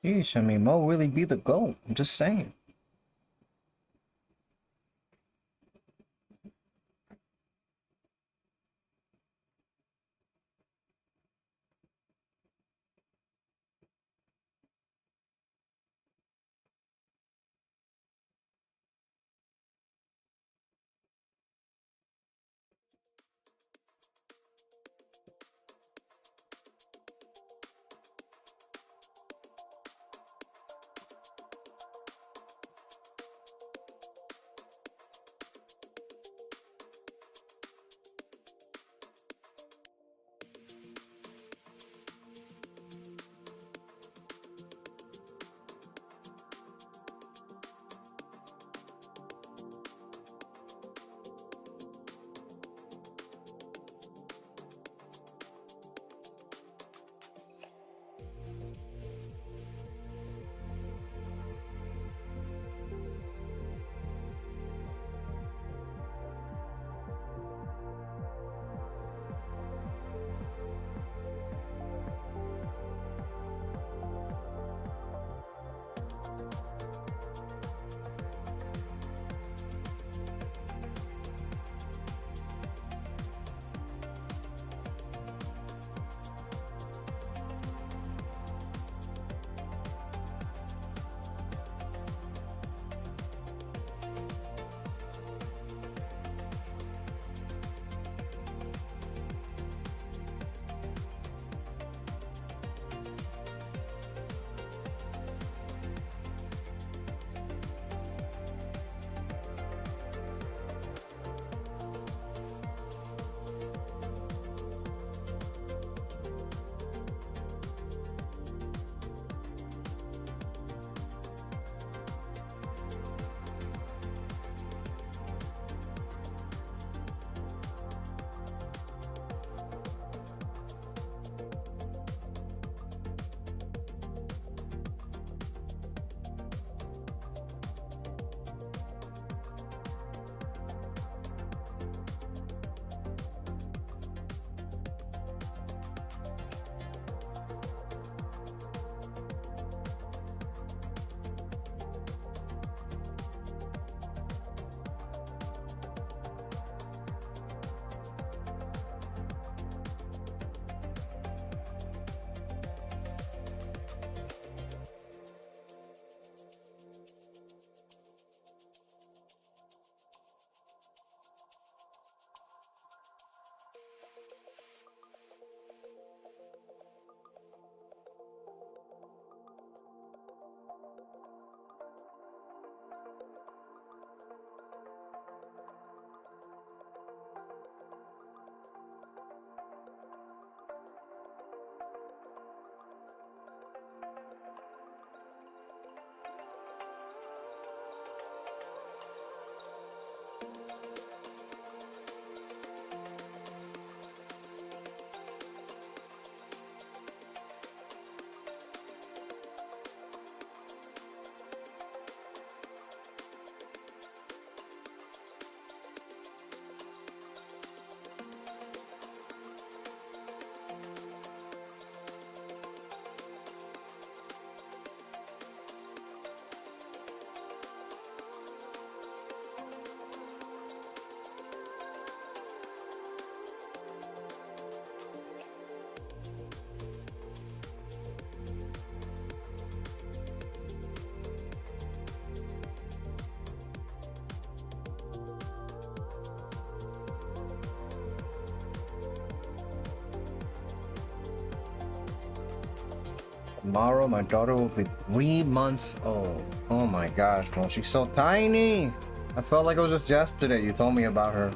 Yeesh, I mean, Mo really be the GOAT. I'm just saying. Tomorrow, my daughter will be 3 months old. Oh my gosh, bro. She's so tiny. I felt like it was just yesterday you told me about her.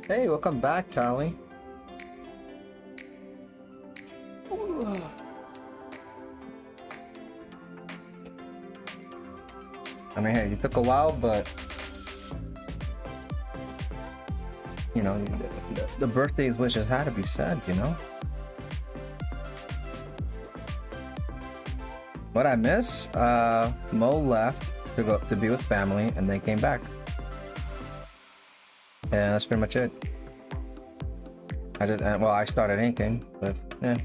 Hey, welcome back, Tally. I mean, hey, you took a while, but you know, the birthday's wishes had to be said, you know? What I miss? Mo left to go to be with family and then came back. And that's pretty much it. Well, I started inking, but yeah.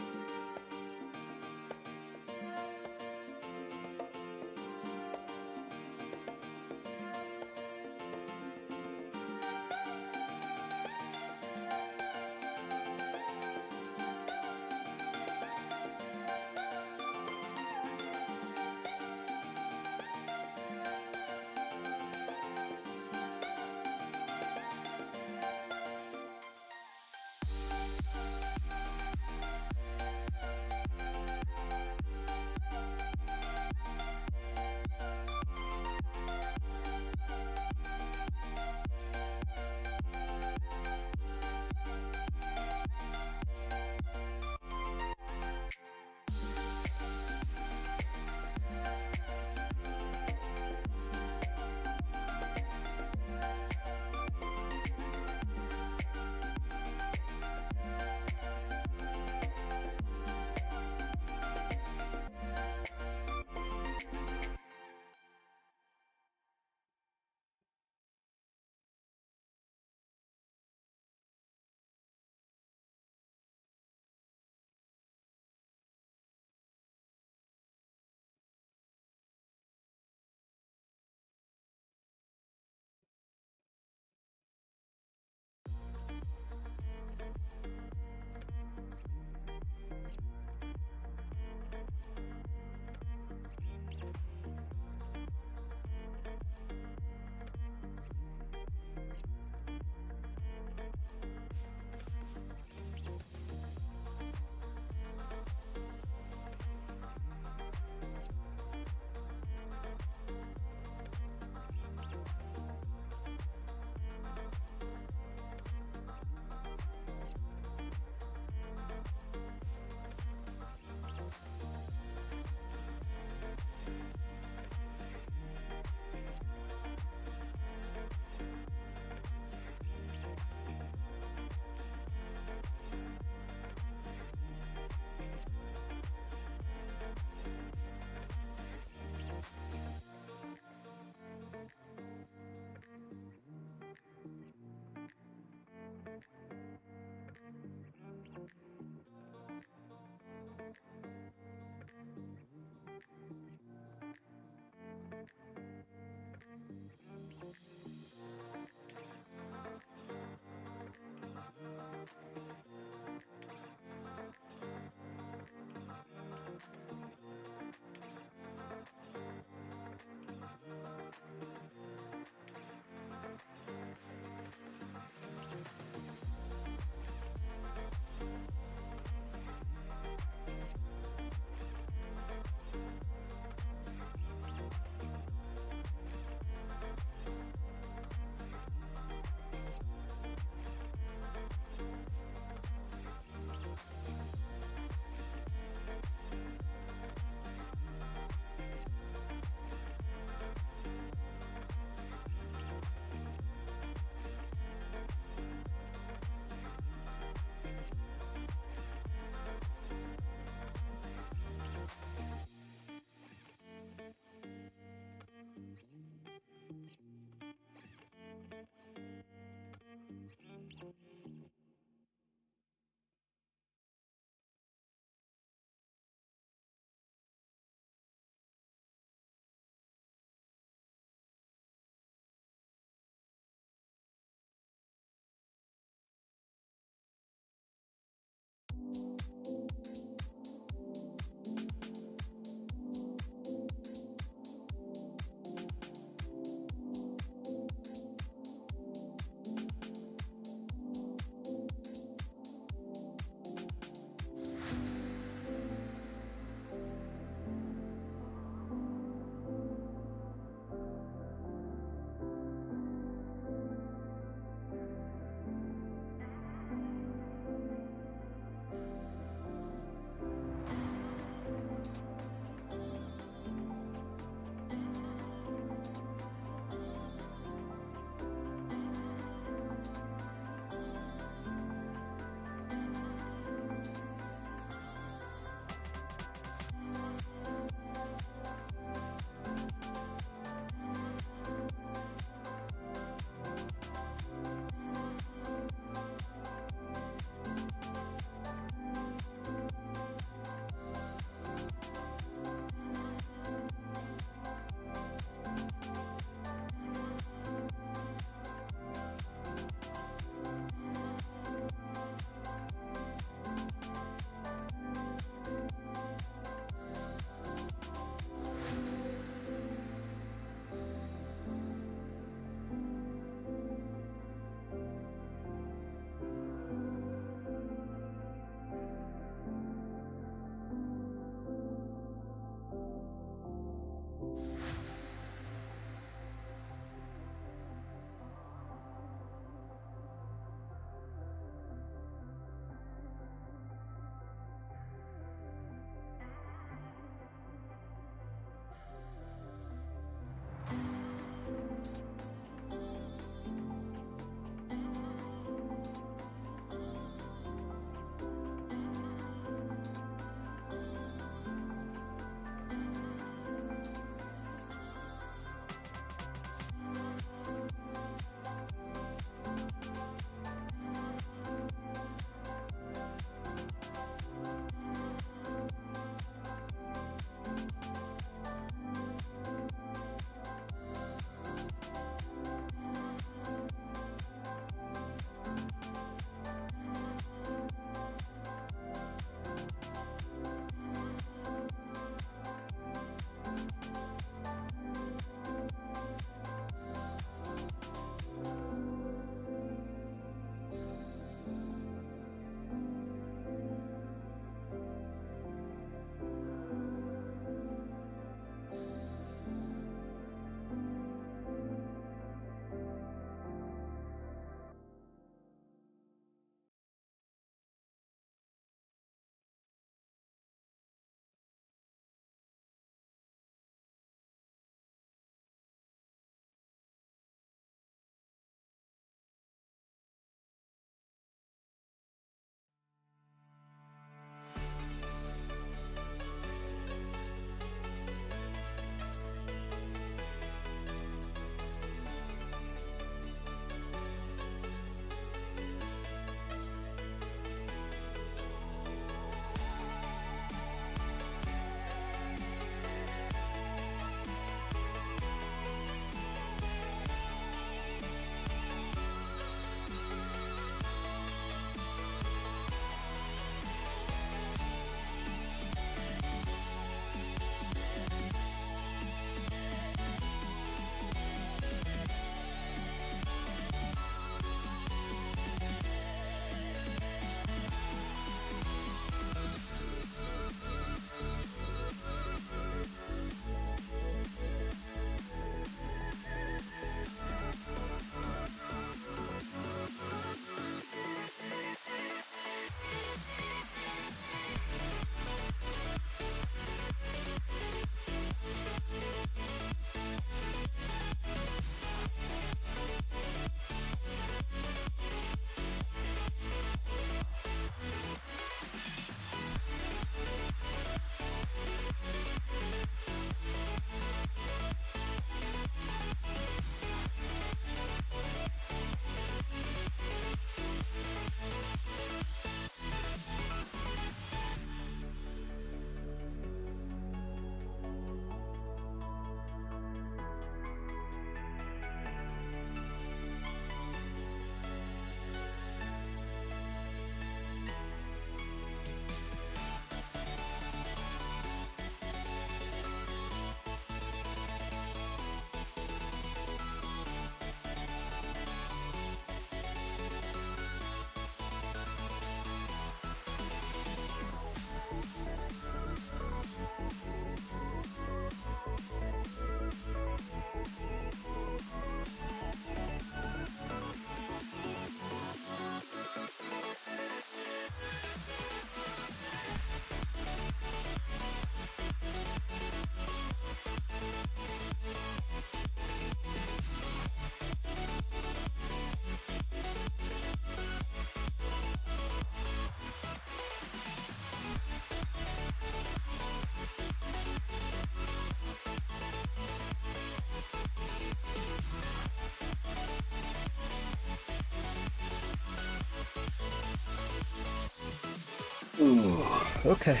Ooh, okay.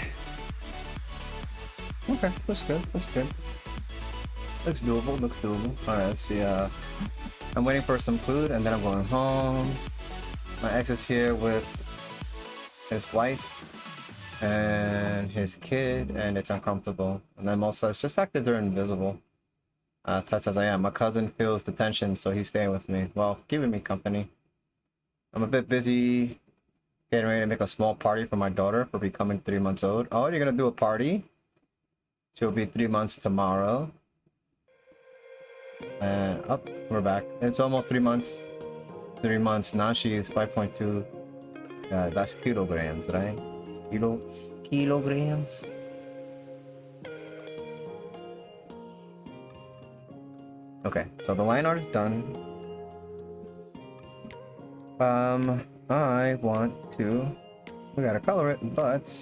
Okay, looks good, looks good. Looks doable, looks doable. Alright, let's see, I'm waiting for some food and then I'm going home. My ex is here with his wife and his kid, and it's uncomfortable. And then Mo says, just act that they're invisible. Ted says, I am. My cousin feels the tension, so he's staying with me. Well, giving me company. I'm a bit busy getting ready to make a small party for my daughter for becoming 3 months old. Oh, you're gonna do a party? She'll be 3 months tomorrow. And up, we're back. It's almost 3 months. 3 months. Now she is 5.2. That's kilograms, right? Kilograms. Okay, so the line art is done. I want to. We gotta color it, but.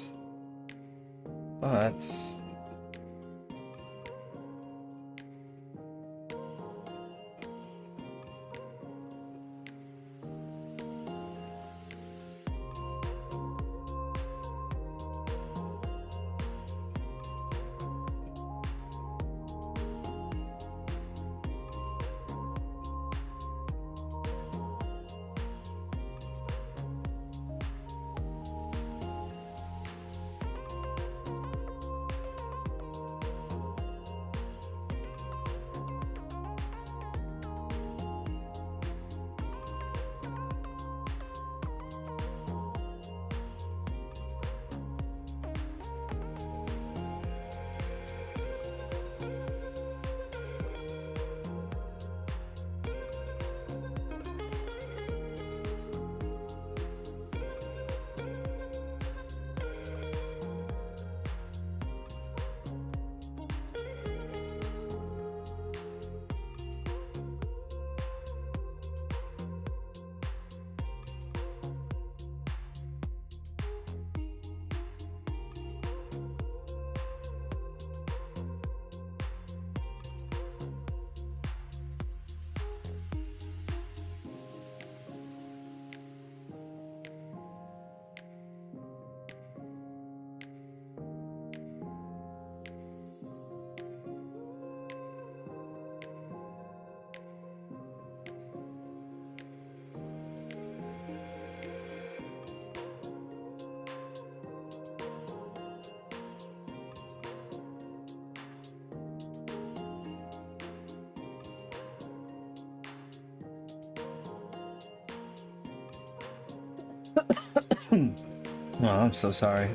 Oh, I'm so sorry.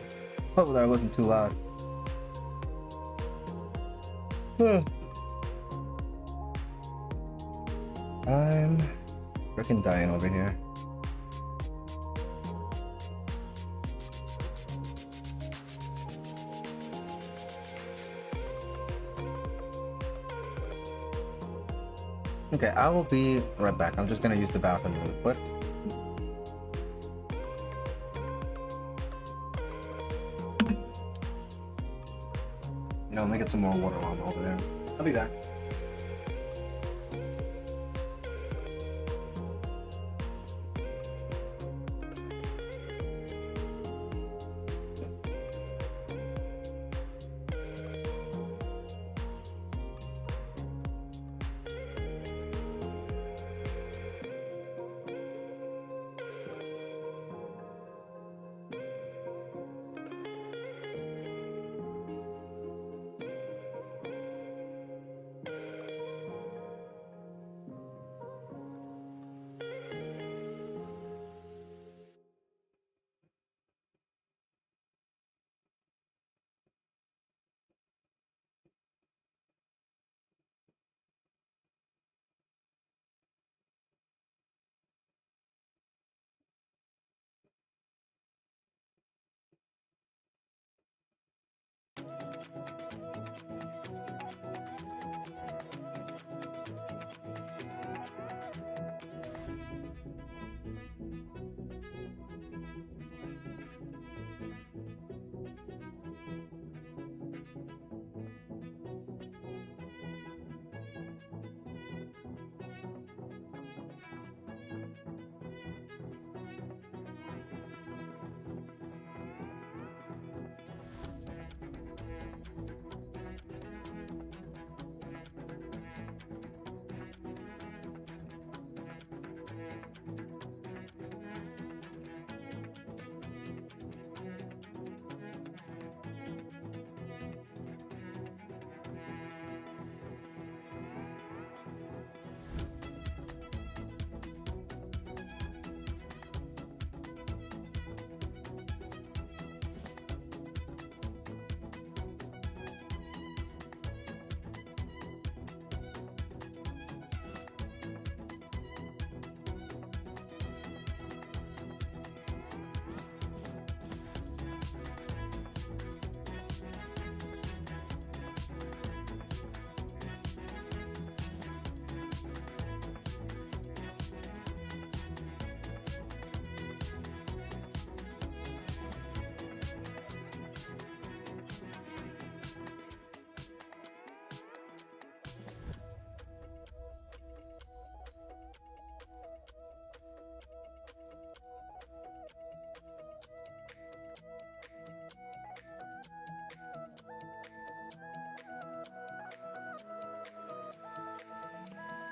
Hope that wasn't too loud. I'm freaking dying over here. Okay, I will be right back. I'm just gonna use the bathroom really quick. You know, let me get some more water while I'm over there. I'll be back.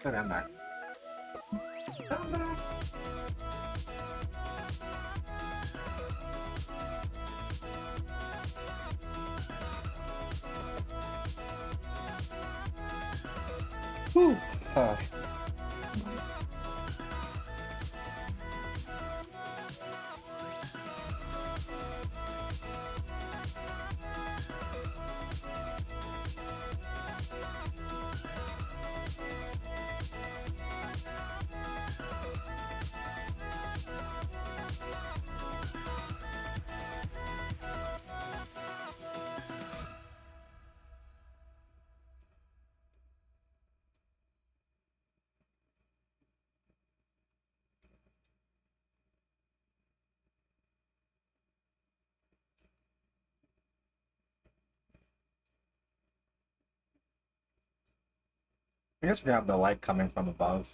Okay, I'm back. Whew. I guess we have the light coming from above.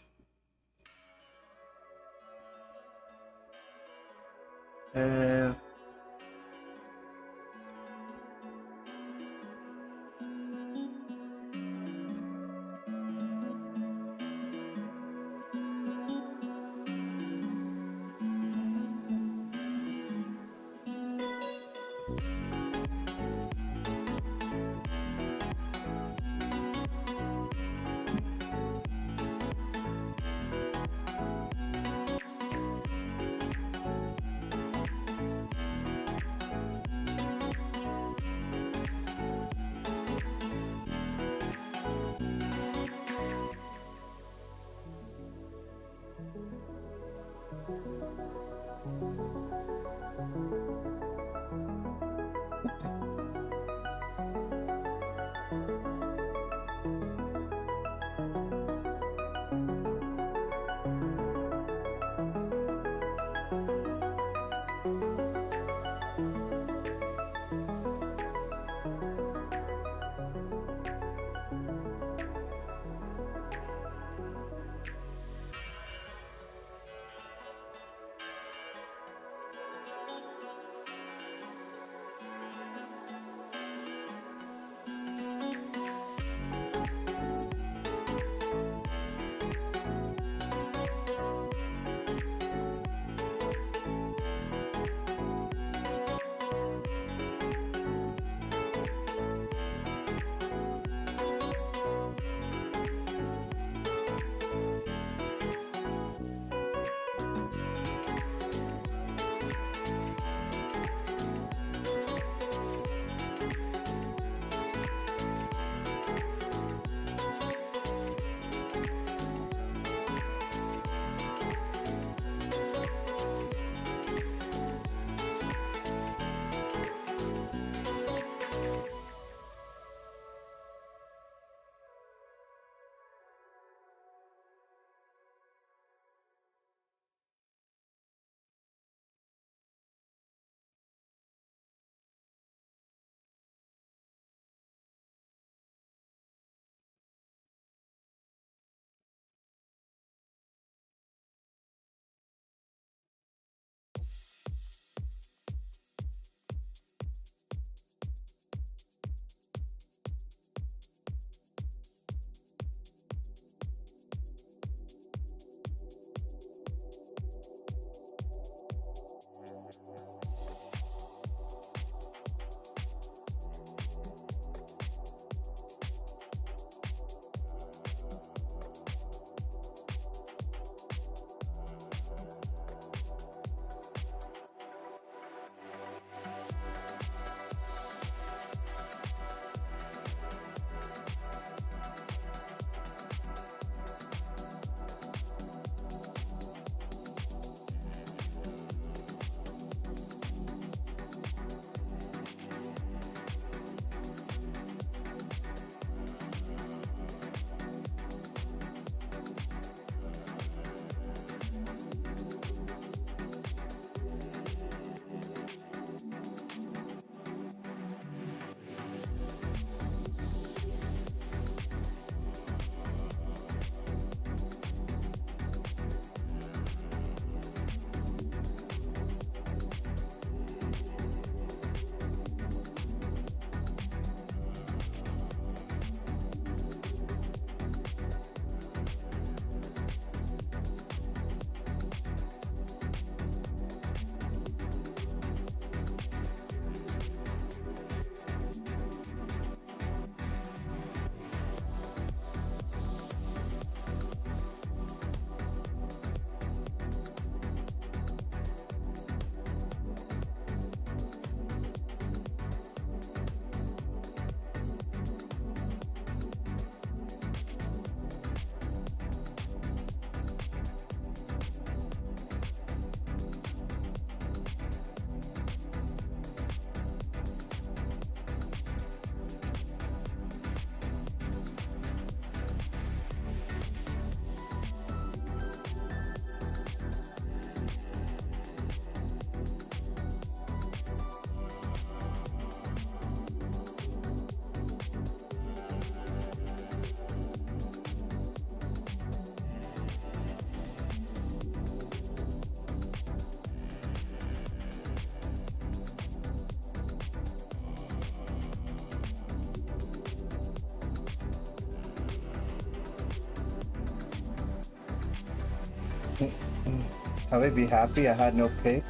I would be happy I had no cake.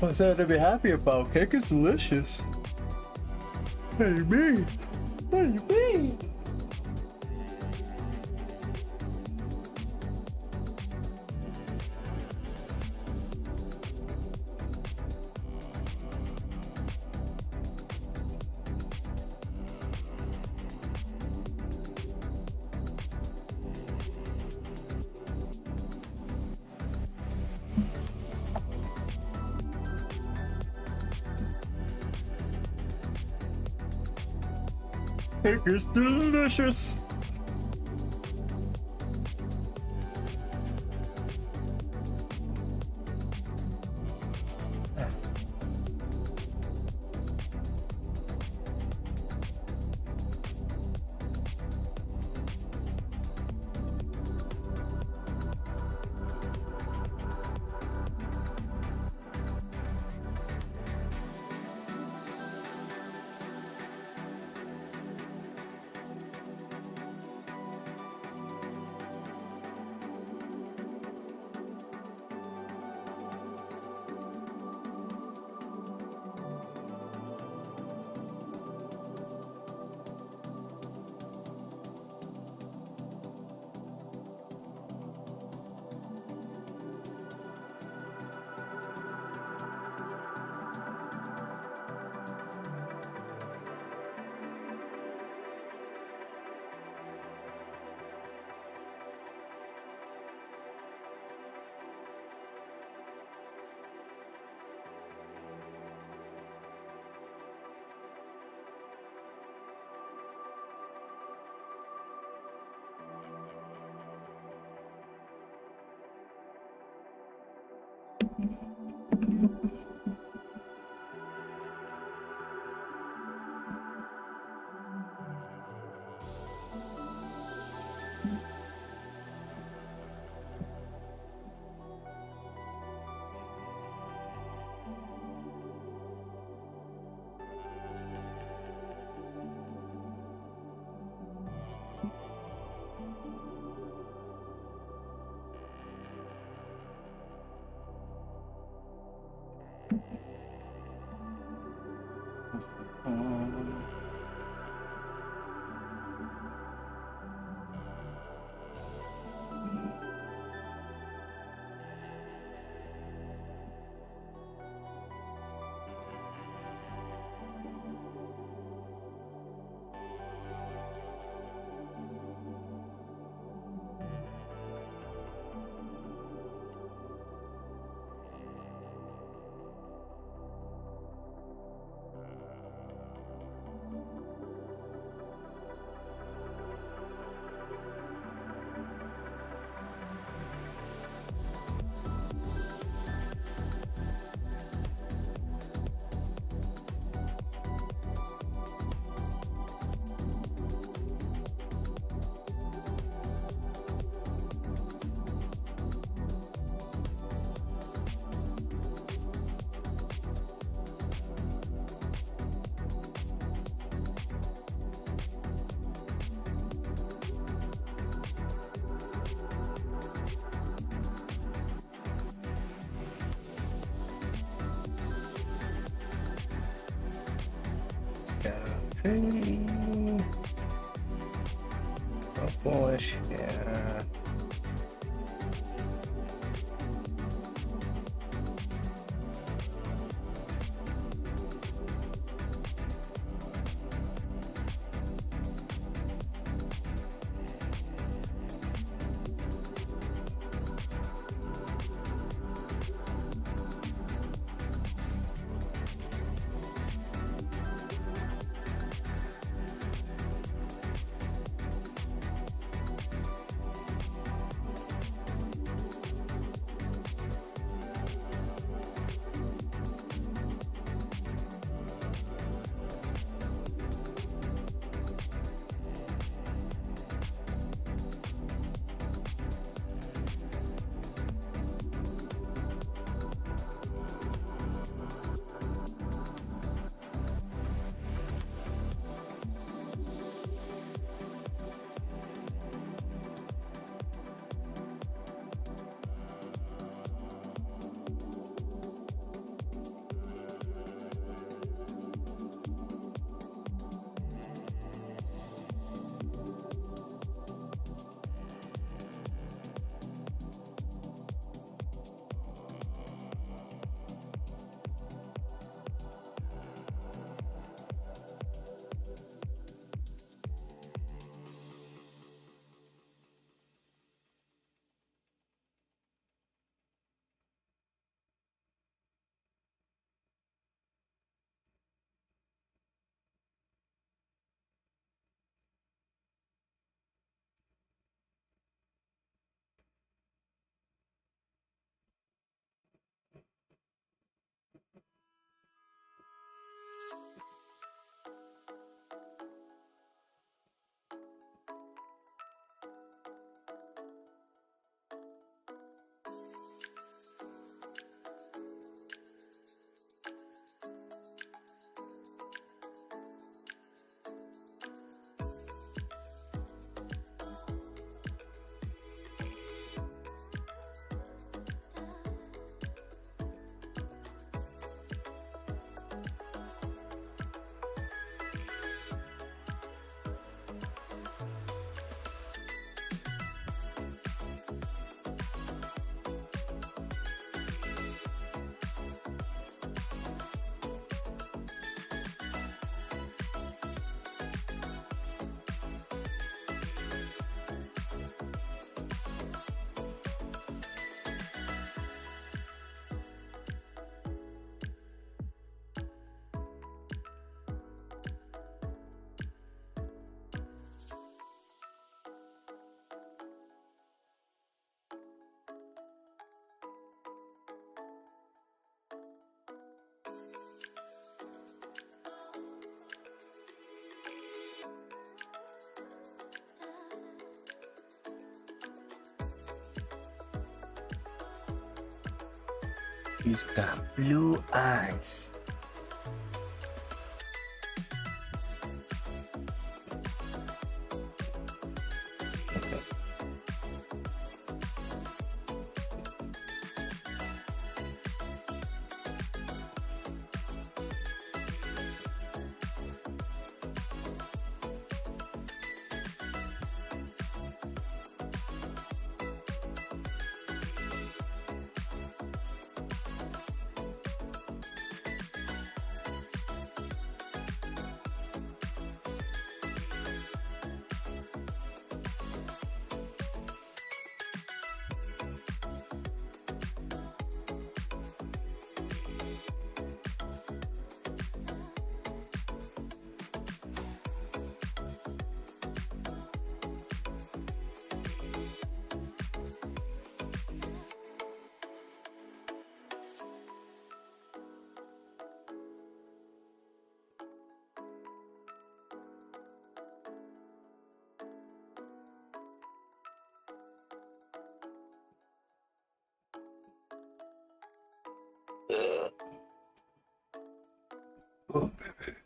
What's there to be happy about? Cake is delicious. What do you mean? What do you mean? Cake is delicious. Oh, Polish, yeah. She's got blue eyes. Okay. Oh, baby.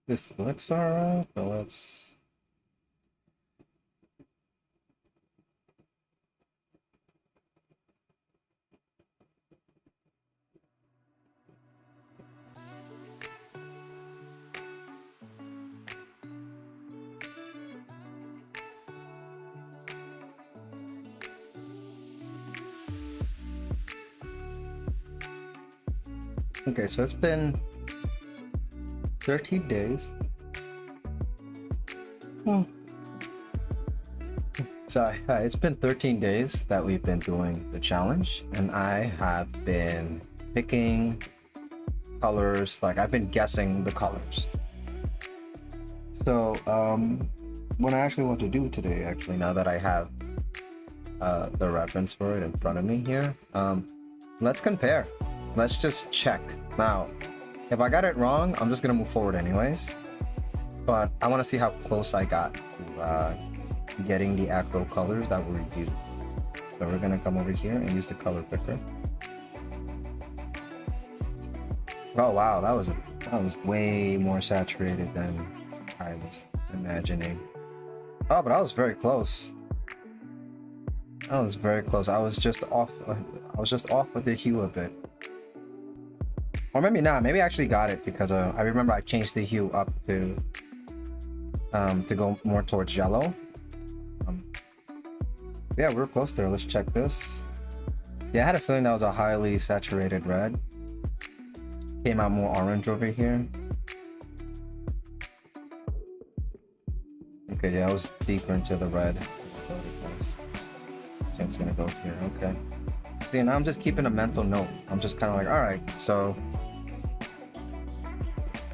This looks alright, but let's. Okay, so it's been 13 days. So it's been 13 days that we've been doing the challenge, and I have been picking colors, like I've been guessing the colors. So what I actually want to do today, actually, now that I have the reference for it in front of me here, let's compare. Let's just check. Now, if I got it wrong, I'm just gonna move forward anyways. But I want to see how close I got to getting the actual colors that were reviewed. So we're gonna come over here and use the color picker. Oh wow, that was way more saturated than I was imagining. Oh, but I was very close. I was very close. I was just off with the hue a bit. Or maybe not. Maybe I actually got it because I remember I changed the hue up to go more towards yellow. Yeah, we're close there. Let's check this. Yeah, I had a feeling that was a highly saturated red. Came out more orange over here. Okay, yeah, I was deeper into the red. So it's gonna go here. Okay. See, now I'm just keeping a mental note. I'm just kind of like, all right, so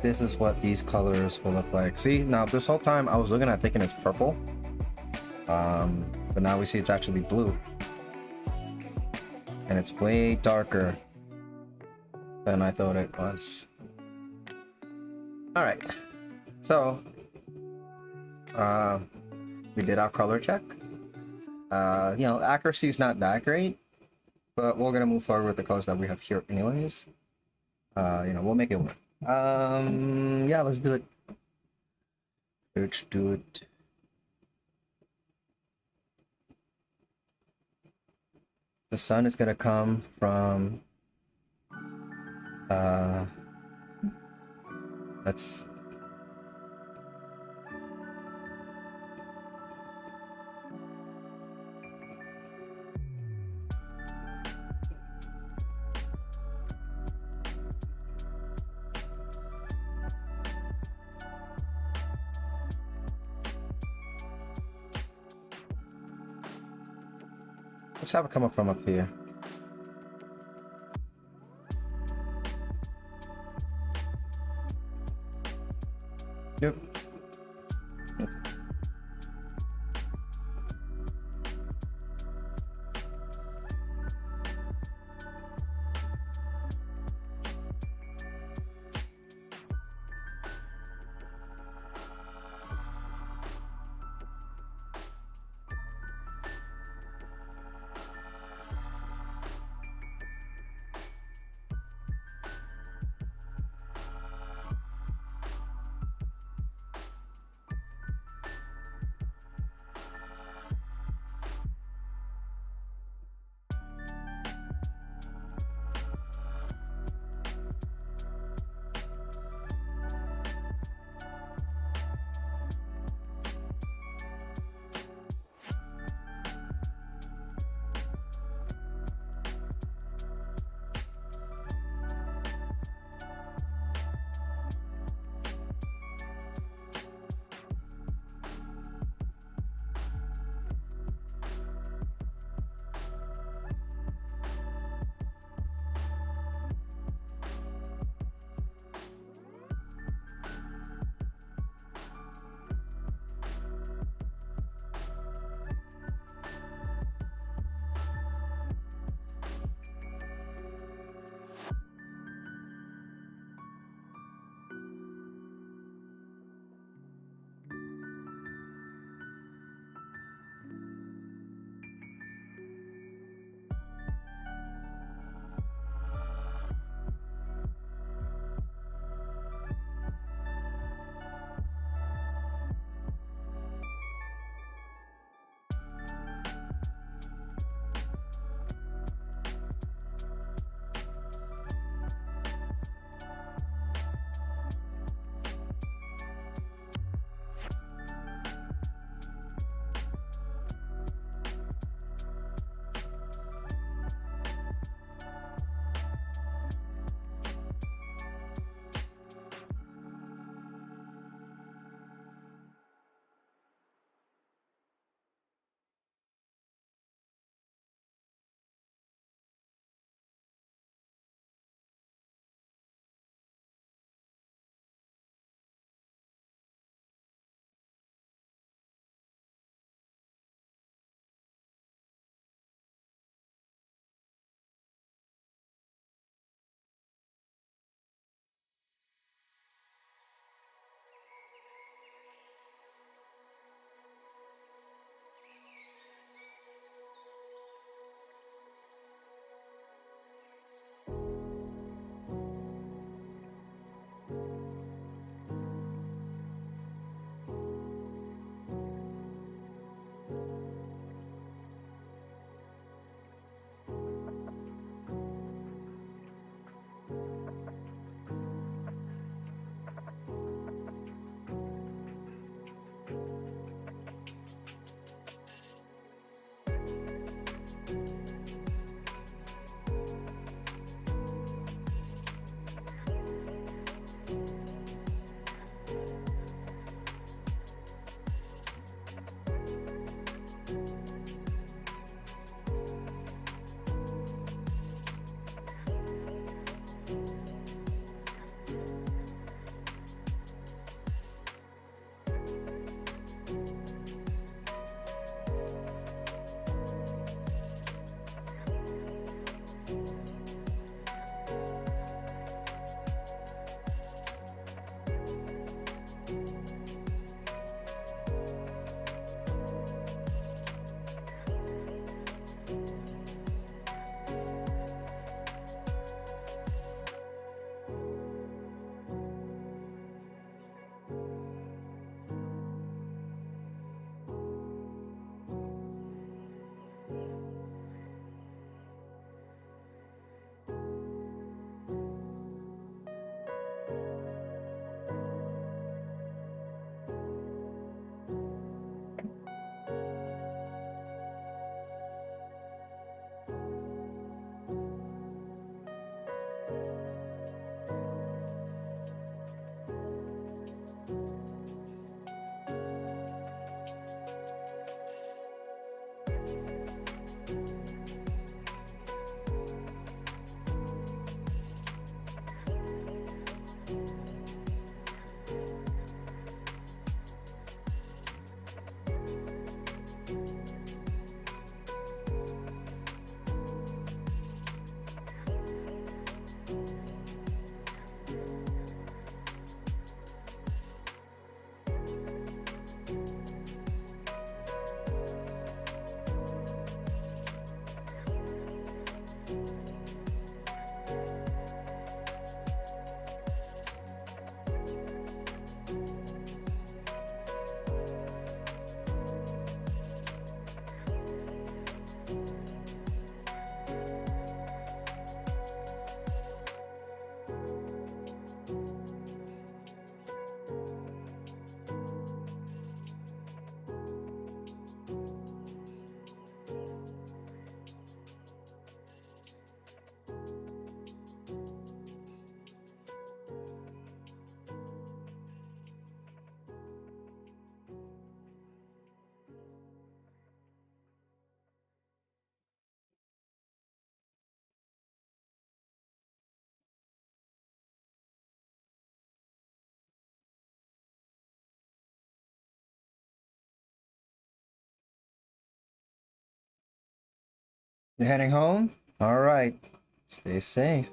this is what these colors will look like. See, now this whole time I was looking at thinking it's purple, but now we see it's actually blue, and it's way darker than I thought it was. All right, so we did our color check. You know, accuracy is not that great, but we're gonna move forward with the colors that we have here anyways. You know, we'll make it work. Yeah, let's do it. Let's do it. The sun is gonna come from let's have it come up from up here. Yep. Okay. You're heading home? All right. Stay safe.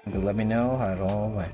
Let me know how it all went.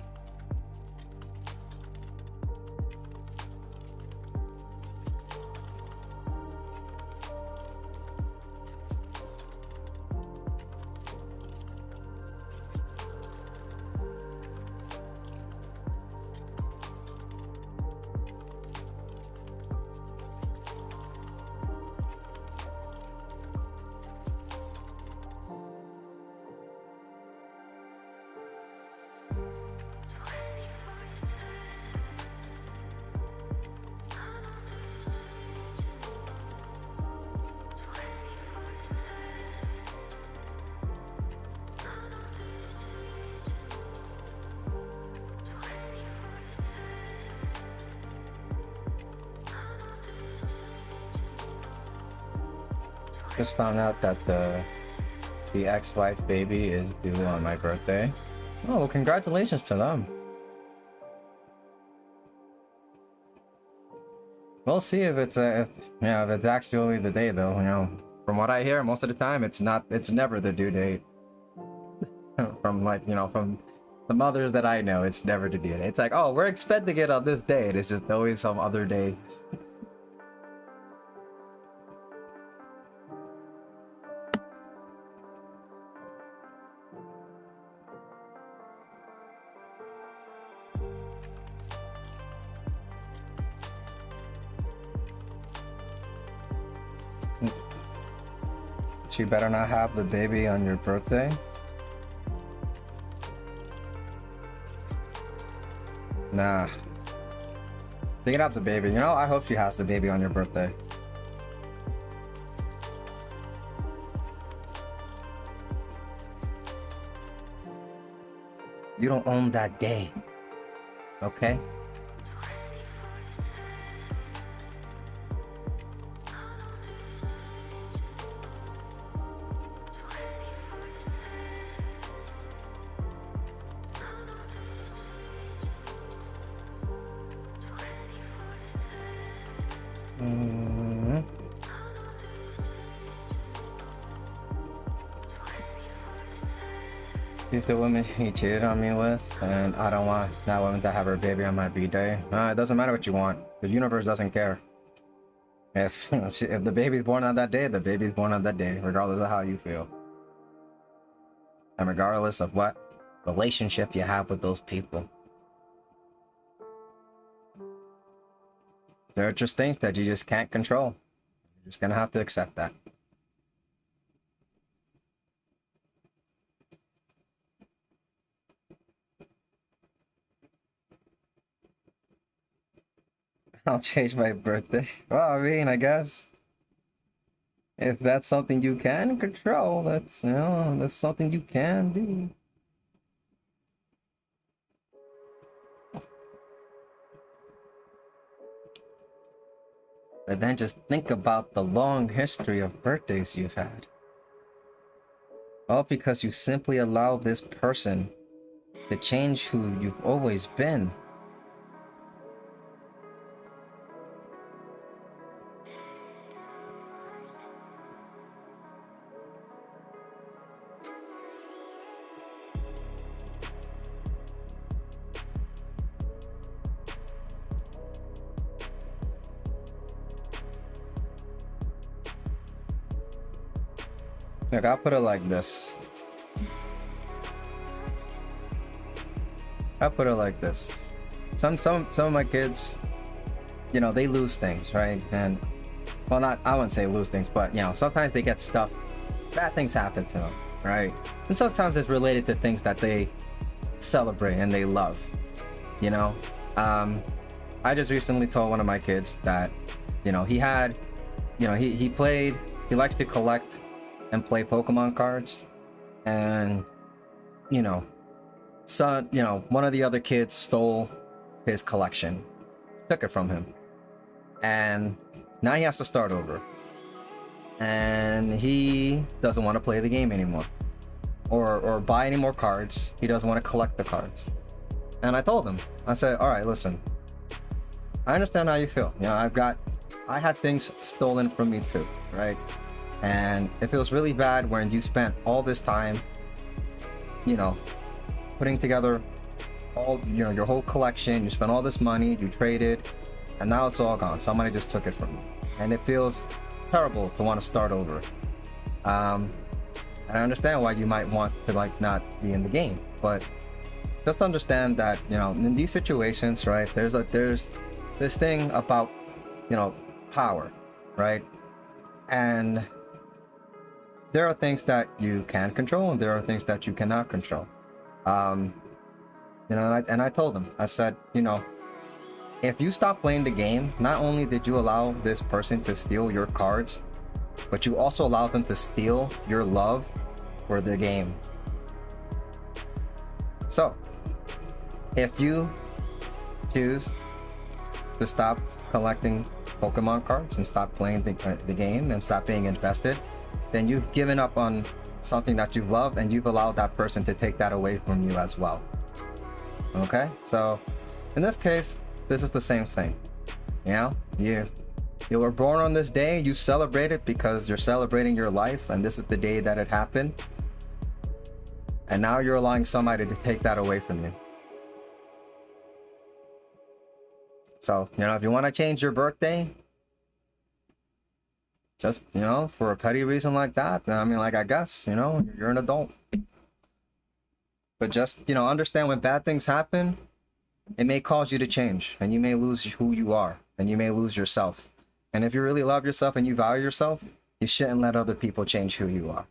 Just found out that the ex-wife baby is due on my birthday. Oh, well, congratulations to them. We'll see if it's if it's actually the day though. You know, from what I hear, most of the time it's not. It's never the due date. From from the mothers that I know, it's never the due date. It's like, oh, we're expecting it on this day. It's just always some other day. You better not have the baby on your birthday. Nah. So you can have the baby. You know, I hope she has the baby on your birthday. You don't own that day. Okay? She's the woman he cheated on me with, and I don't want that woman to have her baby on my B-day. It doesn't matter what you want. The universe doesn't care. If the baby's born on that day, the baby's born on that day, regardless of how you feel. And regardless of what relationship you have with those people. There are just things that you just can't control. You're just gonna have to accept that. I'll change my birthday. Well, I mean, I guess if that's something you can control, that's that's something you can do. But then just think about the long history of birthdays you've had. All because you simply allow this person to change who you've always been. Look, I'll put it like this. Some of my kids, they lose things, right? And well, I wouldn't say lose things, but sometimes they get stuff. Bad things happen to them, right? And sometimes it's related to things that they celebrate and they love. I just recently told one of my kids that, he had, he played. He likes to collect and play Pokemon cards, and you know, one of the other kids stole his collection, took it from him, and now he has to start over, and he doesn't want to play the game anymore, or buy any more cards. He doesn't want to collect the cards. And I told him, I said, all right, listen, I understand how you feel. I had things stolen from me too, right? And it feels really bad when you spent all this time, putting together all, your whole collection. You spent all this money, you traded, and now it's all gone. Somebody just took it from you. And it feels terrible to want to start over. And I understand why you might want to not be in the game, but just understand that, in these situations, right, there's this thing about, power, right? And there are things that you can control and there are things that you cannot control. And I told him, I said, if you stop playing the game, not only did you allow this person to steal your cards, but you also allowed them to steal your love for the game. So, if you choose to stop collecting Pokemon cards and stop playing the game and stop being invested, then you've given up on something that you love, and you've allowed that person to take that away from you as well. Okay? So, in this case, this is the same thing. You were born on this day, you celebrate it because you're celebrating your life, and this is the day that it happened. And now you're allowing somebody to take that away from you. So, if you want to change your birthday, just, for a petty reason like that, I guess, you're an adult. But just, understand when bad things happen, it may cause you to change, and you may lose who you are, and you may lose yourself. And if you really love yourself and you value yourself, you shouldn't let other people change who you are.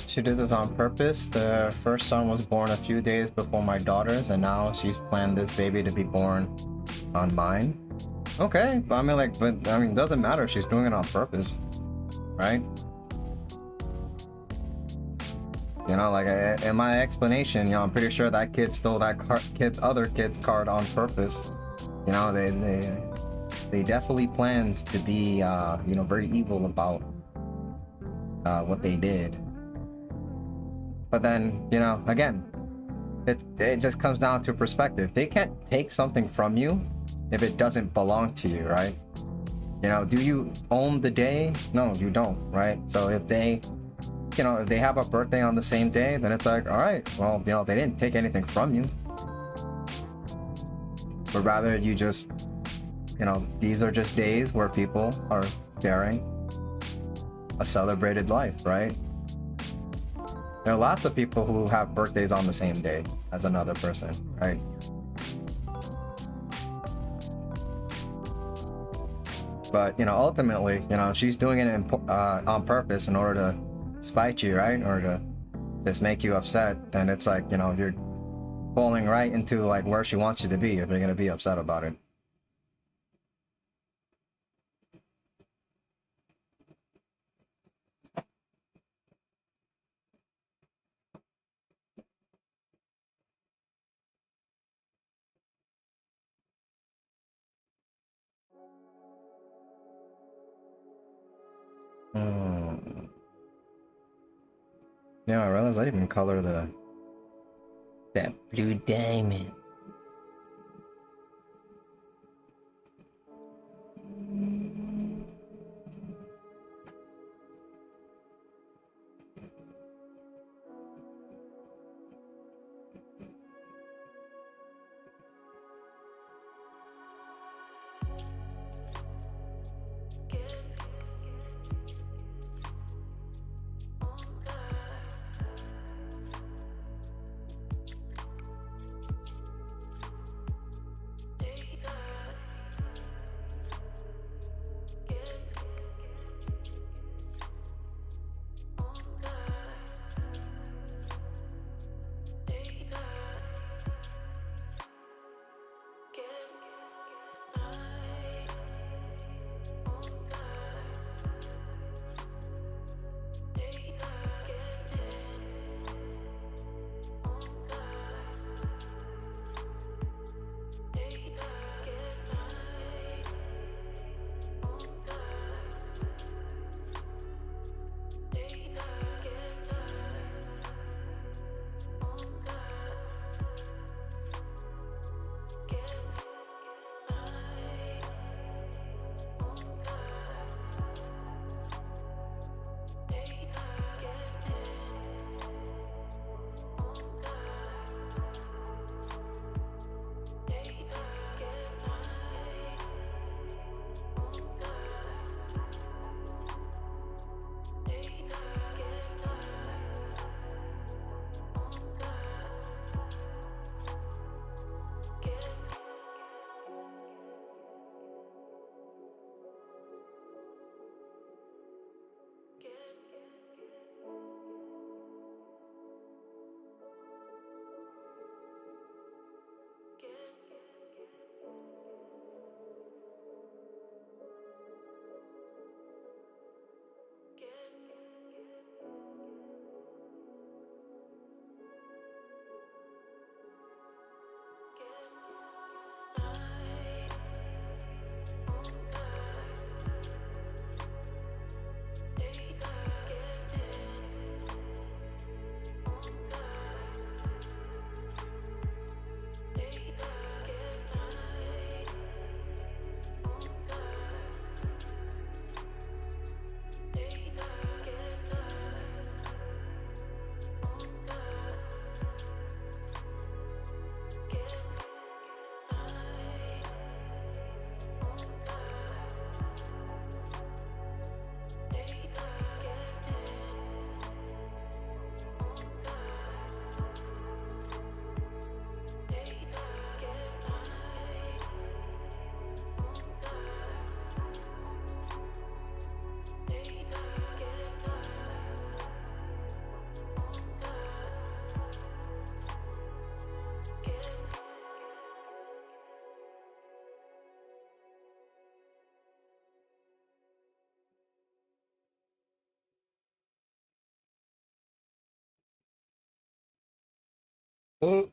She did this on purpose. The first son was born a few days before my daughter's, and now she's planned this baby to be born on mine. Okay, but I mean, like, but I mean, it doesn't matter if she's doing it on purpose, right? You know, like in my explanation, you know, I'm pretty sure that kid stole that other kid's card on purpose. You know, they definitely planned to be, you know, very evil about what they did. But then, you know, again, it just comes down to perspective. They can't take something from you if it doesn't belong to you, right? You know, do you own the day? No, you don't, right? So if they, you know, if they have a birthday on the same day, then it's like, all right, well, you know, they didn't take anything from you. But rather you just, you know, these are just days where people are sharing a celebrated life, right? There are lots of people who have birthdays on the same day as another person, right? But, you know, ultimately, you know, she's doing it on purpose in order to spite you, right? Or to just make you upset. And it's like, you know, you're falling right into like where she wants you to be if you're going to be upset about it. Yeah, I realized I didn't even color that blue diamond. Oh.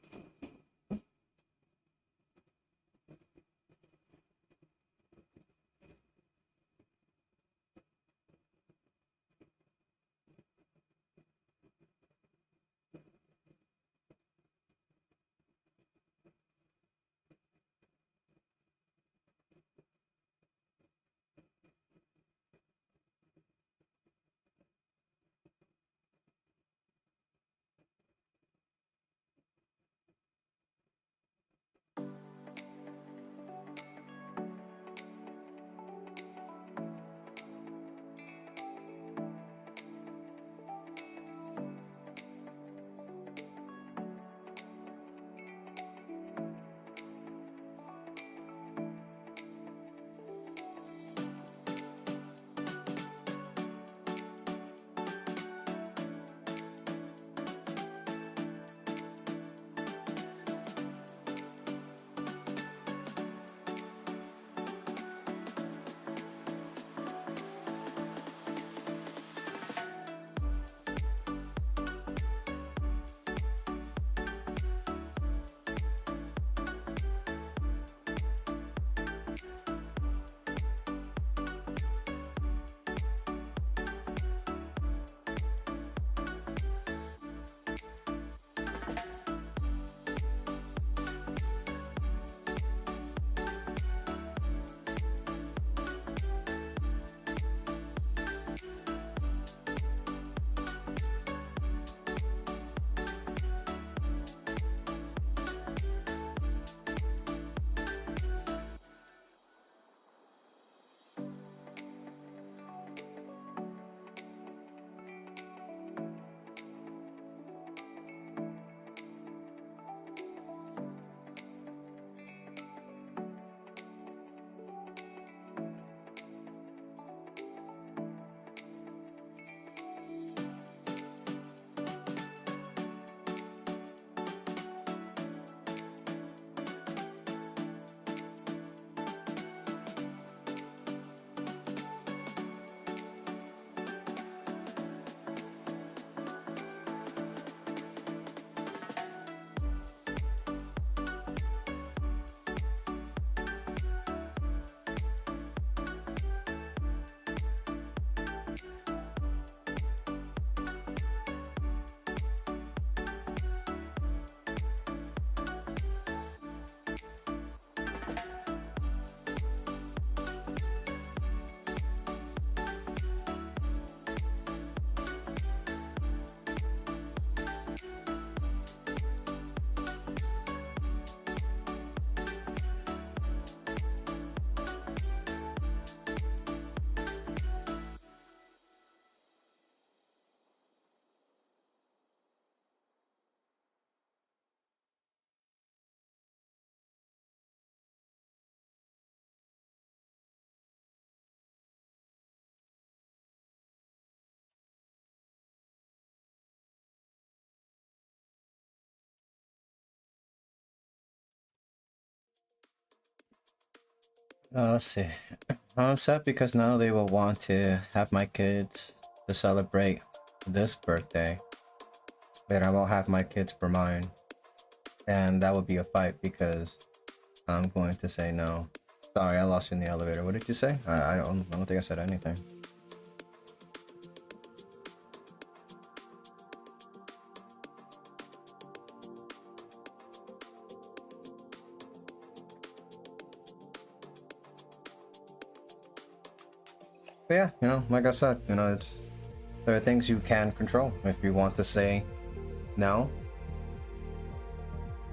Let's see. I'm upset because now they will want to have my kids to celebrate this birthday, but I won't have my kids for mine, and that would be a fight because I'm going to say no. Sorry, I lost you in the elevator. What did you say? I don't think I said anything. But yeah, like I said, there are things you can control. If you want to say no,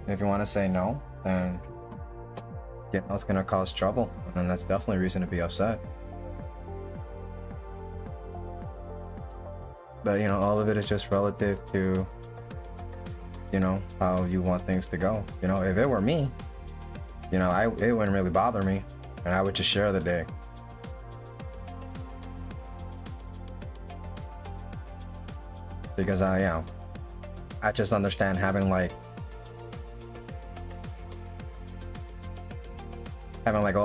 then it's gonna cause trouble, and that's definitely a reason to be upset. But all of it is just relative to how you want things to go. If it were me, it wouldn't really bother me, and I would just share the day. Because I just understand having all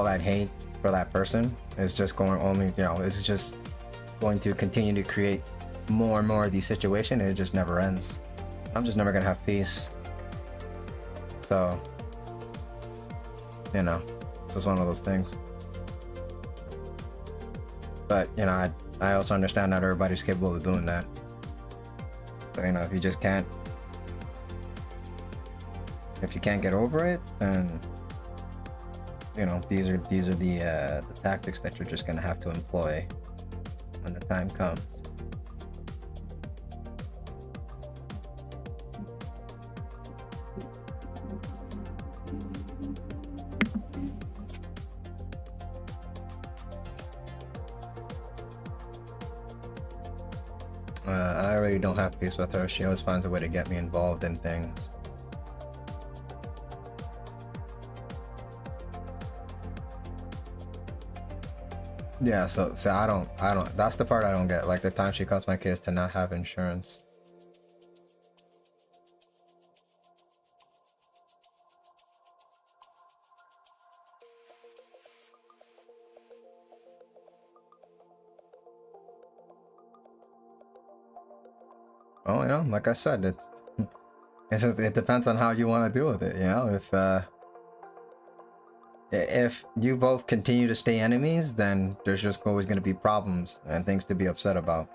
that hate for that person is just it's just going to continue to create more and more of these situations, and it just never ends. I'm just never gonna have peace. So, you know, it's just one of those things. But, you know, I also understand not everybody's capable of doing that. So, you know, if you just can't, if you can't get over it, then, you know, these are the tactics that you're just gonna have to employ when the time comes. I really don't have peace with her. She always finds a way to get me involved in things. Yeah, so I don't, that's the part I don't get. Like the time she caused my kids to not have insurance. Oh yeah, like I said, it depends on how you want to deal with it. You know, if you both continue to stay enemies, then there's just always going to be problems and things to be upset about.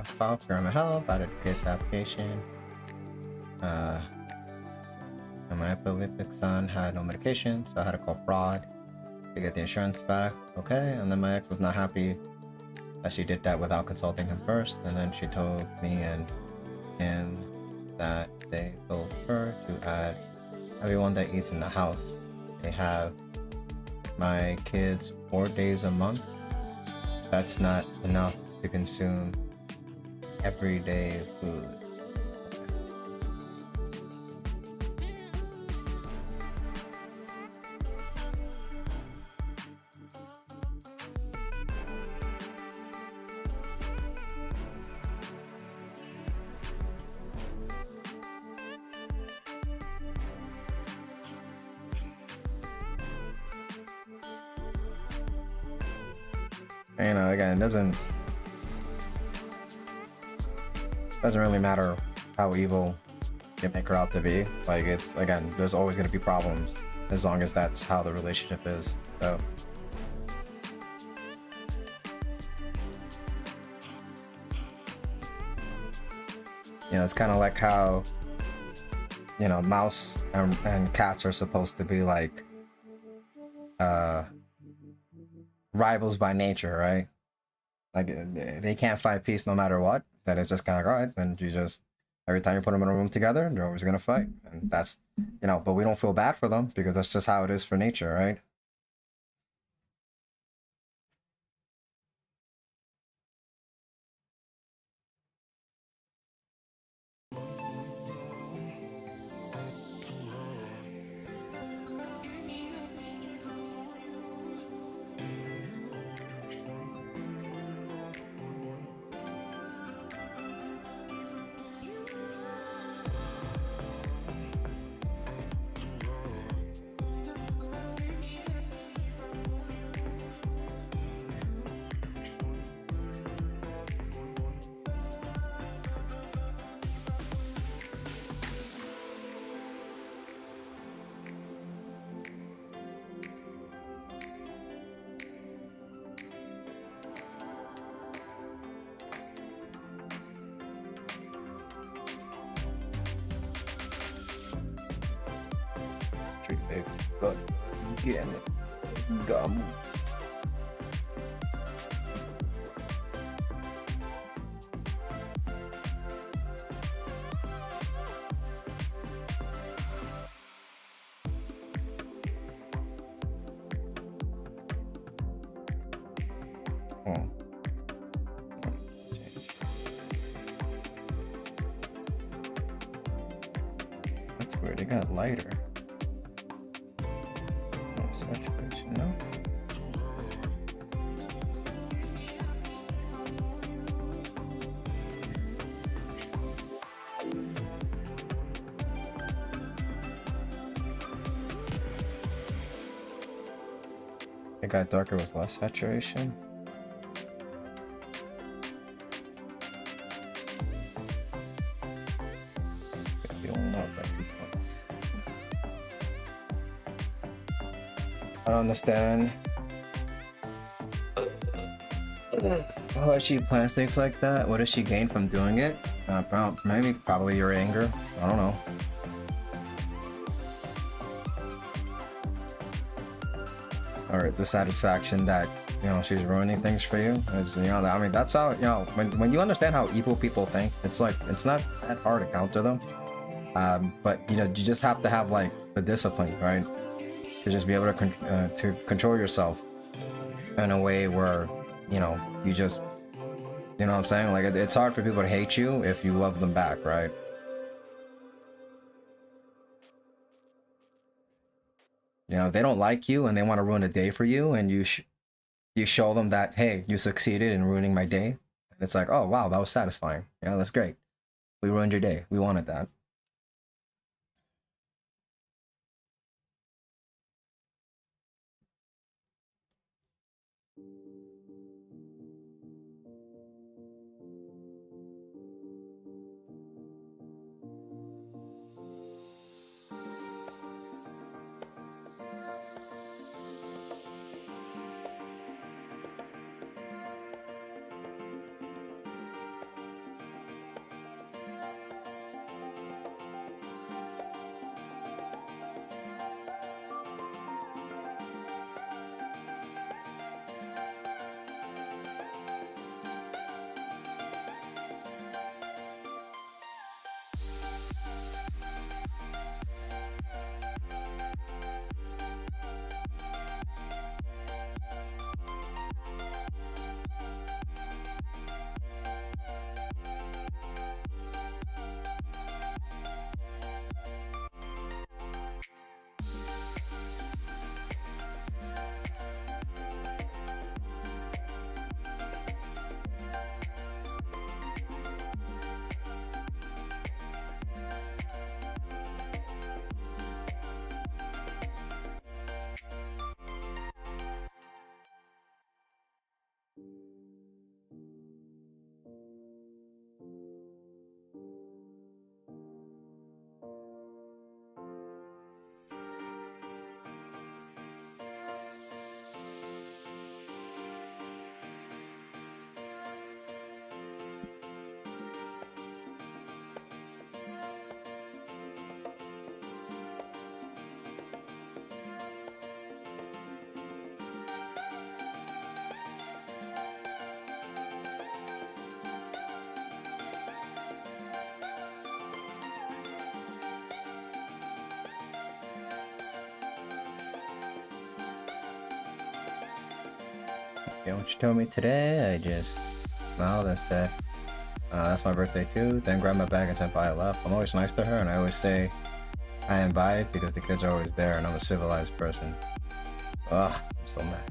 File for mental health, added case application. And my epileptic son had no medication, so I had to call fraud to get the insurance back. Okay, and then my ex was not happy that she did that without consulting him first, and then she told me and him that they told her to add everyone that eats in the house. They have my kids 4 days a month. That's not enough to consume everyday food. You know, again, it doesn't really matter how evil you make her out to be. Like, it's, again, there's always going to be problems as long as that's how the relationship is. So you know, it's kind of like how, you know, mouse and cats are supposed to be like rivals by nature, right? Like, they can't find peace no matter what. That is just kind of, all right, then you just, every time you put them in a room together, they're always gonna fight. And that's, you know, but we don't feel bad for them because that's just how it is for nature, right? But again, gum. That's weird. It got lighter. Saturation, no? It got darker with less saturation. I don't understand why she plans things like that. What does she gain from doing it? Probably your anger. I don't know. Or the satisfaction that, you know, she's ruining things for you. As you know, I mean, that's how, you know, when you understand how evil people think, it's like, it's not that hard to counter them. But you know, you just have to have like the discipline, right? To just be able to control yourself in a way where, you know, you just, you know what I'm saying? Like, it's hard for people to hate you if you love them back, right? You know, they don't like you and they want to ruin a day for you, and you show them that, hey, you succeeded in ruining my day. And it's like, oh wow, that was satisfying. Yeah, that's great. We ruined your day. We wanted that. You know what you told me today? I just smiled and said, that's my birthday too. Then grabbed my bag and said bye. I left. I'm always nice to her, and I always say I am bye because the kids are always there, and I'm a civilized person. Ugh, I'm so mad.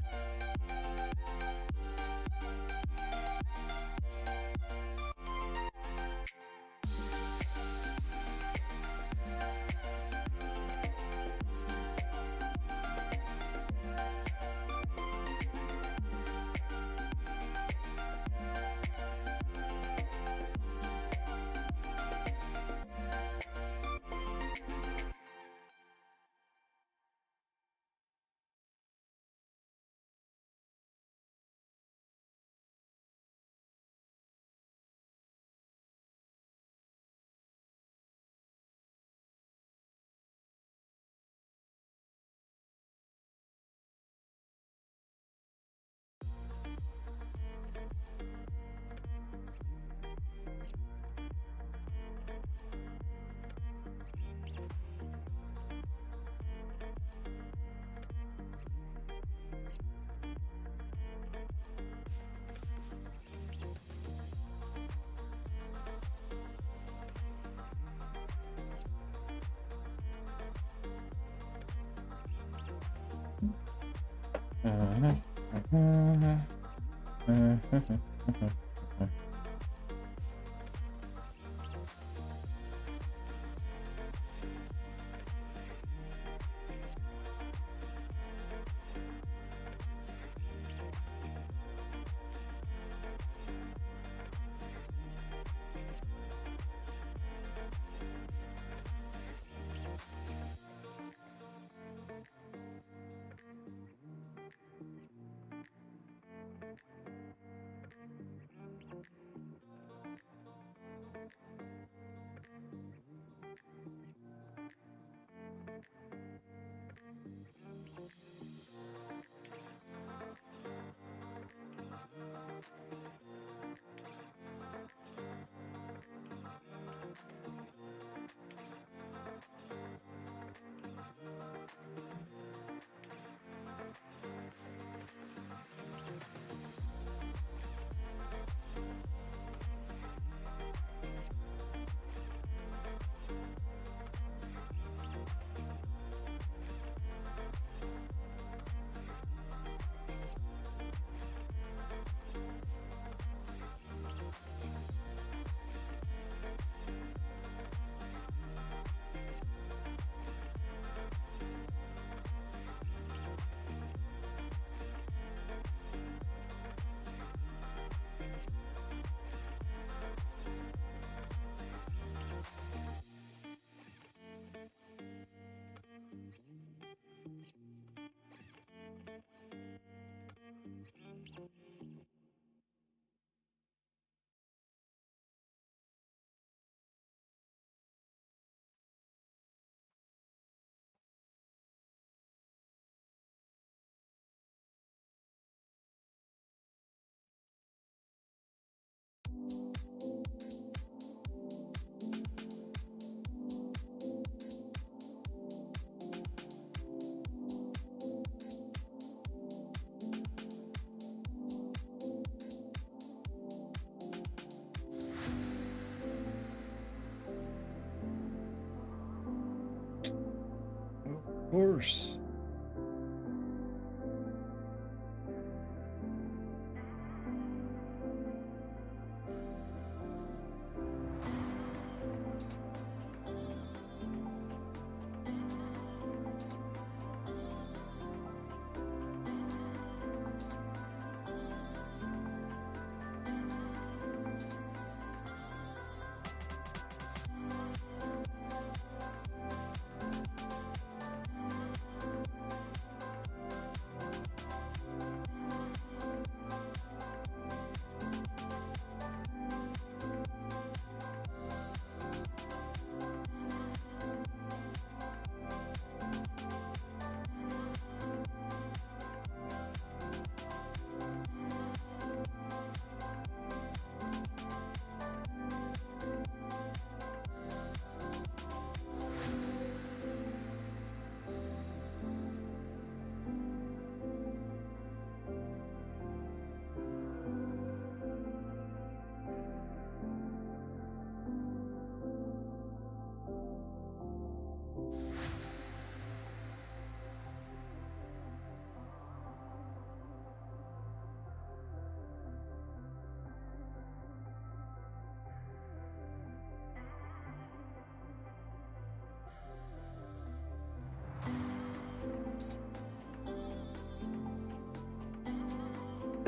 Of course.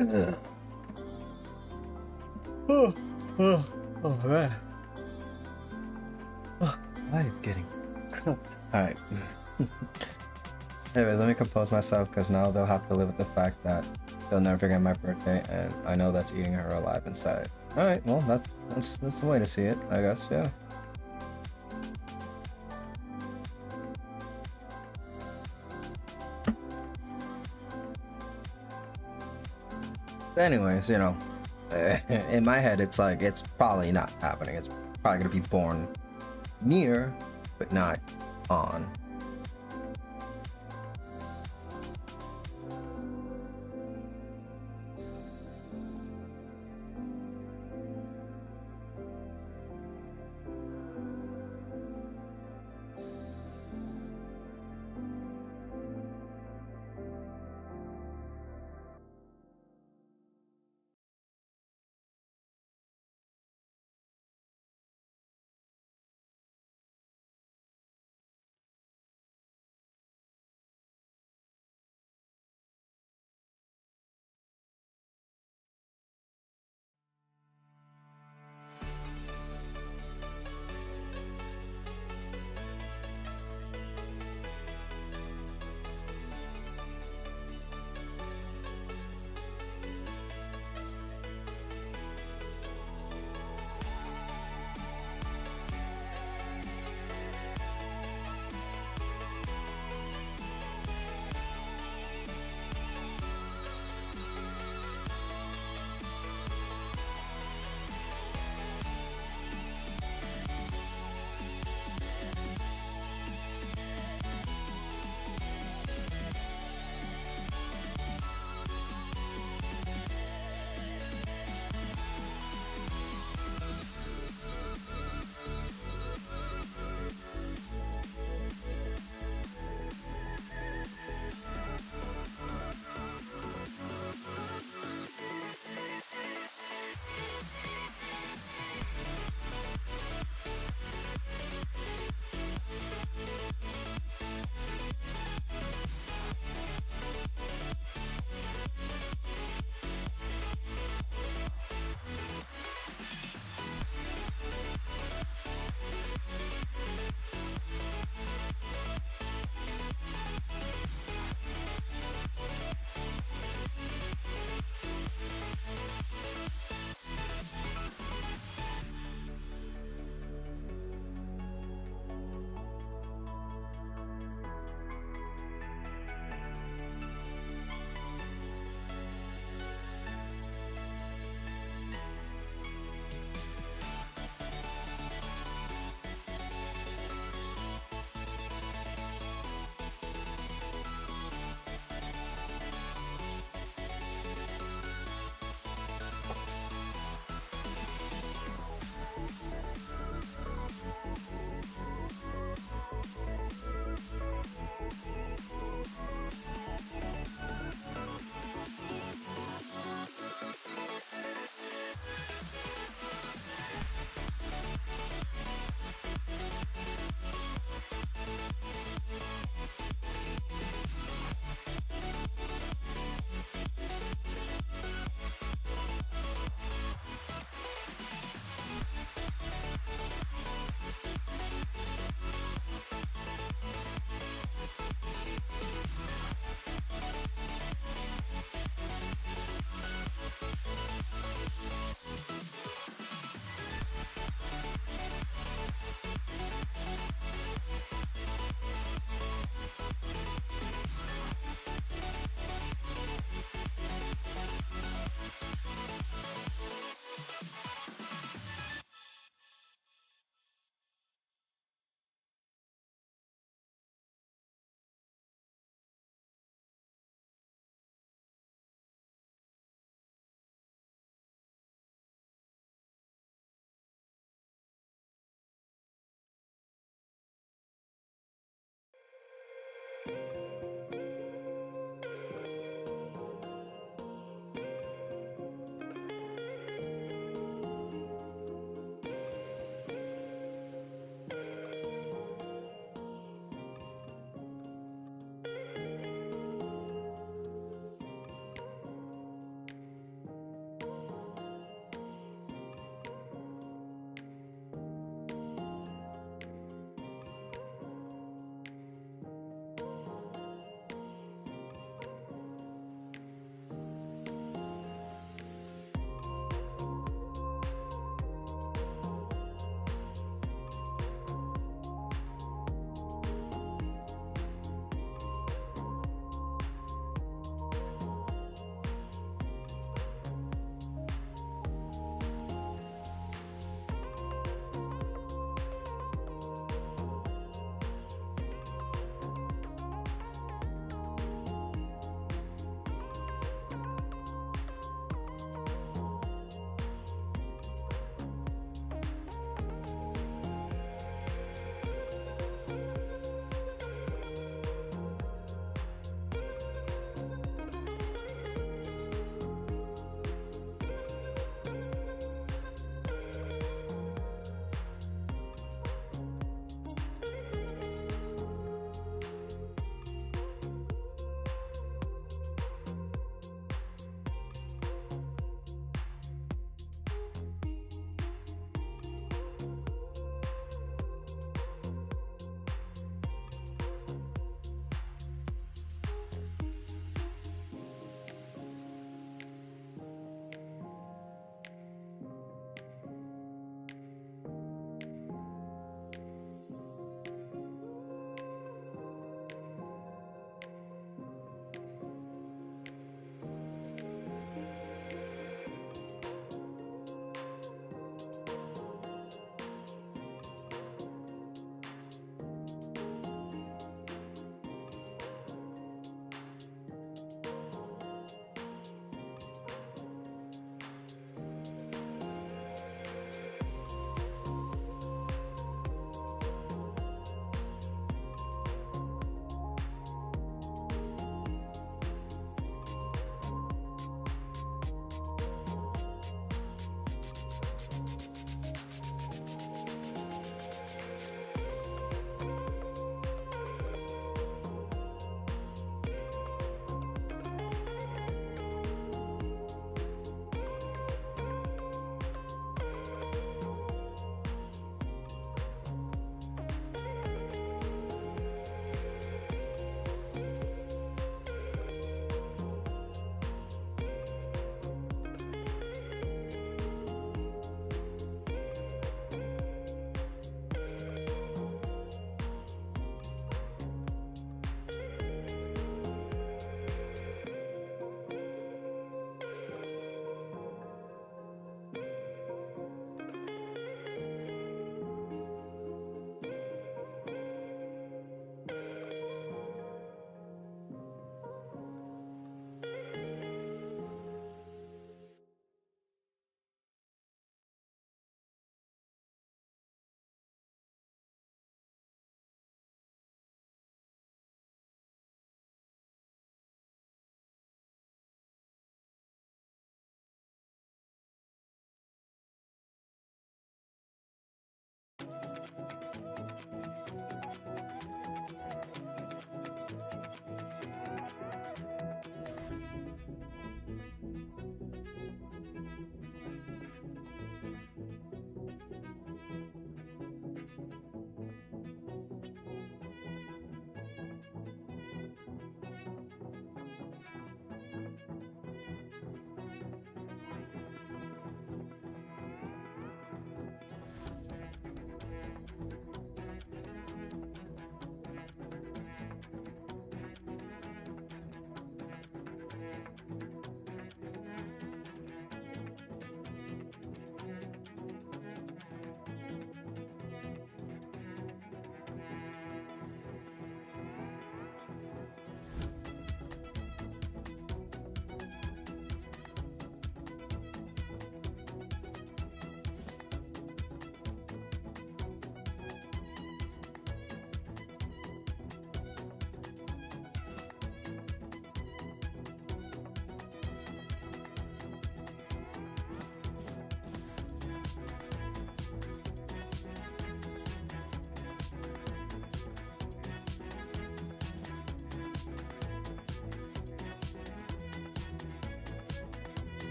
Oh, oh man. Oh, I am getting cooked. Alright. Anyways, let me compose myself because now they'll have to live with the fact that they'll never forget my birthday, and I know that's eating her alive inside. Alright, well, that's the way to see it, I guess, yeah. Anyways, you know, in my head, it's like, it's probably not happening. It's probably gonna be born near, but not on.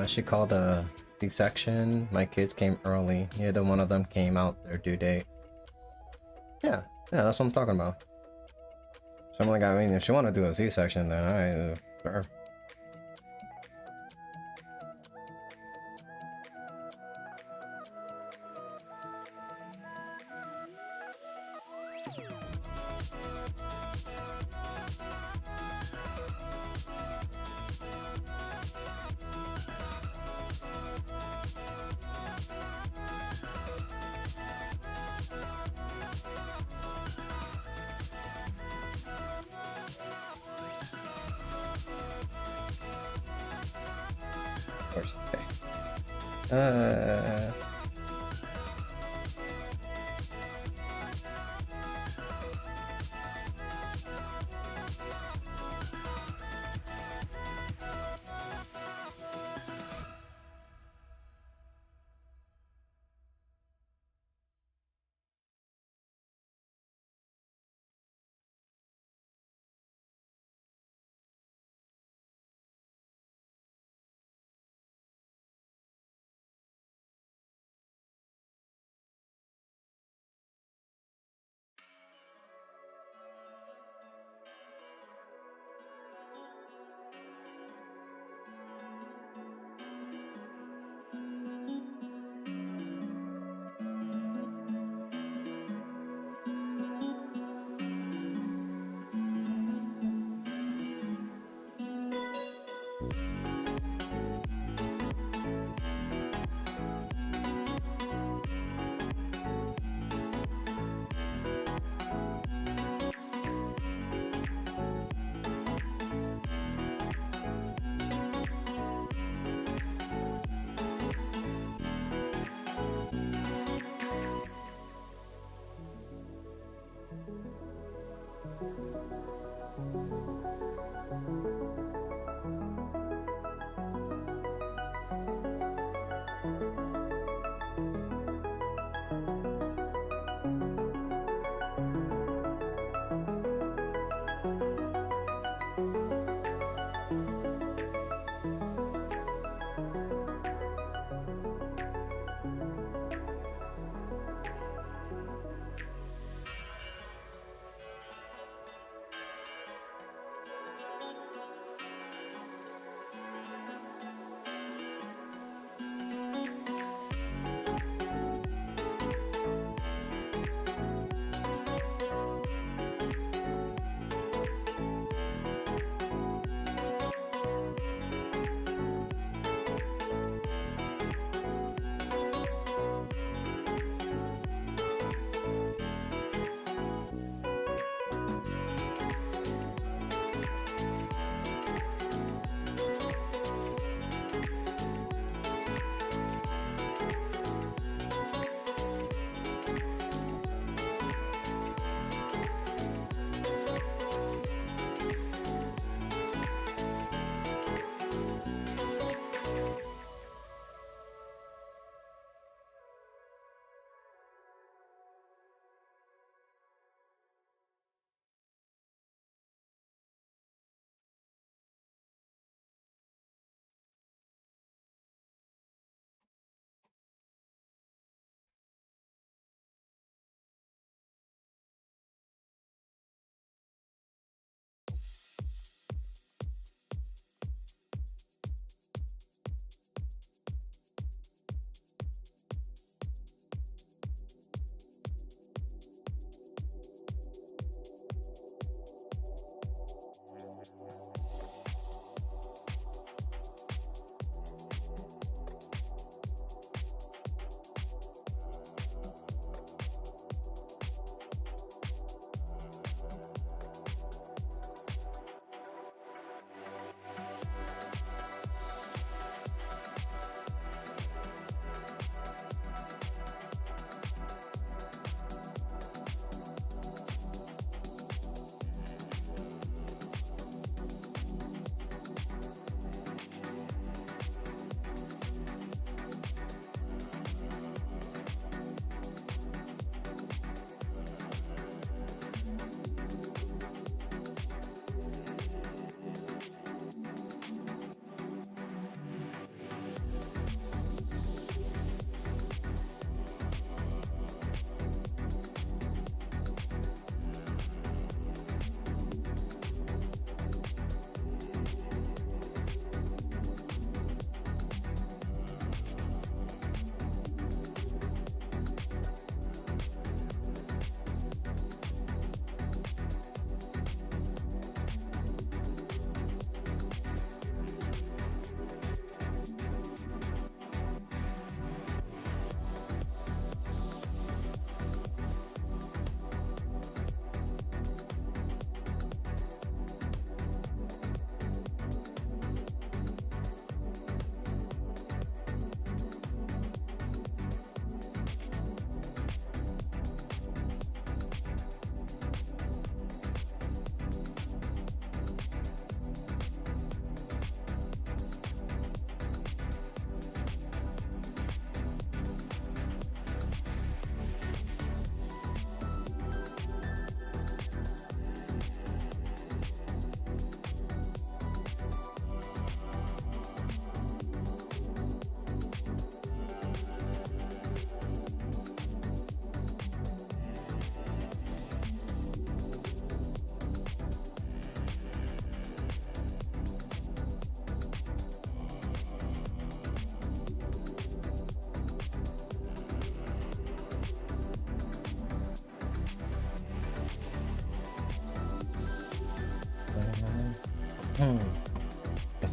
She called a C-section. My kids came early. Neither one of them came out their due date. Yeah, that's what I'm talking about. So I'm like, I mean, if she want to do a C-section, then alright, sure. Of course. Okay.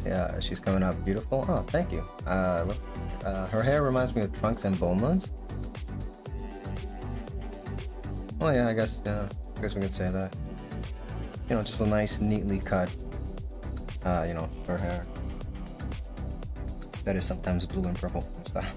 Yeah, she's coming out beautiful. Oh, thank you. Look, her hair reminds me of Trunks and Bulma's. Oh yeah, I guess we could say that. You know, just a nice, neatly cut. You know, her hair. That is sometimes blue and purple stuff.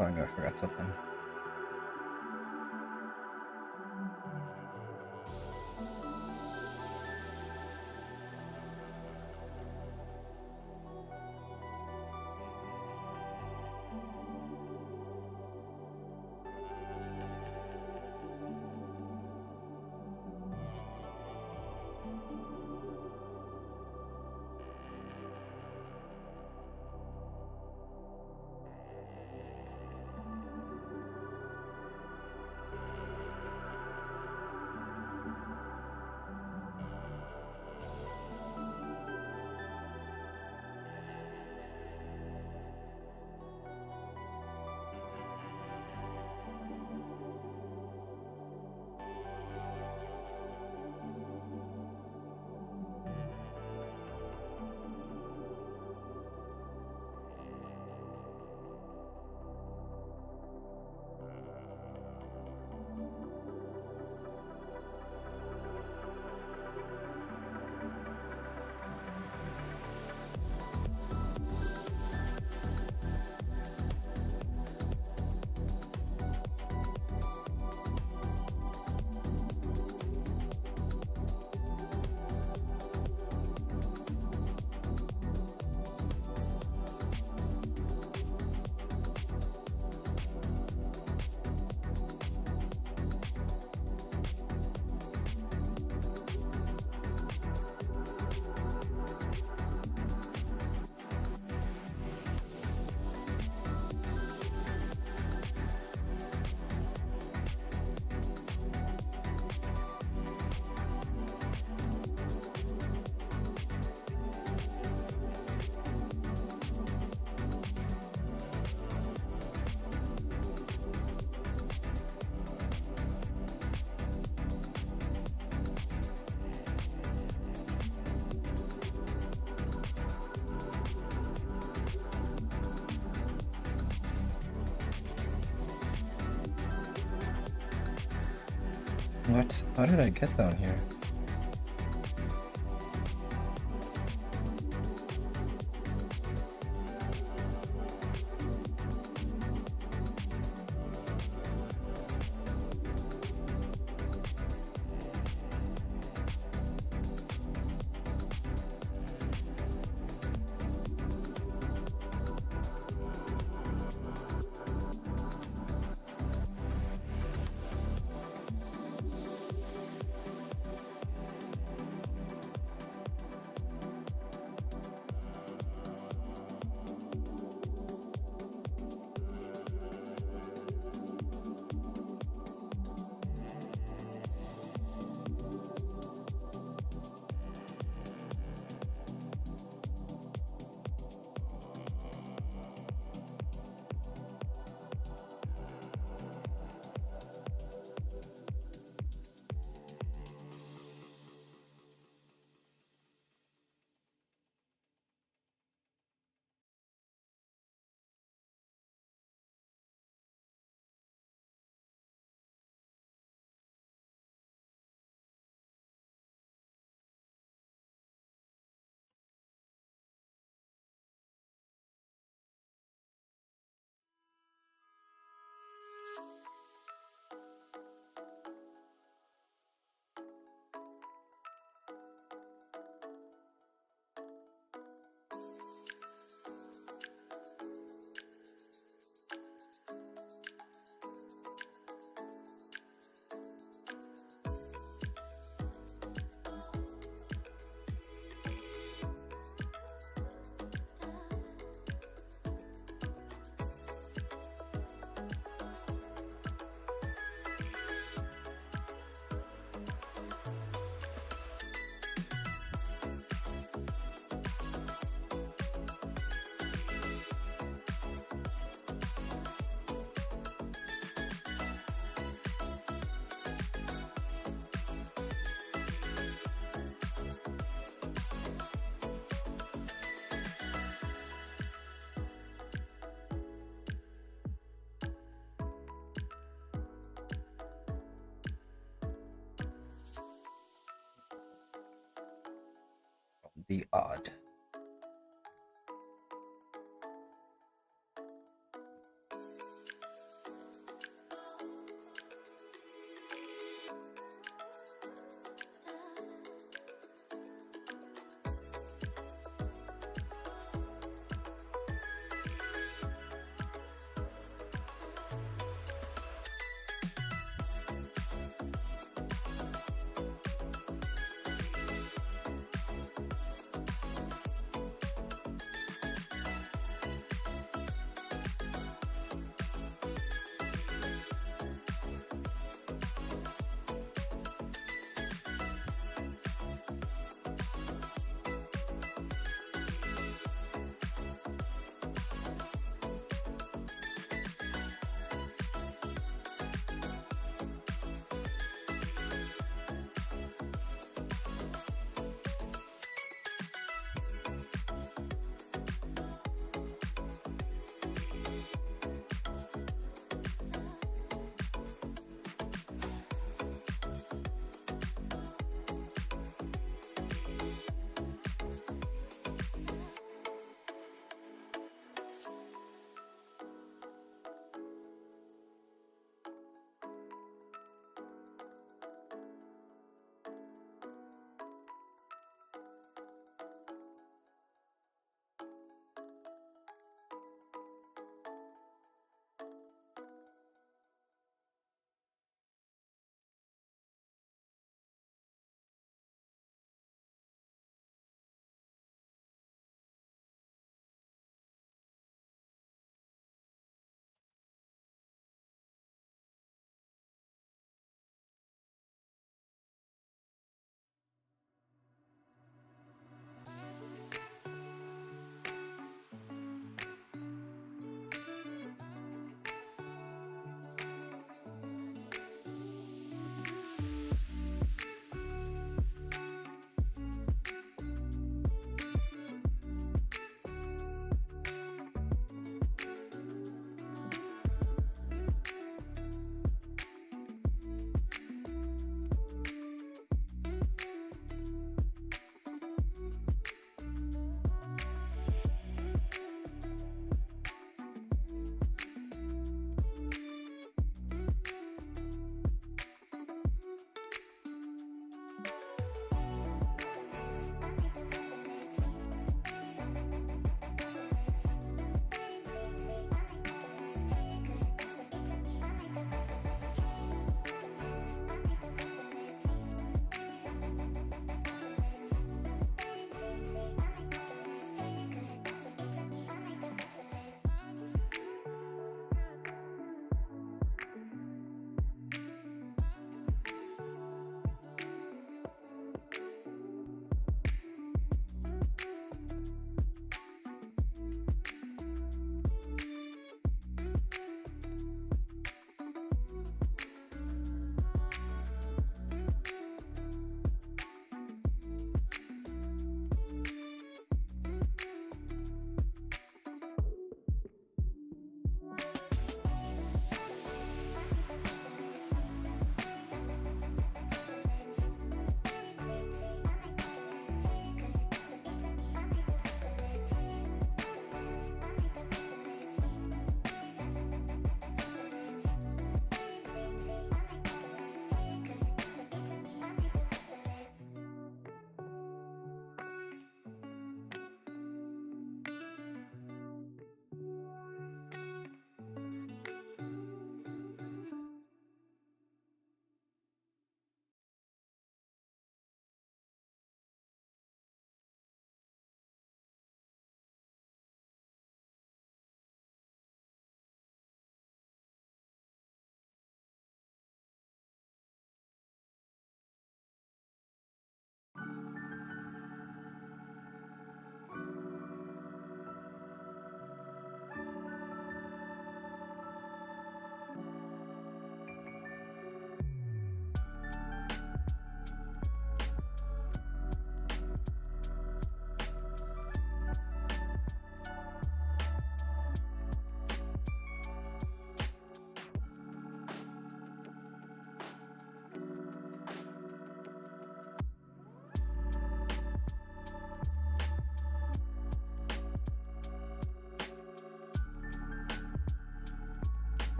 Oh, I forgot something. What? How did I get down here? be odd.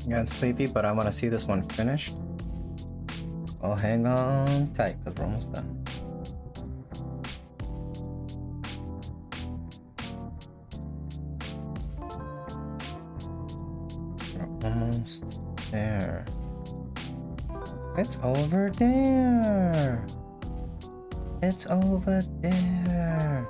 Getting sleepy, but I want to see this one finished. I'll hang on tight because we're almost done. We're almost there. It's over there. It's over there.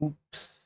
Oops.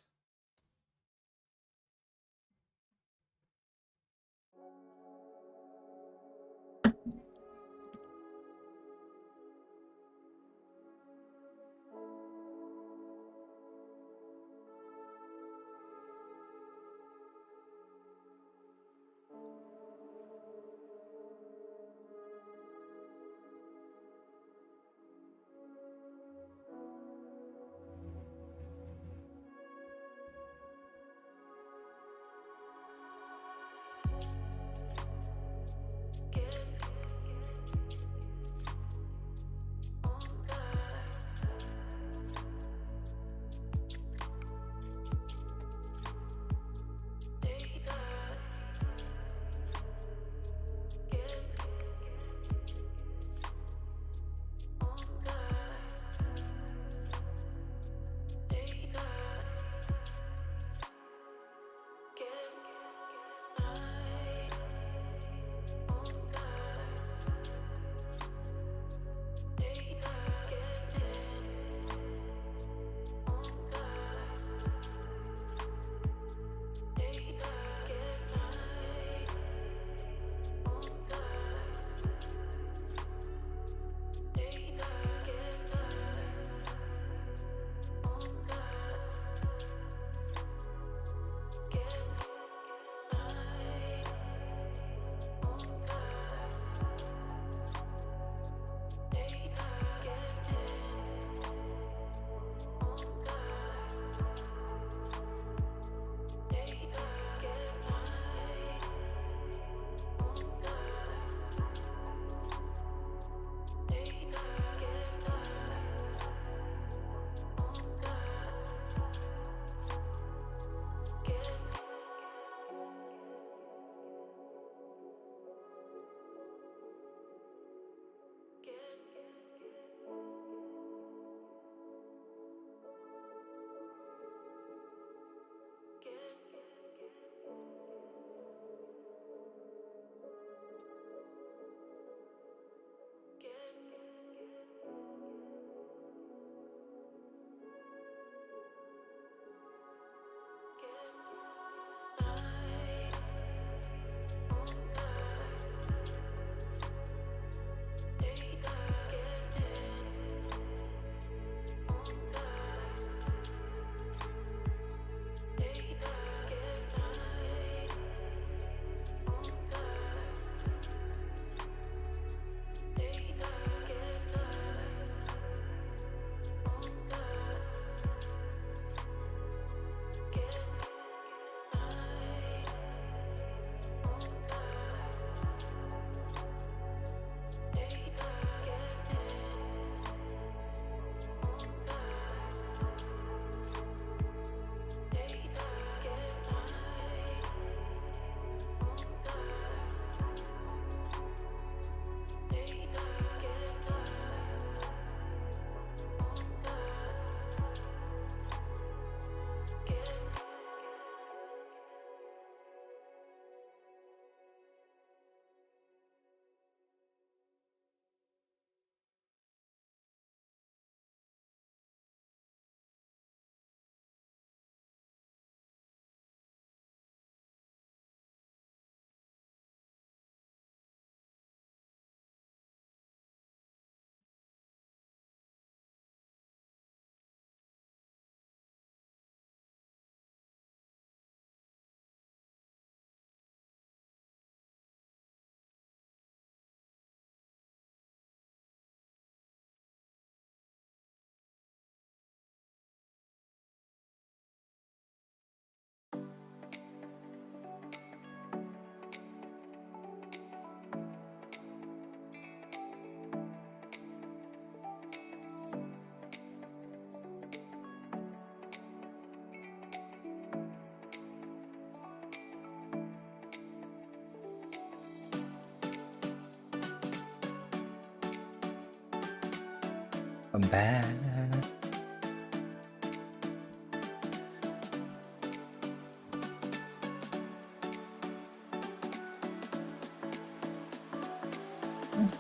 I'm back.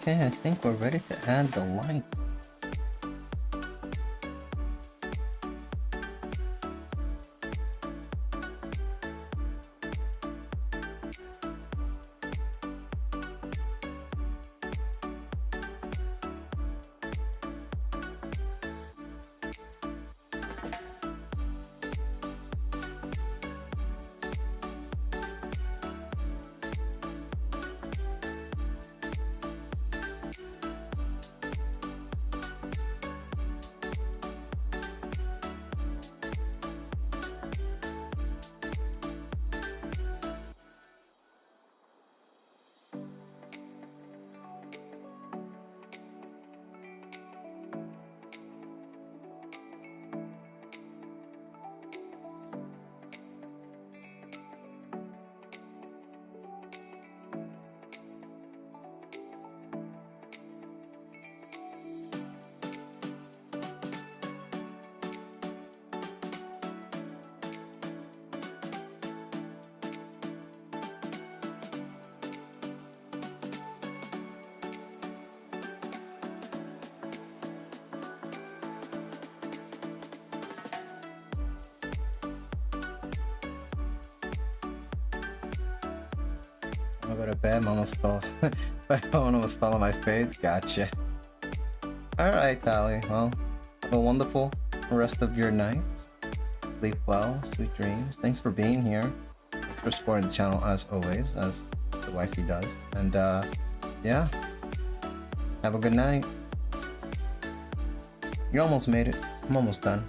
Okay, I think we're ready to add the lights. I'll go to bed. Almost fell. My phone almost fell on my face. Gotcha. Alright, Tally. Well, have a wonderful rest of your night. Sleep well. Sweet dreams. Thanks for being here. Thanks for supporting the channel as always, as the wifey does. And, yeah. Have a good night. You almost made it. I'm almost done.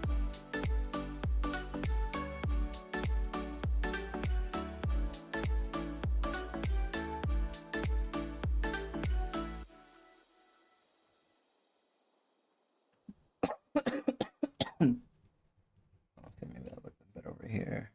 Okay, maybe I'll look a bit over here.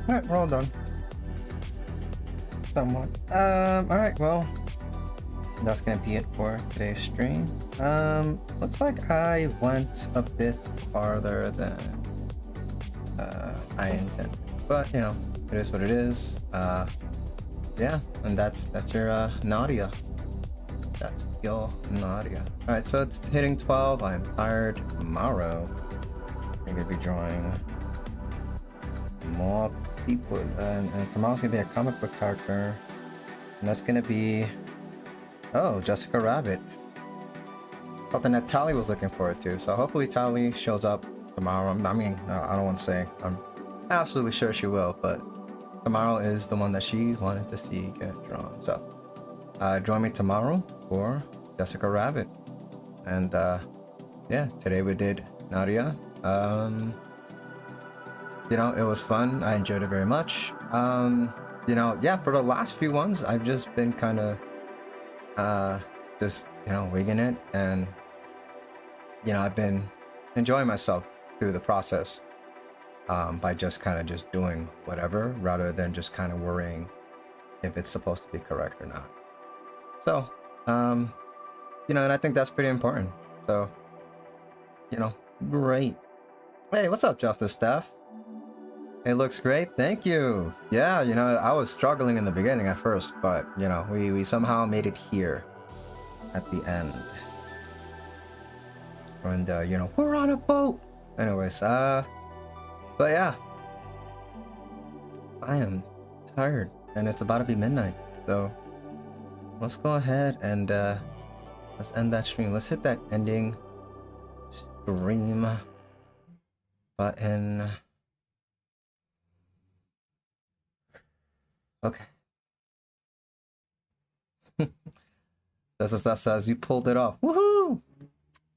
Alright, we're all done. Somewhat. Alright, well, that's gonna be it for today's stream. Looks like I went a bit farther than I intended, but you know, it is what it is. Yeah, and that's your Nadia. That's your Nadia. Alright, so it's hitting 12. I'm tired. Tomorrow I'm gonna be drawing more people, and tomorrow's gonna be a comic book character, and that's gonna be, oh, Jessica Rabbit. Something that Tally was looking forward to, so hopefully Tally shows up tomorrow. I mean, I don't want to say, I'm absolutely sure she will, but tomorrow is the one that she wanted to see get drawn. So join me tomorrow for Jessica Rabbit. And yeah, today we did Nadia. You know, it was fun. I enjoyed it very much. You know, yeah, for the last few ones, I've just been kind of just, you know, wigging it, and you know, I've been enjoying myself through the process by just kind of just doing whatever, rather than just kind of worrying if it's supposed to be correct or not. So you know, and I think that's pretty important. So, you know, great. Hey, what's up, Justice Staff? It looks great, thank you. Yeah, you know, I was struggling in the beginning at first, but you know, we somehow made it here at the end. And you know, we're on a boat. Anyways, but yeah, I am tired, and it's about to be midnight. So let's go ahead and let's end that stream. Let's hit that ending stream button. Okay. Justice Stuff says you pulled it off. Woohoo!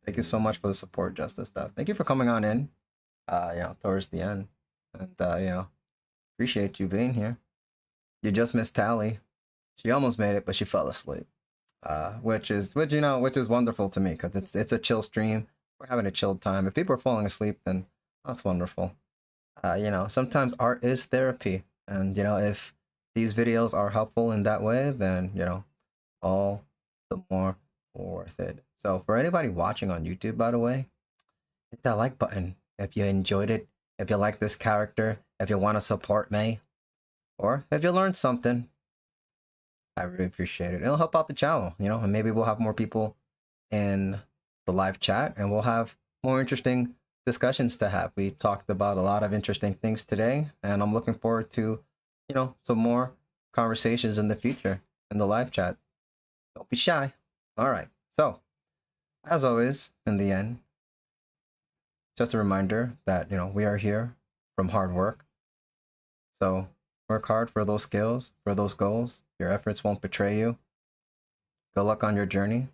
Thank you so much for the support, Justice Stuff. Thank you for coming on in. You know, towards the end, and you know, appreciate you being here. You just missed Tally. She almost made it, but she fell asleep. Which is wonderful to me, because it's a chill stream. We're having a chilled time. If people are falling asleep, then that's wonderful. You know, sometimes art is therapy, and you know, if these videos are helpful in that way, then you know, all the more worth it. So for anybody watching on YouTube, by the way, hit that like button if you enjoyed it, if you like this character, if you want to support me, or if you learned something. I really appreciate it. It'll help out the channel, you know, and maybe we'll have more people in the live chat, and we'll have more interesting discussions to have. We talked about a lot of interesting things today, and I'm looking forward to, you know, some more conversations in the future in the live chat. Don't be shy. All right. So, as always, in the end, just a reminder that, you know, we are here from hard work. So, work hard for those skills, for those goals. Your efforts won't betray you. Good luck on your journey.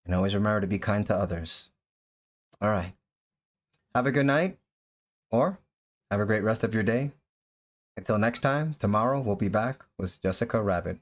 And always remember to be kind to others. All right. Have a good night, or have a great rest of your day. Until next time, tomorrow we'll be back with Jessica Rabbit.